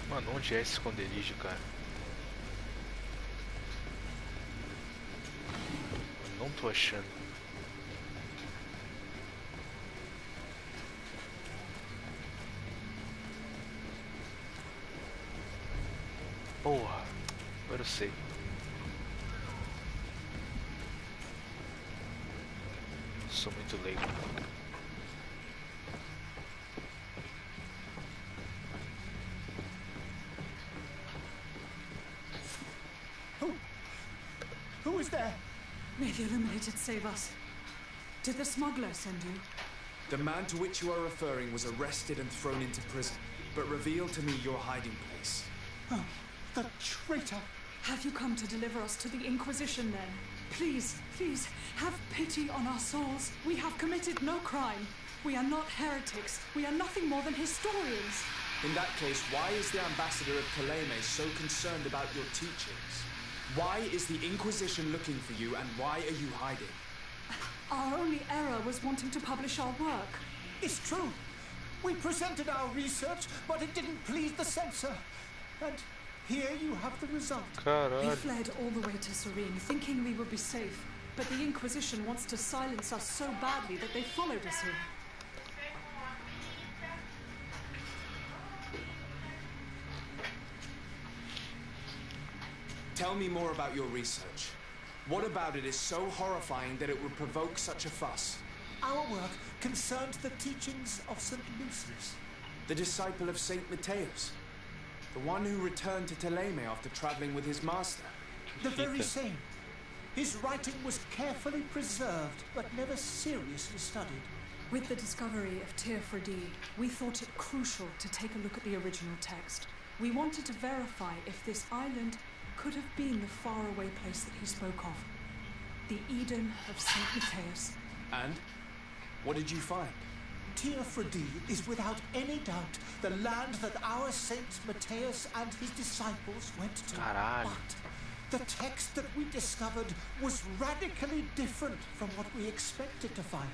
Mano, onde é esse esconderijo, cara? Eu não tô achando. Porra, agora eu sei. Sou muito leigo. Who is there? May the Illuminated save us. Did the smuggler send you? The man to which you are referring was arrested and thrown into prison, but reveal to me your hiding place. Oh, the traitor! Have you come to deliver us to the Inquisition then? Please, please, have pity on our souls. We have committed no crime. We are not heretics. We are nothing more than historians. In that case, why is the ambassador of Kaleme so concerned about your teachings? Why is the Inquisition looking for you, and why are you hiding? Our only error was wanting to publish our work. It's true. We presented our research, but it didn't please the censor. And here you have the result. We fled all the way to Serene, thinking we would be safe. But the Inquisition wants to silence us so badly that they followed us here. Tell me more about your research. What about it is so horrifying that it would provoke such a fuss? Our work concerned the teachings of St. Lucius. The disciple of St. Mateus. The one who returned to Teleme after traveling with his master. The very same. His writing was carefully preserved, but never seriously studied. With the discovery of Teofredi, we thought it crucial to take a look at the original text. We wanted to verify if this island could have been the faraway place that he spoke of. The Eden of St. Mateus. And? What did you find? Teofredi is without any doubt the land that our Saint Mateus and his disciples went to. Caralho. But the text that we discovered was radically different from what we expected to find.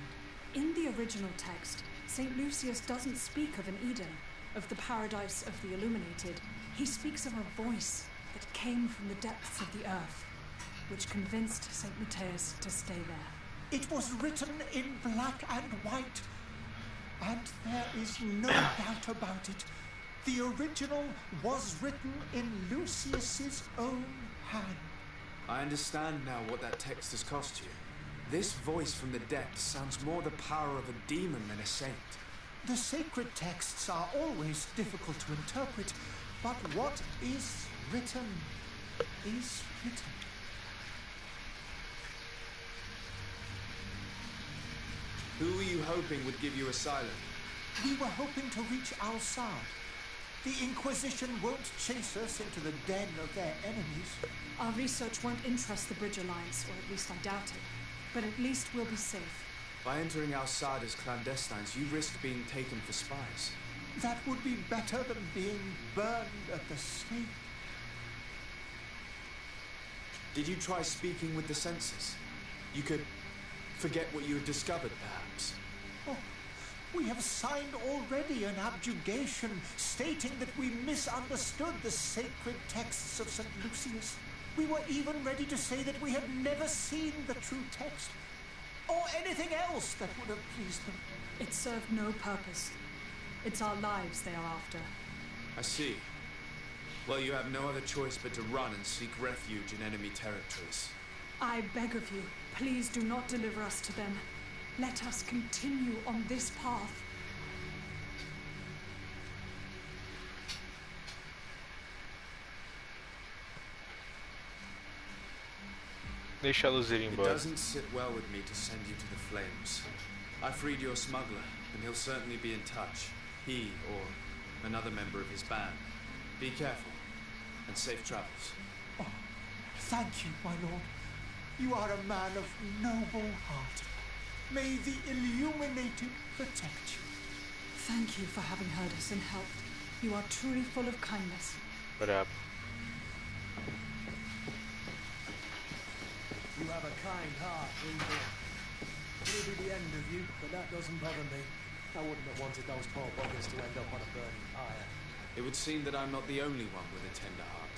In the original text, St. Lucius doesn't speak of an Eden, of the paradise of the illuminated. He speaks of a voice that came from the depths of the earth, which convinced St. Mateus to stay there. It was written in black and white. And there is no doubt about it. The original was written in Lucius's own hand. I understand now what that text has cost you. This voice from the depths sounds more the power of a demon than a saint. The sacred texts are always difficult to interpret, but what is written is written. Who were you hoping would give you asylum? We were hoping to reach Al-Sad. The Inquisition won't chase us into the den of their enemies. Our research won't interest the Bridge Alliance, or at least I doubt it. But at least we'll be safe. By entering Al-Sad as clandestines, you risk being taken for spies. That would be better than being burned at the stake. Did you try speaking with the senses? You could forget what you had discovered, perhaps. Oh, we have signed already an abjugation stating that we misunderstood the sacred texts of St. Lucius. We were even ready to say that we had never seen the true text, or anything else that would have pleased them. It served no purpose. It's our lives they are after. I see. Well, you have no other choice but to run and seek refuge in enemy territories. I beg of you, please do not deliver us to them. Let us continue on this path. Deixá-los ir It embora. doesn't sit well with me to send you to the flames. I freed your smuggler, and he'll certainly be in touch. He or another member of his band. Be careful, and safe travels. Oh, thank you, my lord. You are a man of noble heart. May the illuminated protect you. Thank you for having heard us and helped. You are truly full of kindness. Brabo. You have a kind heart, Greedfall. It'll be the end of you, but that doesn't bother me. I wouldn't have wanted those poor buggers to end up on a burning pyre. It would seem that I'm not the only one with a tender heart.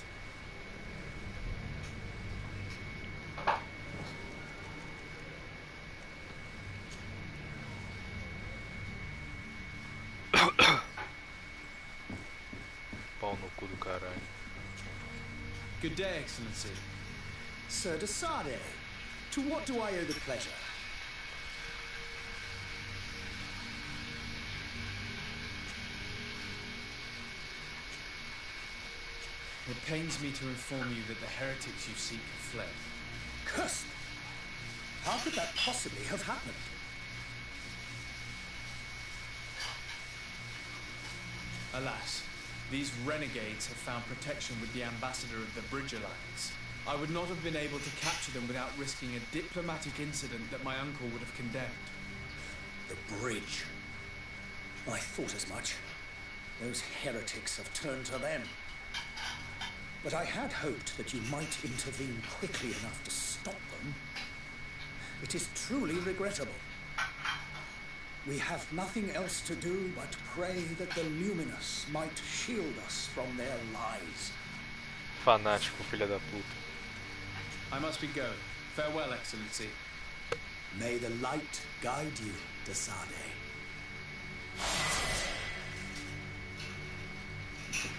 Pau no cu do caralho. Good day, Excellency. Sir de Sade, to what do I owe the pleasure? It pains me to inform you that the heretics you seek have fled. Curse! How could that possibly have happened? Alas, these renegades have found protection with the ambassador of the Bridge Alliance. I would not have been able to capture them without risking a diplomatic incident that my uncle would have condemned. The bridge. I thought as much. Those heretics have turned to them. But I had hoped that you might intervene quickly enough to stop them. It is truly regrettable. We have nothing else to do but pray that the Luminous might shield us from their lies. Fanático, filha da puta. I must be going. Farewell, Excellency. May the light guide you, de Sade.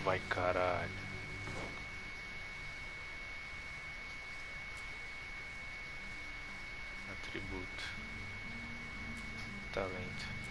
Vai caralho. Atributo. Talento.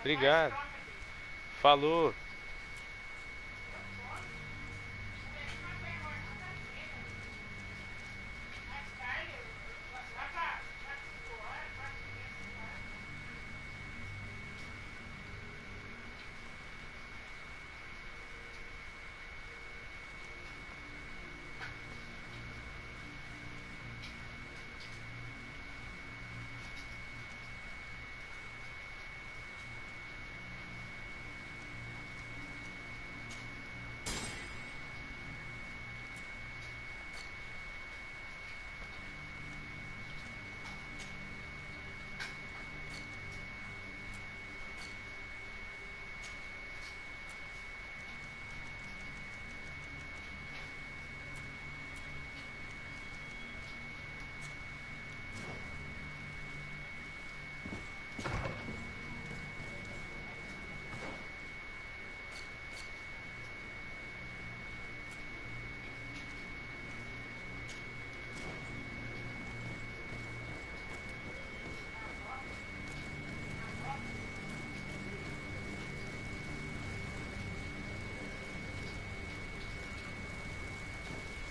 Obrigado. Falou.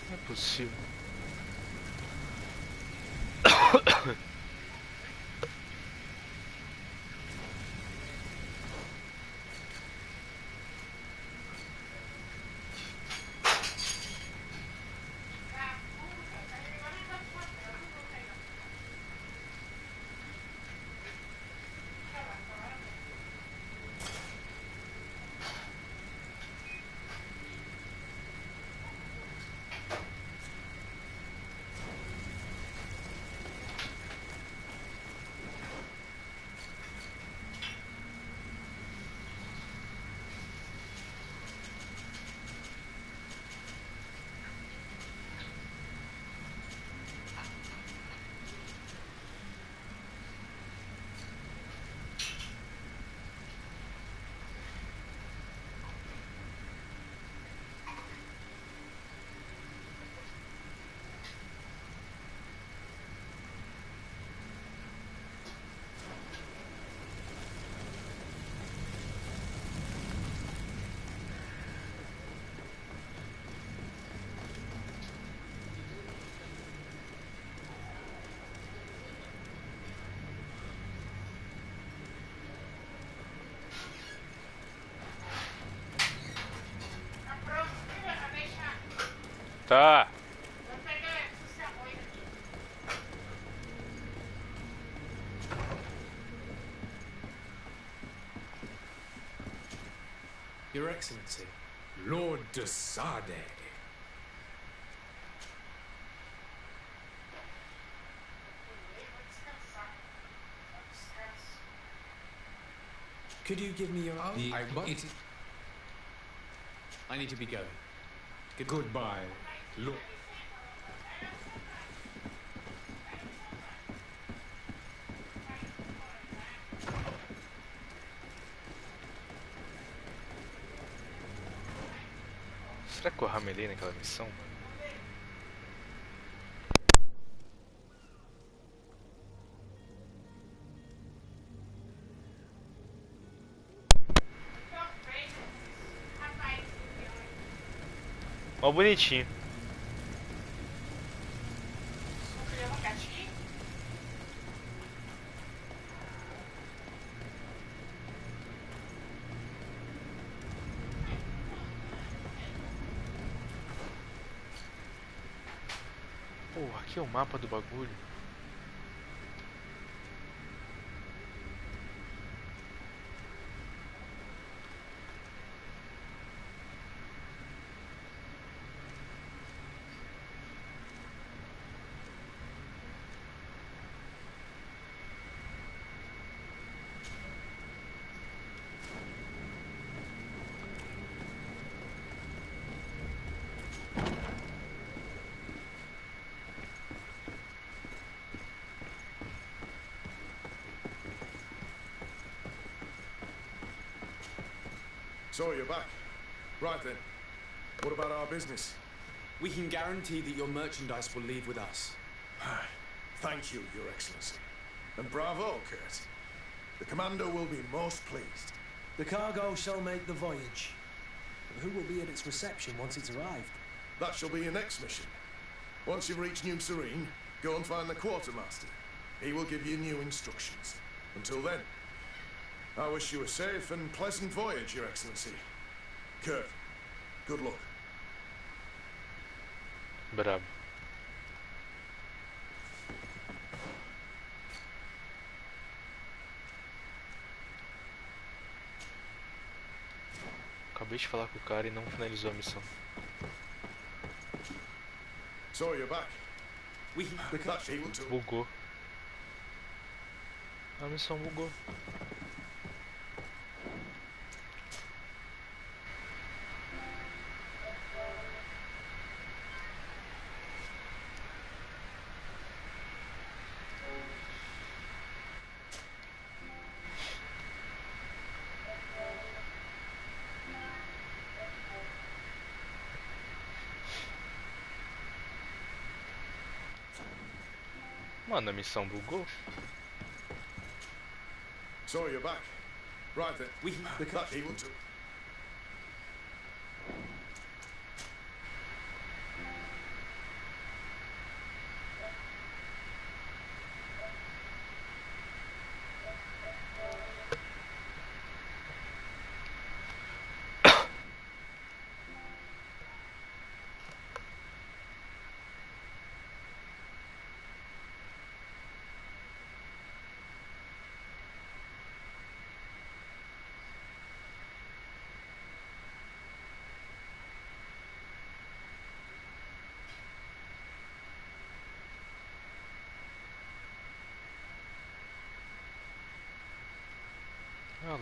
Não é possível. Tá. Your Excellency, Lord de Sade. Could you give me your... I need to be going. Goodbye, Lord. Será que eu ramelei naquela missão, mano? Ó, bonitinho. Pô, aqui é o mapa do bagulho. So you're back. Right then. What about our business? We can guarantee that your merchandise will leave with us. Thank you, Your Excellency. And bravo, Kurt. The Commander will be most pleased. The cargo shall make the voyage. Who will be at its reception once it's arrived? That shall be your next mission. Once you reach New Serene, go and find the Quartermaster. He will give you new instructions. Until then, I wish you a safe and pleasant voyage, Your Excellency. Kurt, good luck. Brabo. Acabei de falar com o cara e não finalizou a missão. So you're back. Bugou. A missão bugou. Mano, a missão bugou. So you're back. Right then. That he will do.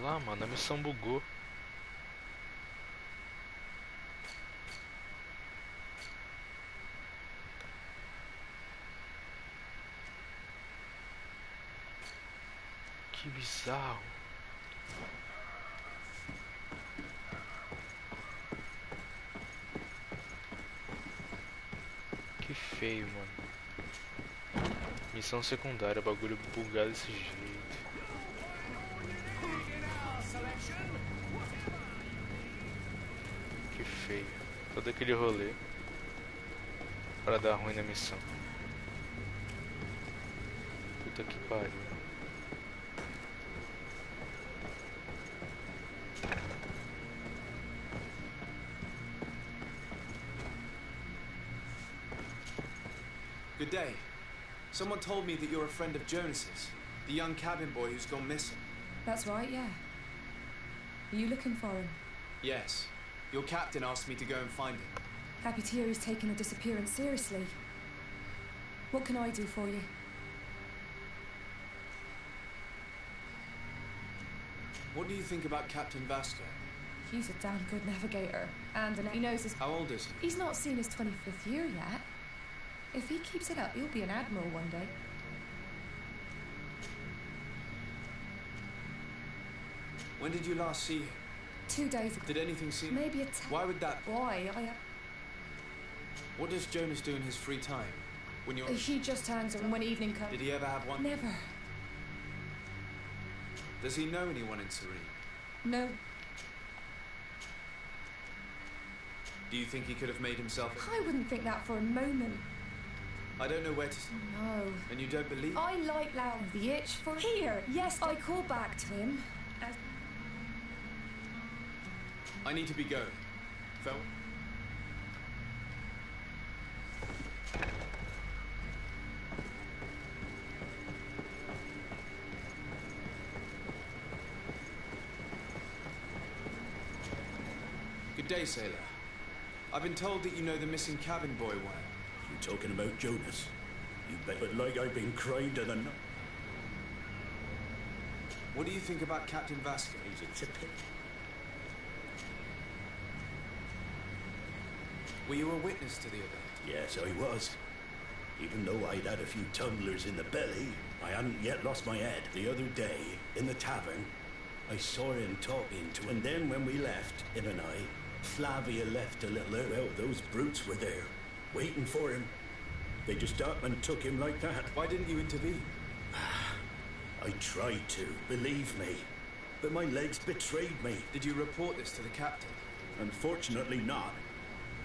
lá, mano, a missão bugou. Que bizarro. Que feio, mano. Missão secundária, bagulho bugado desse jeito. Que feio. Todo aquele rolê para dar ruim na missão. Puta que pariu. Good day. Someone told me that you're a friend of Jonas's, the young cabin boy who's gone missing. That's right, yeah. Are you looking for him? Yes. Your captain asked me to go and find him. Happy to hear he's taken the disappearance seriously. What can I do for you? What do you think about Captain Vasco? He's a damn good navigator. And he knows his... How old is he? He's not seen his 25th year yet. If he keeps it up, he'll be an admiral one day. When did you last see him? 2 days ago. Did anything seem... Maybe a Why would that... Why? What does Jonas do in his free time? When you're... He just hangs around when evening comes. Did he ever have one? Never. Does he know anyone in Serene? No. Do you think he could have made himself... I wouldn't think that for a moment. I don't know where to... No. And you don't believe... I like Lau. The itch for... Here! Yes, I called back to him. I need to be going. Phil? Good day, sailor. I've been told that you know the missing cabin boy well. You talking about Jonas? You bet, but like I've been crying to the... What do you think about Captain Vasco? It's a pity. Were you a witness to the event? Yes, I was. Even though I'd had a few tumblers in the belly, I hadn't yet lost my head. The other day, in the tavern, I saw him talking to... And then when we left, him and I, Flavia left a little... Well, those brutes were there, waiting for him. They just up and took him like that. Why didn't you intervene? I tried to, believe me. But my legs betrayed me. Did you report this to the captain? Unfortunately not.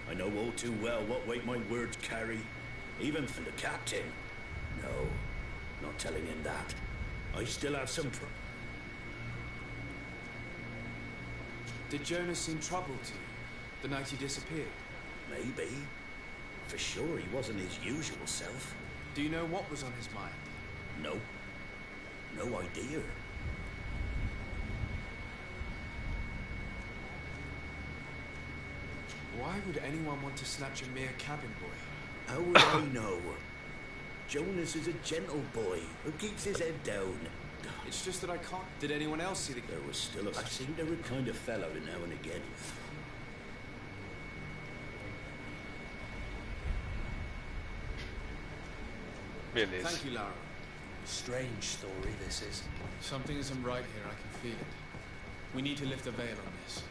I know all too well what weight my words carry. Even for the captain. No, not telling him that. I still have some Did Jonas seem troubled to you the night he disappeared? Maybe. For sure he wasn't his usual self. Do you know what was on his mind? No. No idea. Why would anyone want to snatch a mere cabin boy? How would I know? Jonas is a gentle boy who keeps his head down. It's just that I can't... Did anyone else see the... There was still a... I seem to a kind of fellow now and again. Beleza. Thank you, Lara. Strange story this is. Something isn't right here, I can feel it. We need to lift the veil on this.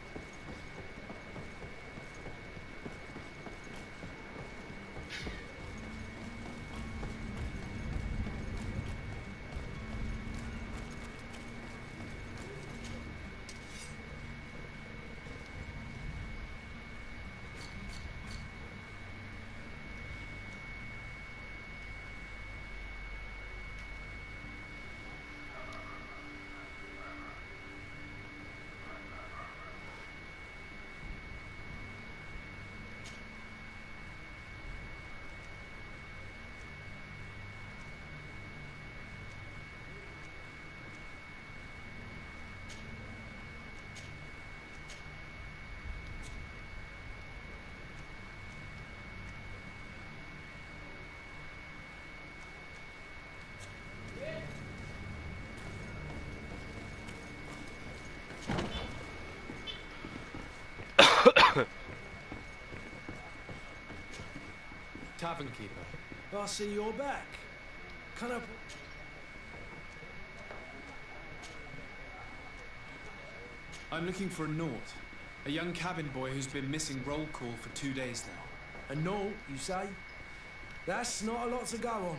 tavern keeper. I see you're back. Can I... I'm looking for a Naut, a young cabin boy who's been missing roll call for 2 days now. A Naut, you say? That's not a lot to go on.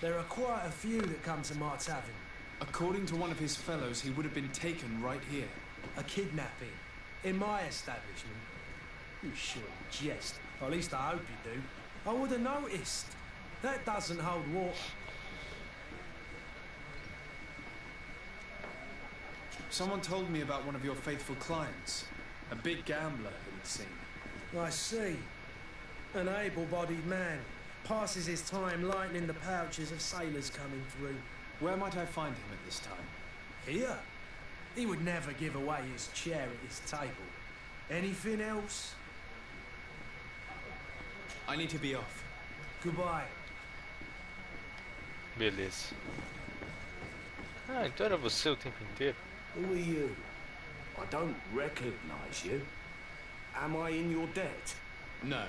There are quite a few that come to my tavern. According to one of his fellows, he would have been taken right here. A kidnapping? In my establishment? You surely jest. Or at least I hope you do. I would have noticed. That doesn't hold water. Someone told me about one of your faithful clients. A big gambler, it would seem. I see. An able-bodied man. Passes his time lightening the pouches of sailors coming through. Where might I find him at this time? Here? He would never give away his chair at his table. Anything else? I need to be off. Goodbye. Beleza. Ah, então era você o tempo inteiro? Who are you? I don't recognize you. Am I in your debt? No.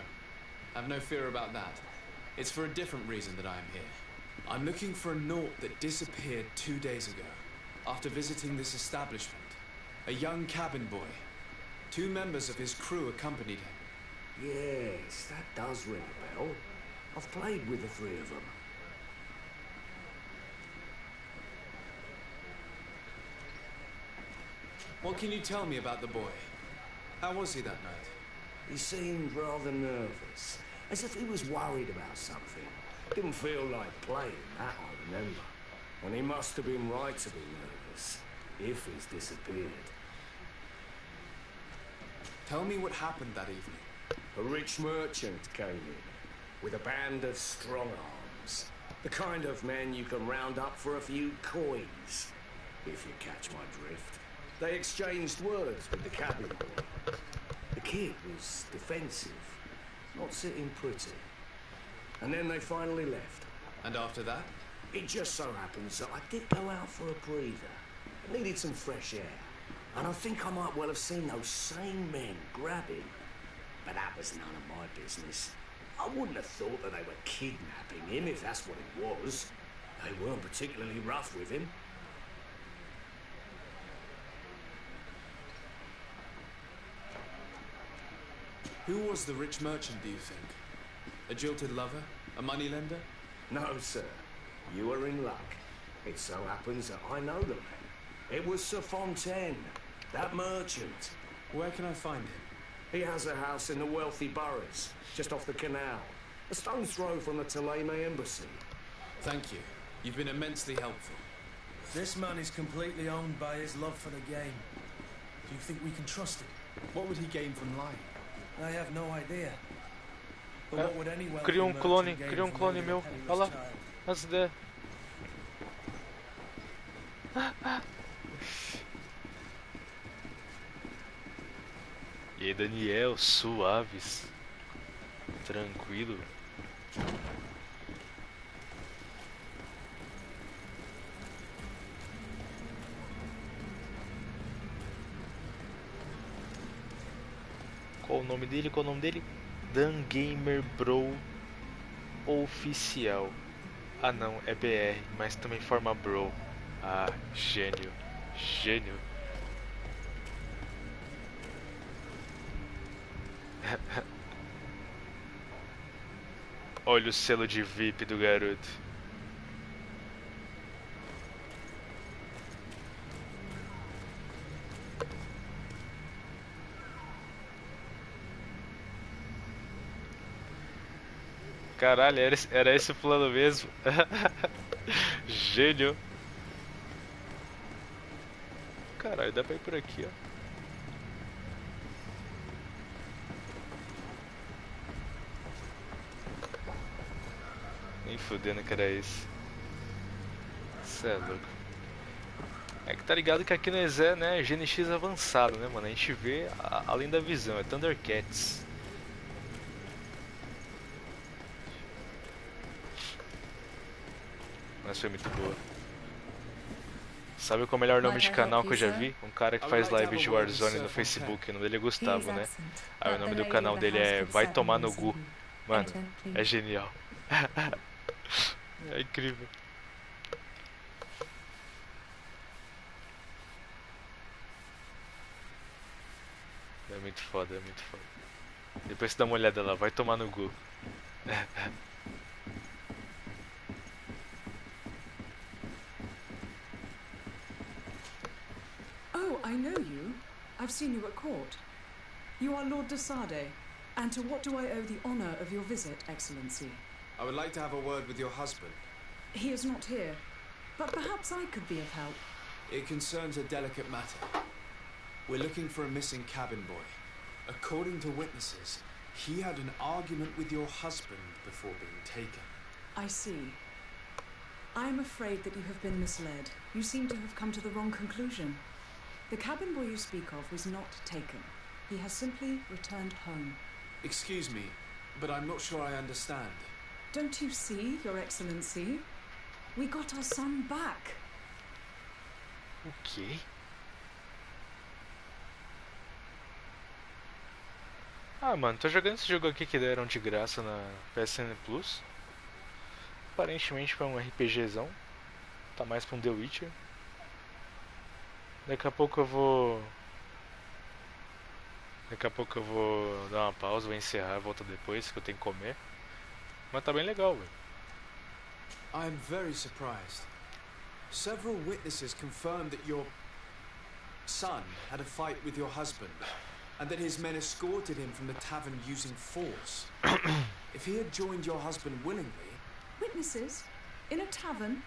Have no fear about that. It's for a different reason that I am here. I'm looking for a Naut that disappeared 2 days ago, after visiting this establishment. A young cabin boy. 2 members of his crew accompanied him. Yes, that does ring a bell. I've played with the 3 of them. What can you tell me about the boy? How was he that night? He seemed rather nervous, as if he was worried about something. Didn't feel like playing, that I remember. And he must have been right to be nervous, if he's disappeared. Tell me what happened that evening. A rich merchant came in, with a band of strong arms. The kind of men you can round up for a few coins, if you catch my drift. They exchanged words with the cabin boy. The kid was defensive, not sitting pretty. And then they finally left. And after that? It just so happens that I did go out for a breather. I needed some fresh air. And I think I might well have seen those same men grab him. But that was none of my business. I wouldn't have thought that they were kidnapping him, if that's what it was. They weren't particularly rough with him. Who was the rich merchant, do you think? A jilted lover? A moneylender? No, sir. You are in luck. It so happens that I know the man. It was Sir Fontaine, that merchant. Where can I find him? He has a house in the wealthy boroughs, just off the canal. A stone's throw from the Theleme embassy. Thank you. You've been immensely helpful. This man is completely owned by his love for the game. Do you think we can trust him? What would he gain from lying? I have no idea. But what would any wealthy Criou merchant gain clone from meu. a penniless Olha lá, child? as ideias. E aí, Daniel, suaves, tranquilo. Qual o nome dele? Qual o nome dele? Dan Gamer Bro Oficial. Ah não, é BR, mas também forma Bro. Ah, gênio, gênio. Olha o selo de VIP do garoto. Caralho, era esse o plano mesmo. Gênio. Caralho, dá pra ir por aqui, ó. Nem fudendo que era esse. Cê é louco. É que tá ligado que aqui nós é, né, GNX avançado, né, mano? A gente vê além da visão, é Thundercats. Mas foi muito boa. Sabe qual é o melhor nome de canal que eu já vi? Um cara que faz live de Warzone no Facebook. O nome dele é Gustavo, né? Aí o nome do canal dele é Vai Tomar no Gu. Mano, é genial. É incrível. É muito foda, é muito foda. Depois você dá uma olhada lá, vai tomar no Google. Oh, I know you. I've seen you at court. You are Lord de Sade. And to what do I owe the honor of your visit, Excellency? I would like to have a word with your husband. He is not here, but perhaps I could be of help. It concerns a delicate matter. We're looking for a missing cabin boy. According to witnesses, he had an argument with your husband before being taken. I see. I am afraid that you have been misled. You seem to have come to the wrong conclusion. The cabin boy you speak of was not taken. He has simply returned home. Excuse me, but I'm not sure I understand. Don't you see, Your Excellency? We got our son back. Okay. Ah, mano, tô jogando esse jogo aqui que deram de graça na psnplus. Aparentemente foi um RPGzão. Tá mais pra um The Witcher. Daqui a pouco eu vou dar uma pausa, vou encerrar, volto depois que eu tenho que comer. Mas tá bem legal, velho. I am very surprised. Several witnesses confirmed that your son had a fight with your husband, and that his men escorted him from the tavern using force. If he had joined your husband willingly... Witnesses? In a tavern?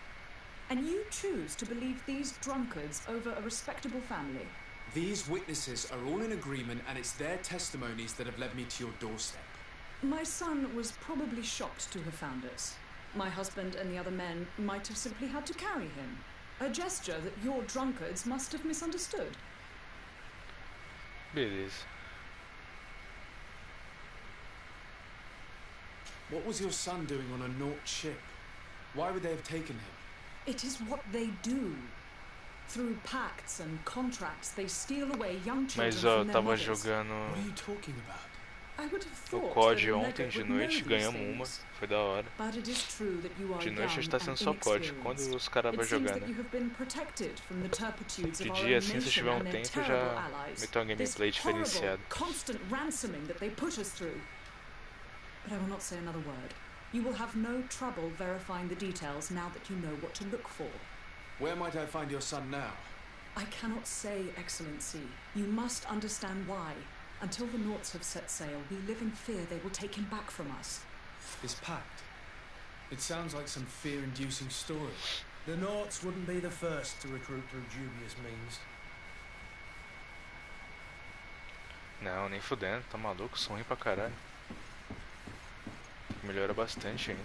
And you choose to believe these drunkards over a respectable family? These witnesses are all in agreement, and it's their testimonies that have led me to your doorstep. My son was probably shocked to have found us. My husband and the other men might have simply had to carry him. A gesture that your drunkards must have misunderstood. Beleza. What was your son doing on a Naut ship? Why would they have taken him? It is what they do. Through pacts and contracts, they steal away young children Mas ó, from their tava mothers. jogando What are you talking about? I would have o thought COD that a ontem legate de would know noite, these ganhamos uma, things. foi da hora. But it is true that you are De noite young está sendo and só COD, quando inexperienced. os caras vão It seems jogar, that né? you have been protected from the turpitudes De of our dia, own assim, se nation tiver and their tempo, terrible já allies. meto uma gameplay This horrible, diferenciada. constant ransoming that they put us through. But I will not say another word. You will have no trouble verifying the details now that you know what to look for. Where might I find your son now? I cannot say, Excellency. You must understand why. Until the Nauts have set sail, we live in fear they will take him back from us. This pact. It sounds like some fear-inducing story. The Nauts wouldn't be the first to recruit through dubious means. Não, nem fudendo, tá maluco, são ruim pra caralho. Melhora bastante ainda.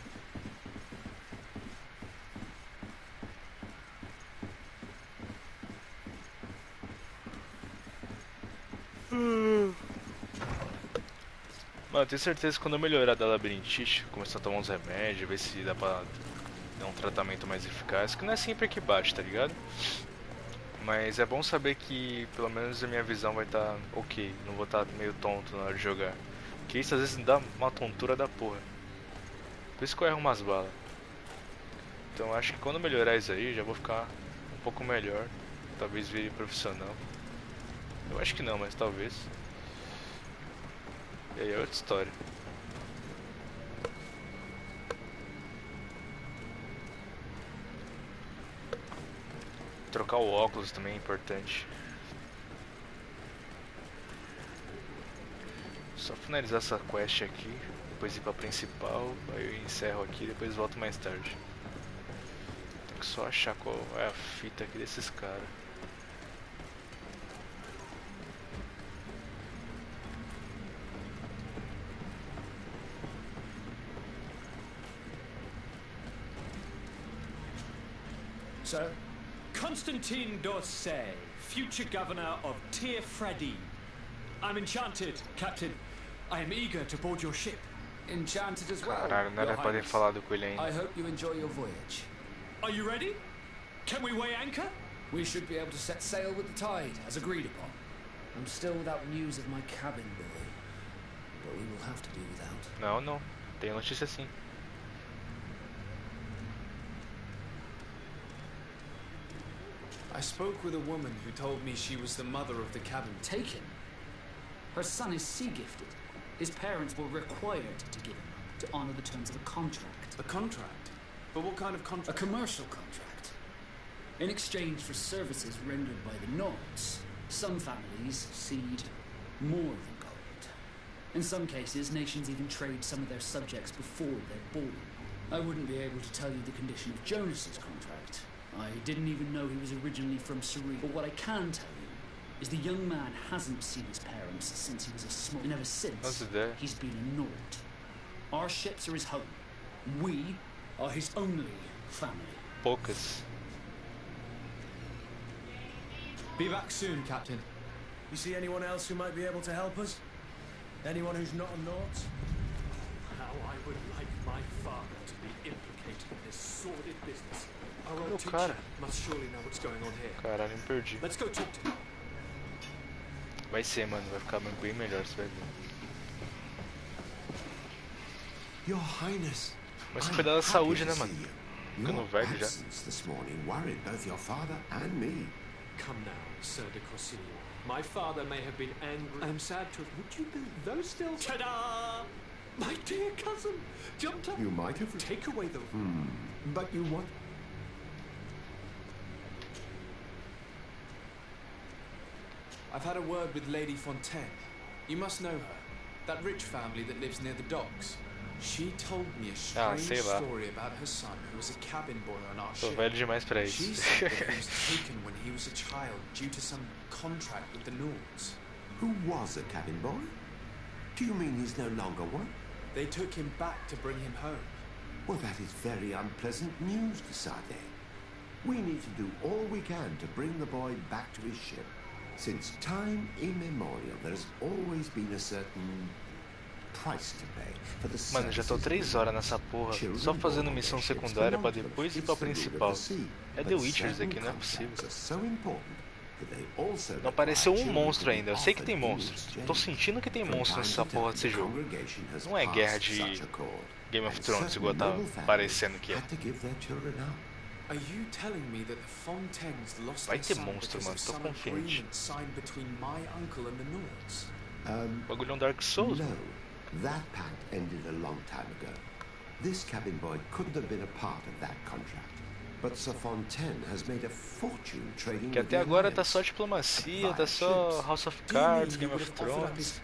Mano, eu tenho certeza que quando eu melhorar da labirintite, começar a tomar uns remédios, ver se dá pra dar um tratamento mais eficaz, que não é sempre que bate, tá ligado? Mas é bom saber que pelo menos a minha visão vai estar ok, não vou estar meio tonto na hora de jogar. Porque isso às vezes me dá uma tontura da porra. Por isso que eu erro umas balas. Então acho que quando melhorar isso aí, já vou ficar um pouco melhor. Talvez vire profissional. Eu acho que não, mas talvez. E aí é outra história. Trocar o óculos também é importante. Só finalizar essa quest aqui, depois ir pra principal, aí eu encerro aqui e depois volto mais tarde. Tem que só achar qual é a fita aqui desses caras. Sir? Constantine d'Orsay, future governor of Tyr Freddy. I'm enchanted, Captain. I am eager to board your ship. Enchanted as well. Caralho, não era pra ter falado com ele ainda. I hope you enjoy your voyage. Are you ready? Can we weigh anchor? We should be able to set sail with the tide, as agreed upon. I'm still without news of my cabin boy, but we will have to do without. Não, não. Tem notícia sim. I spoke with a woman who told me she was the mother of the cabin. Taken? Her son is sea gifted. His parents were required to give him up to honor the terms of a contract. A contract? But what kind of contract? A commercial contract. In exchange for services rendered by the Nords, some families cede more than gold. In some cases, nations even trade some of their subjects before they're born. I wouldn't be able to tell you the condition of Jonas's contract. I didn't even know he was originally from Serene. But what I can tell you is the young man hasn't seen his parents since he was a small... And ever since, he's been a Nord. Our ships are his home. We are his only family. Poucas. Be back soon, Captain. You see anyone else who might be able to help us? Anyone who's not a Nord? How I would like my father to be implicated in this sordid business. Our Cadê o old teacher cara? must surely know what's going on here. Caralho, me perdi. Let's go talk to him. Vai ser, mano. Vai ficar bem melhor, você vai ver. Your Highness. Mas você cuidar da saúde, né, mano? Ficando velho já. This morning worried both your father and me. Come now, Sir de Corsilio. My father may have been angry. I am sad to have... Would you build those still? Ta-da! My dear cousin! Jumped up. You might have... Take away the... But you what? I've had a word with Lady Fontaine. You must know her. That rich family that lives near the docks. She told me a strange story about her son who was a cabin boy on our ship. Tô velho demais pra isso. She said that he was taken when he was a child due to some contract with the Nords. Who was a cabin boy? Do you mean he's no longer one? They took him back to bring him home. Well, that is very unpleasant news, Desade. We need to do all we can to bring the boy back to his ship. Since time immemorial, there has always been a certain price to pay for the Mano, já tô 3 horas nessa porra, só fazendo missão secundária pra depois ir pra principal. É The Witcher isso aqui, não é possível. Não apareceu um monstro ainda, eu sei que tem monstros. Tô sentindo que tem monstros nessa porra desse jogo. Não é guerra de Game of Thrones igual tá parecendo que é. Are you telling me that the Fontaines lost Vai their ter son monstro, because mano, of tô some confiante. agreement signed between my uncle and the Nords? Bagulho é um Dark Souls. No, that pact ended a long time ago. This cabin boy couldn't have been a part of that contract. But Sir Fontaine has made a fortune trading Que até agora tá só diplomacia, tá só House of Cards, Game of Thrones.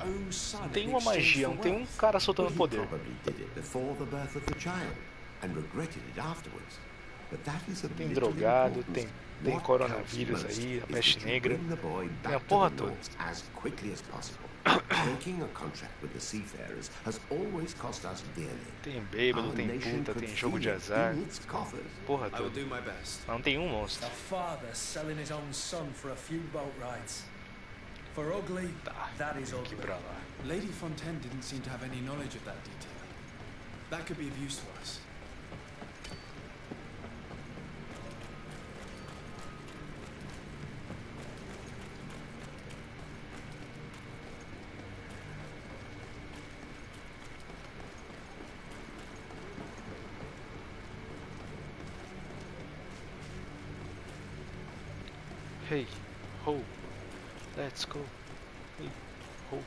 Não tem uma magia, não tem um cara soltando poder. Tem drogado, tem coronavírus aí, a peste negra, tem a porra toda. Tem bêbado, tem puta, tem jogo de azar, porra toda. Mas não tem um monstro. A father selling his own son for a few boat rides. For ugly, that is ugly. Lady Fontaine didn't seem to have any knowledge of that detail. That could be of use to us. Hey, ho, let's go. Hey, ho.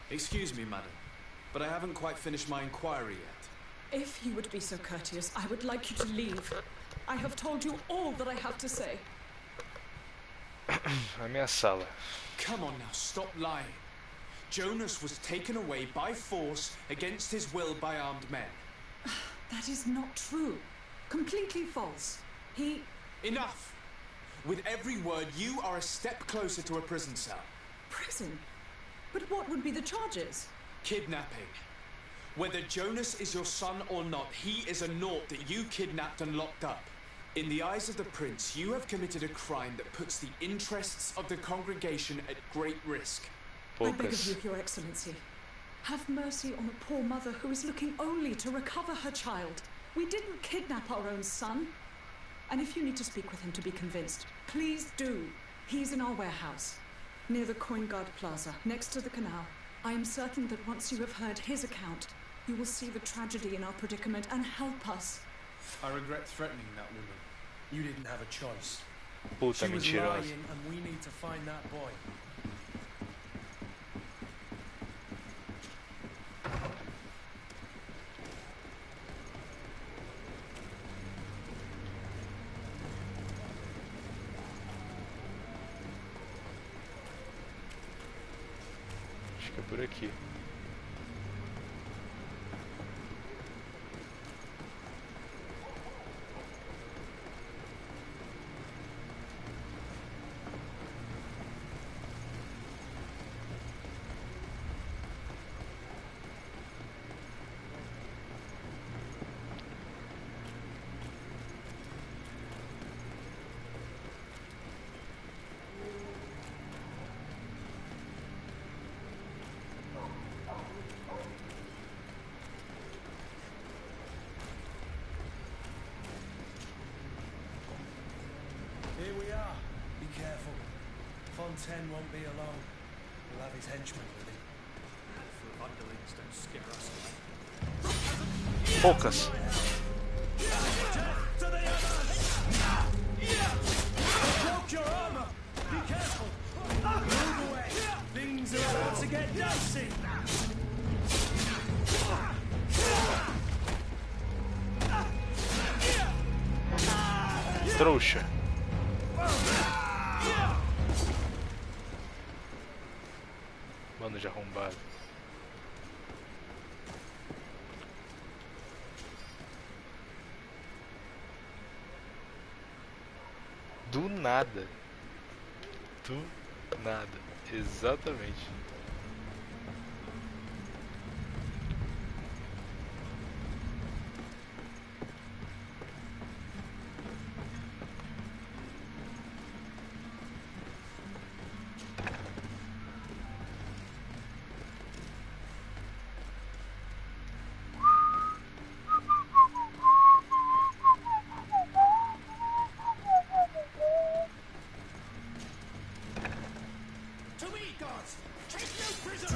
Excuse me, madam, but I haven't quite finished my inquiry yet. If you would be so courteous, I would like you to leave. I have told you all that I have to say. A minha sala. Come on now, stop lying. Jonas was taken away by force against his will by armed men. That is not true. Completely false. He... Enough! With every word, you are a step closer to a prison cell. Prison? But what would be the charges? Kidnapping. Whether Jonas is your son or not, he is a Nord that you kidnapped and locked up. In the eyes of the Prince, you have committed a crime that puts the interests of the congregation at great risk. I beg of you, Your Excellency. Have mercy on a poor mother who is looking only to recover her child. We didn't kidnap our own son. And if you need to speak with him to be convinced, please do. He's in our warehouse, near the Coin Guard Plaza, next to the canal. I am certain that once you have heard his account, you will see the tragedy in our predicament and help us. I regret threatening that woman. You didn't have a choice. Puta She was mentirosa. lying, and we need to find that boy. Acho que é por aqui. Here we are. Be careful. Fontaine won't be alone. He'll have his henchmen with him. Handful of underlings don't scare us away. Poucas. Broke your armor. Be careful. Move away. Things are about to get dicey. Trouxa. Bando de arrombado. Do nada. Do nada. Exatamente.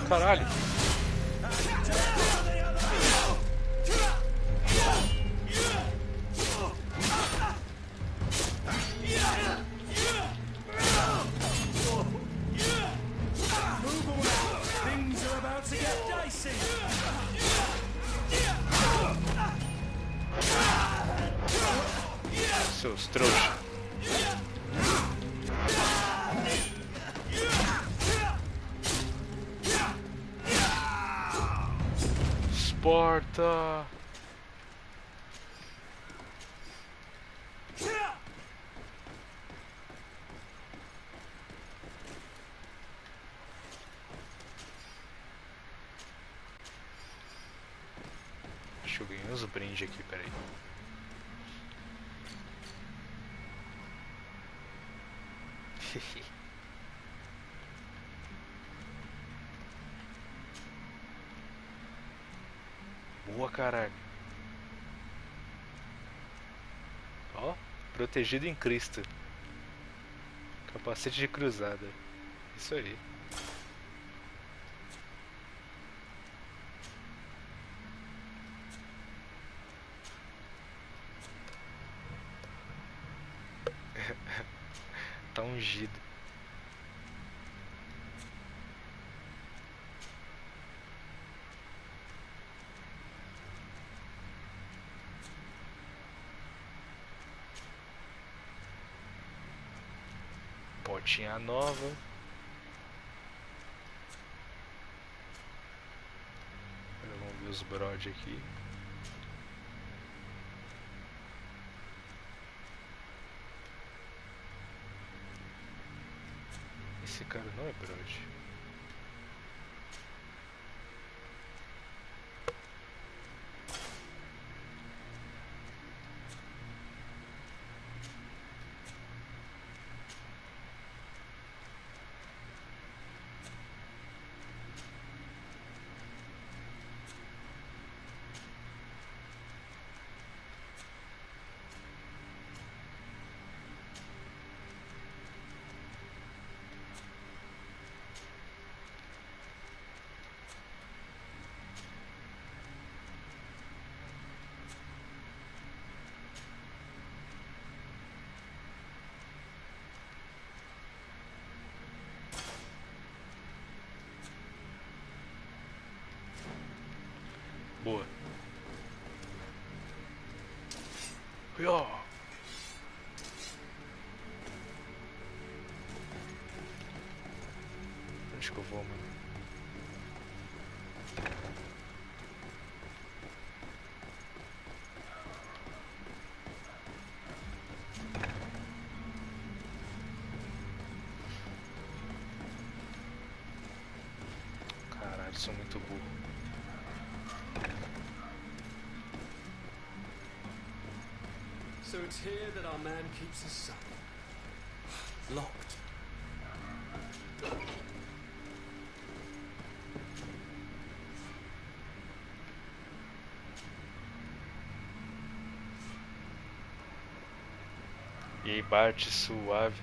Caralho. Things are about to get dicey. Seus trouxa. Porta. Deixa eu ganhar uns brindes aqui, peraí. Boa, caralho. Ó, protegido em Cristo. Capacete de cruzada. Isso aí. Tá ungido. Botinha nova. Agora vamos ver os brode aqui. Esse cara não é brode. Onde que eu vou, mano? Caralho, sou muito burro. So it's here that our man keeps his son. Locked. E bate suave.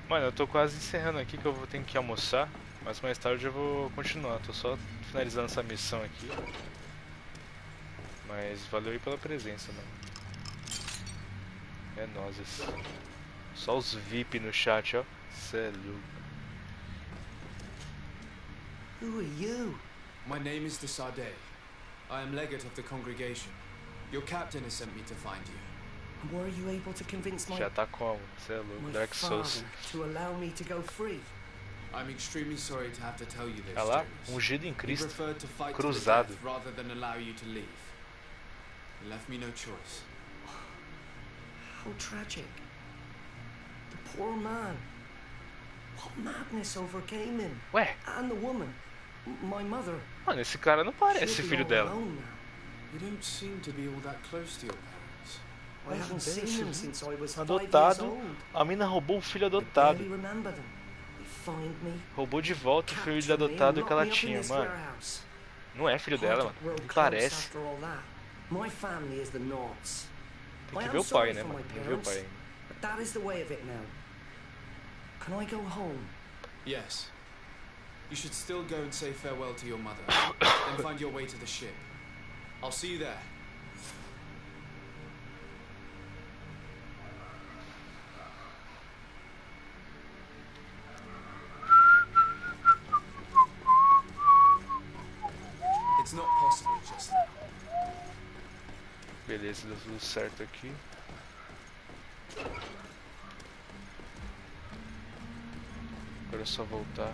Mano, eu tô quase encerrando aqui que eu vou ter que almoçar. Mas mais tarde eu vou continuar. Tô só finalizando essa missão aqui. Mas valeu aí pela presença, mano. É nóis. Só os VIP no chat, ó. Cê é louco. Who are you? My name is Desadeh. I am legate of the congregation. Your captain has sent me to find you. And were you able to convince my Já tá como? Cê é louco. Dark Souls. to allow me to go free? I'm extremely sorry to have to tell you this. Olha lá, Jonas. ungido em He Cristo, preferred to fight to the cruzado. death rather than allow you to leave. He left me no choice. How tragic. The poor man. What madness overcame him? Ué? And the woman. My mother. Mano, esse cara não parece filho dela. You don't seem to be all that close to your parents. I haven't seen them since I was 5 years Adotado. old. A mina roubou o filho adotado. Barely remember them. They find me. Roubou de volta o filho adotado que ela tinha, mano. Não é filho dela, mano. Não parece. After all that. My family is the Knots. Tem I que am ver o sorry pai, né, for mano? my Tem que ver o parents, pai. but that is the way of it now. Can I go home? Yes. You should still go and say farewell to your mother. Then find your way to the ship. I'll see you there. It's not possible just now. Beleza, deu tudo certo aqui. Agora é só voltar.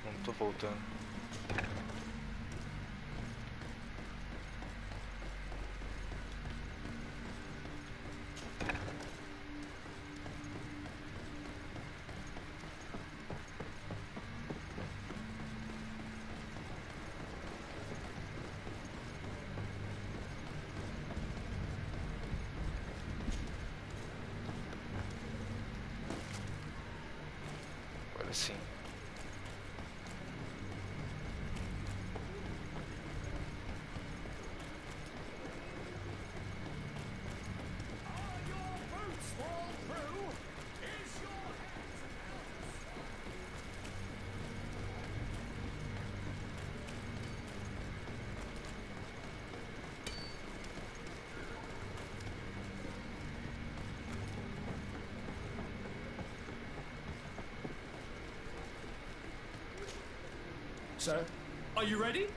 Não tô voltando. Agora sim. Sir? Are you ready?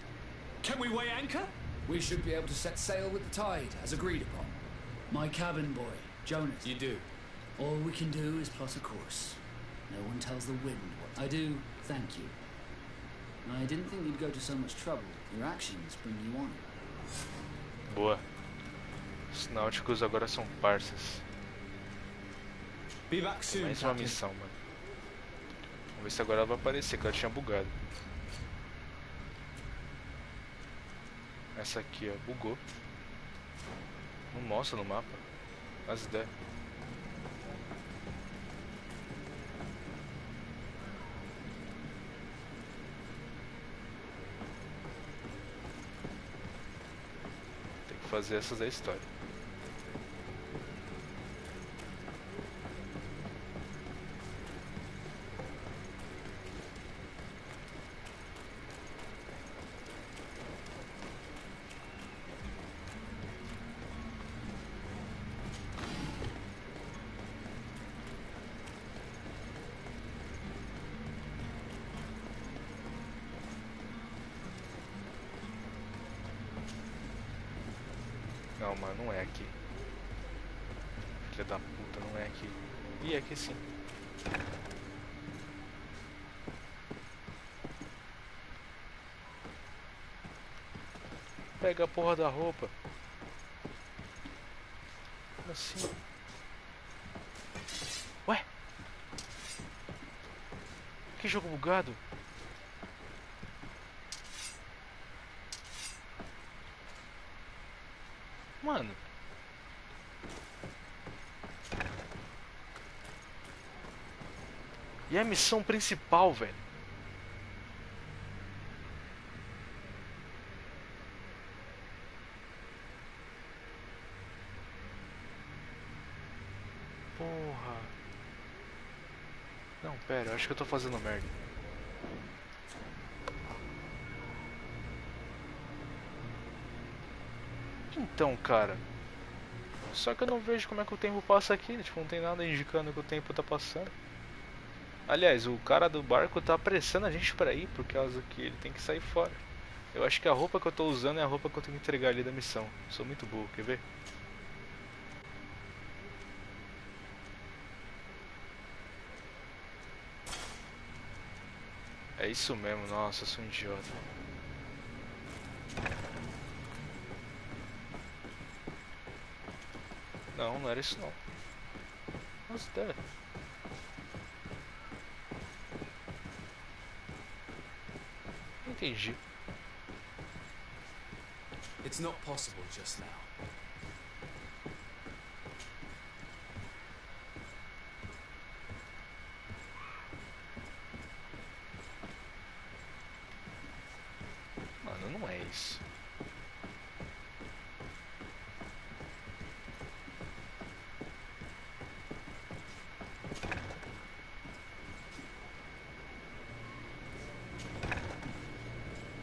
Can we weigh anchor? We should be able to set sail with the tide, as agreed upon. My cabin boy, Jonas. You do. All we can do is plot a course. No one tells the wind what. I do thank you. I didn't think you'd go to so much trouble. Your actions bring you honor. Boa. Os náuticos agora são parças. Be back Tem soon, mais uma Captain. missão, mano. Vamos ver se agora ela vai aparecer, que ela tinha bugado. Essa aqui, ó, bugou. Não mostra no mapa. As ideias. Tem que fazer essas da história. Não, mano, não é aqui. Filha da puta, não é aqui. Ih, é aqui sim. Pega a porra da roupa. Como assim? Ué? Que jogo bugado? Mano. E a missão principal, velho? Porra. Não, pera, acho que eu tô fazendo merda. Então, cara. Só que eu não vejo como é que o tempo passa aqui, tipo, não tem nada indicando que o tempo tá passando. Aliás, o cara do barco tá apressando a gente pra ir, por causa que ele tem que sair fora. Eu acho que a roupa que eu tô usando é a roupa que eu tenho que entregar ali da missão. Sou muito burro, quer ver? É isso mesmo, nossa, eu sou um idiota. Não, não era isso não. Nossa, deve. Entendi. It's not possible just now. Mano, não é isso.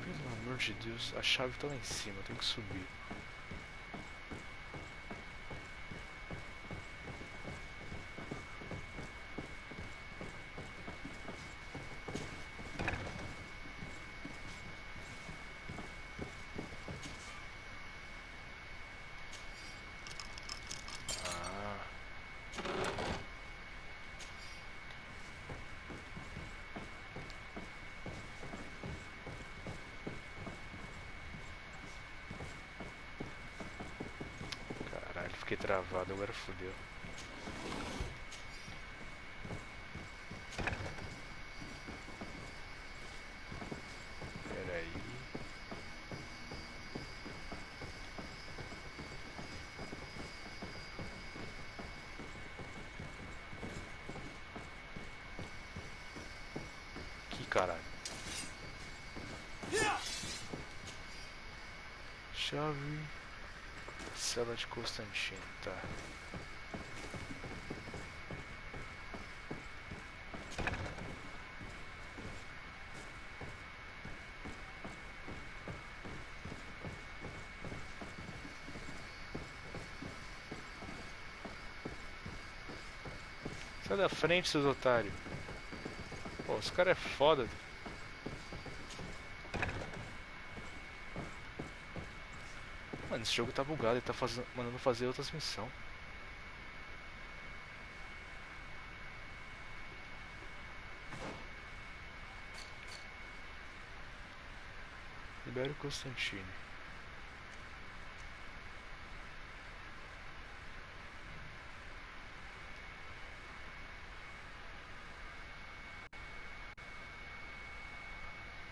Pelo amor de Deus, a chave tá lá em cima, eu tenho que subir. Fiquei travado, agora fodeu. Pera aí. Que caralho. Chave. Cela de Constantino, tá. Sai da frente, seus otários. Pô, esse cara é foda. Mano, esse jogo tá bugado, ele tá mandando fazer outras missões. Libera o Constantino.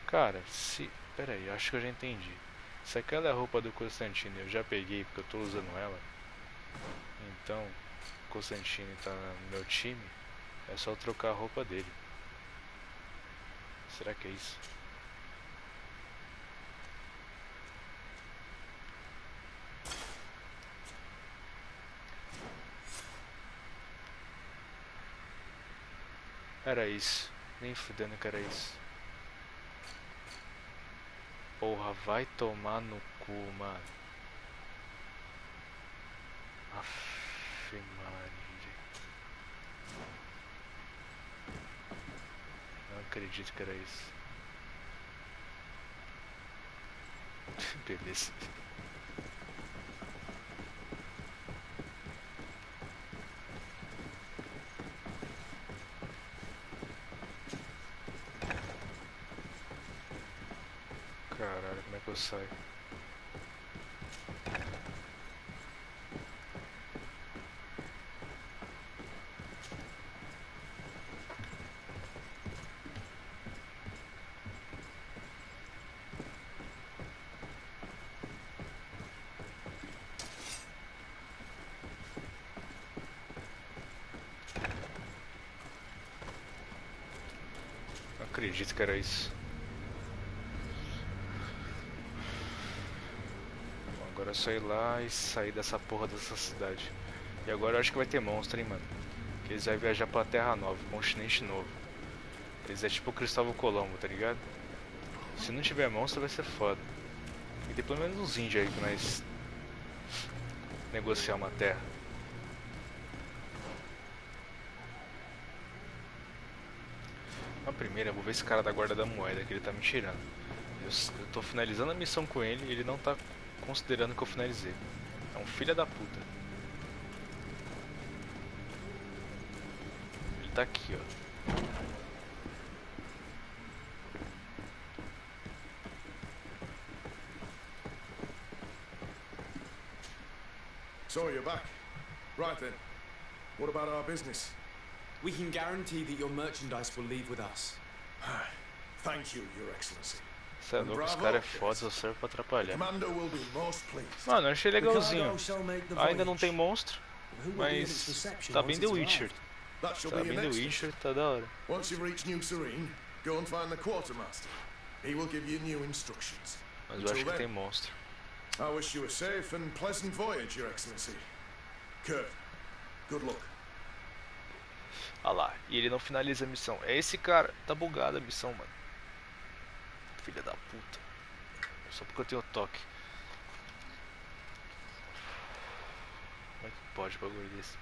Cara, se... Pera aí, acho que eu já entendi. Se aquela é a roupa do Constantino eu já peguei porque eu tô usando ela, então o Constantino tá no meu time, é só eu trocar a roupa dele. Será que é isso? Era isso. Nem fudendo que era isso. Porra, vai tomar no cu, mano. Aff, Maria. Não acredito que era isso. Beleza. que eu saio? Não acredito que era isso. Bom, agora é só ir lá e sair dessa porra dessa cidade. E agora eu acho que vai ter monstro, hein, mano. Que eles vão viajar pra Terra Nova, continente novo. Eles é tipo o Cristóvão Colombo, tá ligado? Se não tiver monstro vai ser foda. E tem pelo menos uns índios aí que nós negociar uma terra. A primeira, eu vou ver esse cara da guarda da moeda que ele tá me tirando. Eu tô finalizando a missão com ele e ele não tá considerando que eu finalizei. É um filho da puta. Ele tá aqui, ó. So you're back. Right then. What about our business? We can guarantee that your merchandise will leave with us. Thank you, Your Excellency. Cê é louco, esse cara é foda, só serve pra atrapalhar. Commander will be most pleased. Mano, eu achei legalzinho. Ainda não tem monstro, mas tá bem The Witcher. Tá bem The Witcher, tá da hora. Once you reach New Serene, go and find the quartermaster. He will give you new instructions. Mas eu acho que tem monstro. I wish you a safe and pleasant voyage, Your Excellency. Kurt, good luck. Ah lá, e ele não finaliza a missão. É esse cara, tá bugada a missão, mano. Filha da puta. Só porque eu tenho toque. Como é que pode um bagulho desse?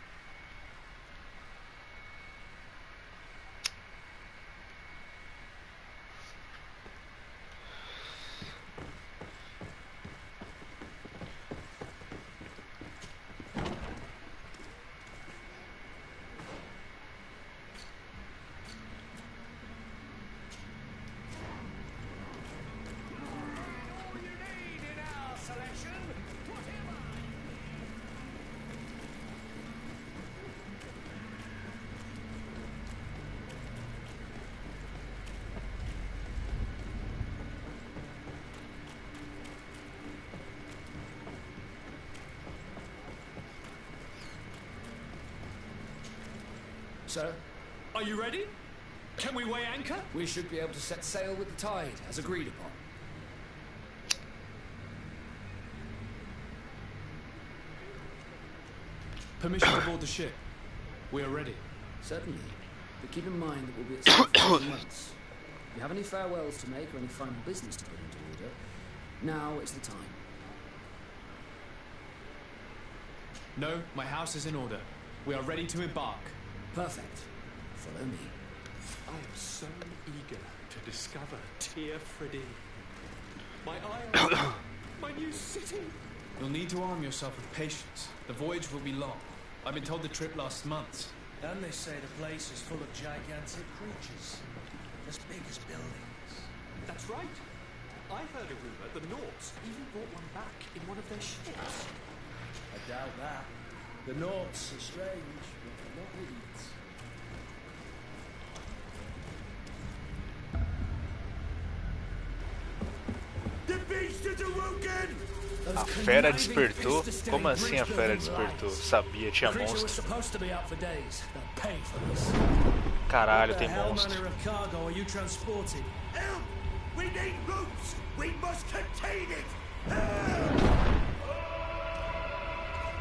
Sir? Are you ready? Can we weigh anchor? We should be able to set sail with the tide, as agreed upon. Permission to board the ship. We are ready. Certainly. But keep in mind that we'll be at sea for 2 months. If you have any farewells to make or any final business to put into order, now is the time. No, my house is in order. We are ready to embark. Perfect. Follow me. I am so eager to discover Tear Freddy. My island, my new city. You'll need to arm yourself with patience. The voyage will be long. I've been told the trip lasts months. And they say the place is full of gigantic creatures, as big as buildings. That's right. I heard a rumor the Nords even brought one back in one of their ships. I doubt that. The Nords are strange, but not idiots. The beast is awoken! A fera despertou? Como assim a fera despertou? Sabia, tinha monstro. Caralho, tem monstro. Help! We need ropes! We must contain it!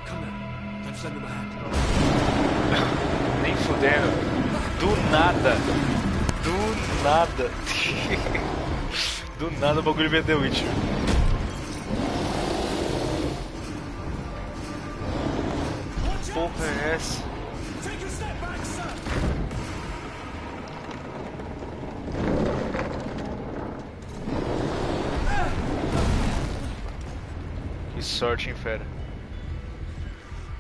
Come on, let's send them ahead. Nem fudendo. Do nada. Do nada. Do nada o bagulho veio The Witcher. Porra é essa? Que sorte, hein, fera.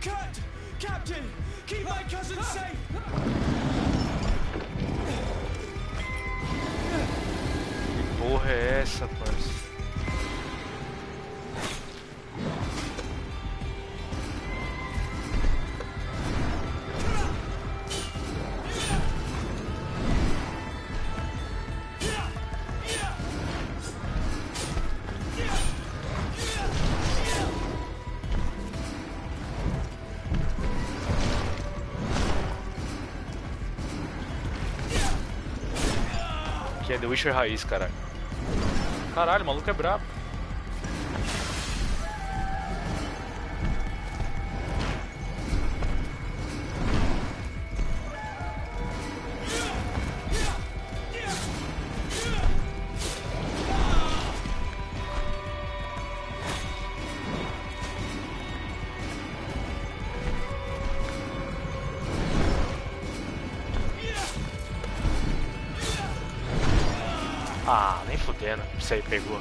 Cut! Captain! Keep my cousin safe! Que porra é essa, parça? Aqui é The Witcher raiz, caralho. Caralho, o maluco é brabo. Ah, nem fudendo. Isso aí pegou.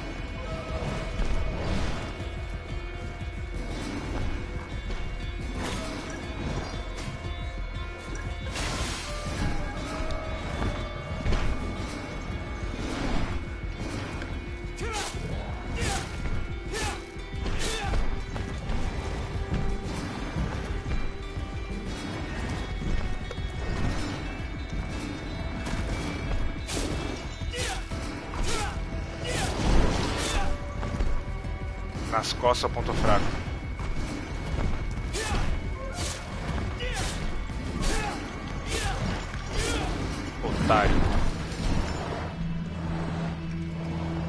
Nas costas, ponto fraco. Otário.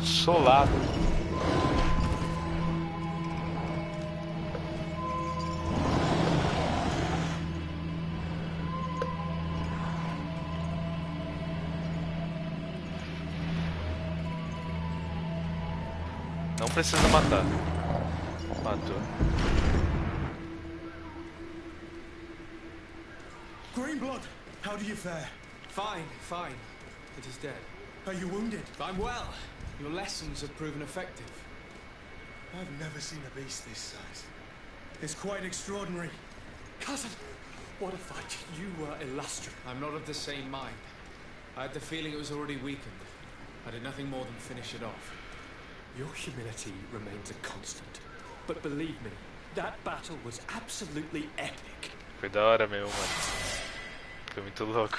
Solado. Não precisa matar. Matou. Greenblood, how do you fare? Fine, fine. It is dead. Are you wounded? I'm well. Your lessons have proven effective. I've never seen a beast this size. It's quite extraordinary. Cousin, what a fight. You were illustrious. I'm not of the same mind. I had the feeling it was already weakened. I did nothing more than finish it off. Your humility remains a constant. But believe me, that battle was absolutely epic. Foi da hora mesmo, mano. Foi muito louco.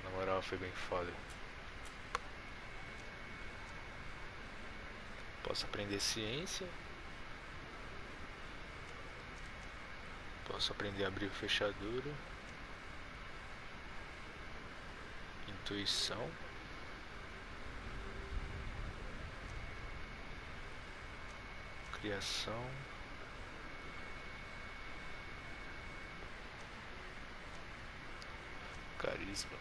Na moral, foi bem foda. Posso aprender ciência. Posso aprender a abrir o fechadura. Intuição. Criação. Carisma.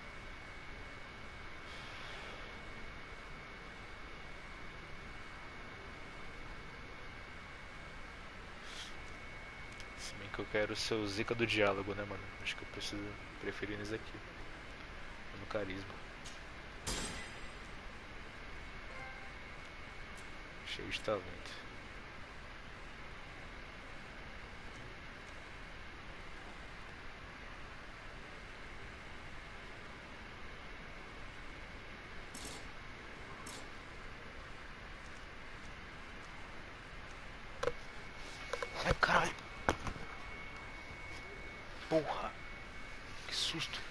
Se bem que eu quero ser o zica do diálogo, né, mano? Acho que eu preciso preferir nesse aqui. No carisma. Cheio de talento. Ai, caralho. Porra. Que susto.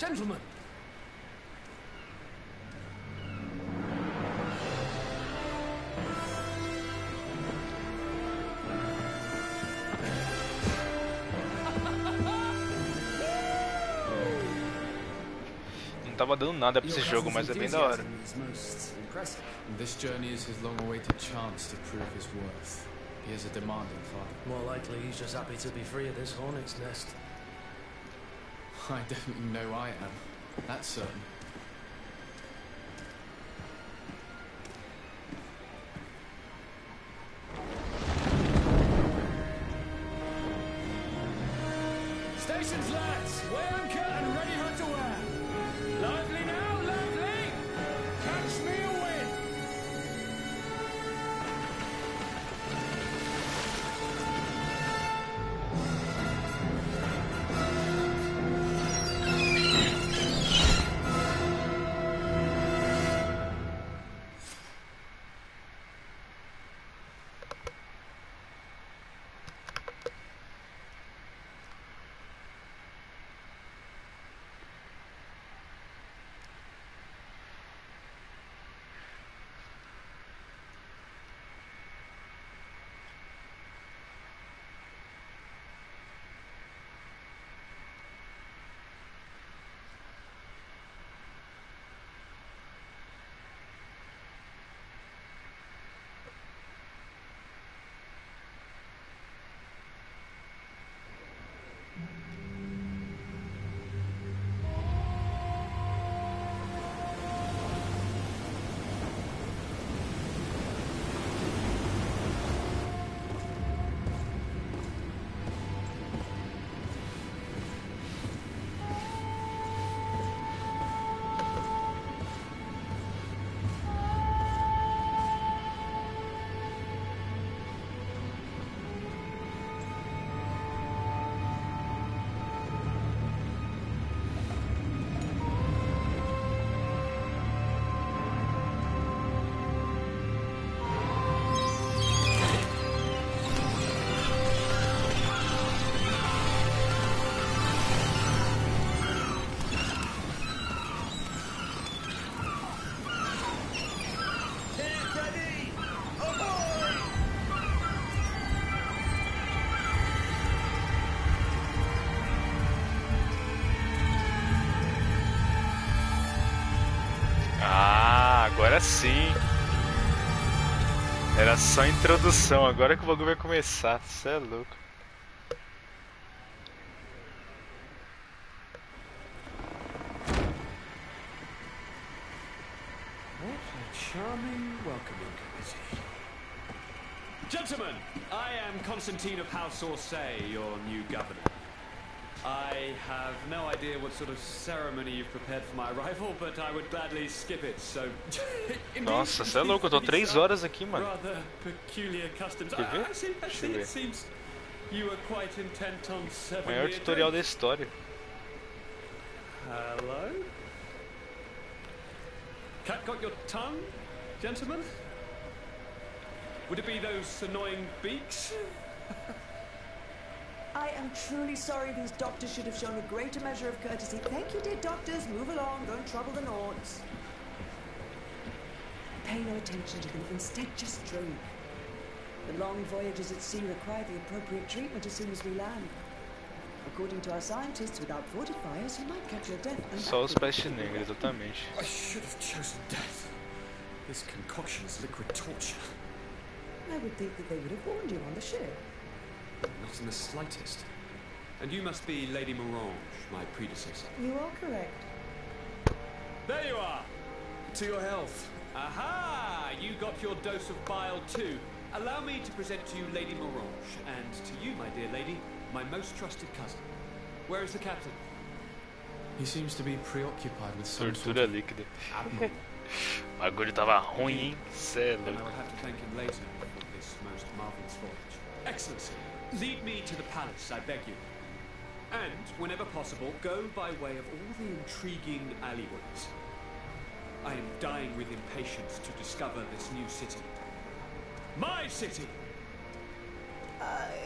Gentlemen! Não tava dando nada pra esse jogo, mas é bem da hora. This journey is his long-awaited chance to prove his worth. He is a demanding father. More likely he's just happy to be free of this hornet's nest. I definitely know I am. That's certain. Stations, lads! Weigh anchor and ready her to wear. Lively now, lively! Catch me a win! Agora sim. Era só introdução, agora que o bagulho vai começar. Cê é louco. What a charming welcoming committee. Gentlemen, I am Constantine of House Orsay, your new governor. I have no idea what sort of ceremony you've prepared for my arrival, but I would gladly skip it, so... Nossa, você é louco, eu tô 3 horas aqui, mano. Rather peculiar customs. Quer ver? I see, it seems you were quite intent on serving Maior me a tutorial drink. da história. Hello? Cat got your tongue, gentlemen? Would it be those annoying beaks? I am truly sorry these doctors should have shown a greater measure of courtesy. Thank you, dear doctors. Move along. Don't trouble the Nords. Pay no attention to them. Instead, just drink. The long voyages at sea require the appropriate treatment as soon as we land. According to our scientists, without fortifiers, you might catch your death. Só os peste negros, exatamente. I should have chosen death. This concoction is liquid torture. I would think that they would have warned you on the ship. Not in the slightest. And you must be Lady Morange, my predecessor. You are correct. There you are! To your health. Aha! You got your dose of bile too. Allow me to present to you Lady Morange, and to you, my dear lady, my most trusted cousin. Where is the captain? He seems to be preoccupied with some sort Tortura of líquida. admiral. O bagulho tava ruim, hein? Cê é And I louco. will have to thank him later for this most marvelous voyage. Excellency, lead me to the palace, I beg you. And, whenever possible, go by way of all the intriguing alleyways. I am dying with impatience to discover this new city. My city!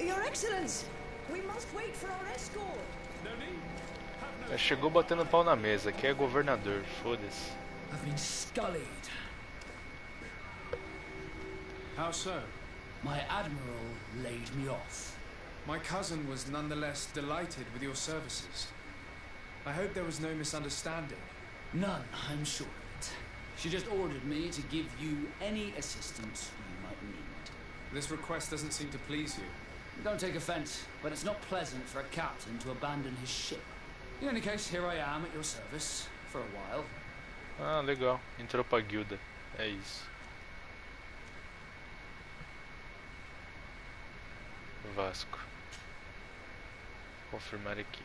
Your Excellence, we must wait for our escort. No need. Já chegou botando pau na mesa, que é governador, foda-se. I've been scullied. How so? My admiral laid me off. My cousin was nonetheless delighted with your services. I hope there was no misunderstanding. None, I'm sure of it. She just ordered me to give you any assistance you might need. This request doesn't seem to please you. Don't take offense, but it's not pleasant for a captain to abandon his ship. In any case, here I am at your service for a while. Ah, legal. Entrou pra guilda. É isso. Vasco. Confirmar aqui.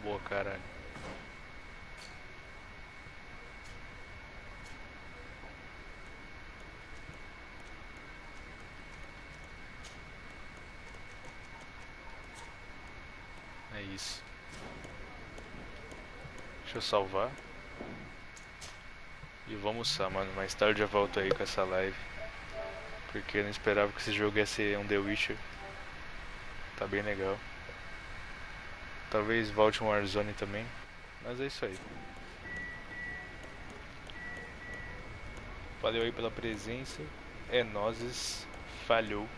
Boa, caralho. É isso. Deixa eu salvar. E vou almoçar, mano. Mais tarde eu volto aí com essa live. Porque eu não esperava que esse jogo ia ser um The Witcher. Tá bem legal. Talvez volte um Warzone também. Mas é isso aí. Valeu aí pela presença. É nóis. Falhou.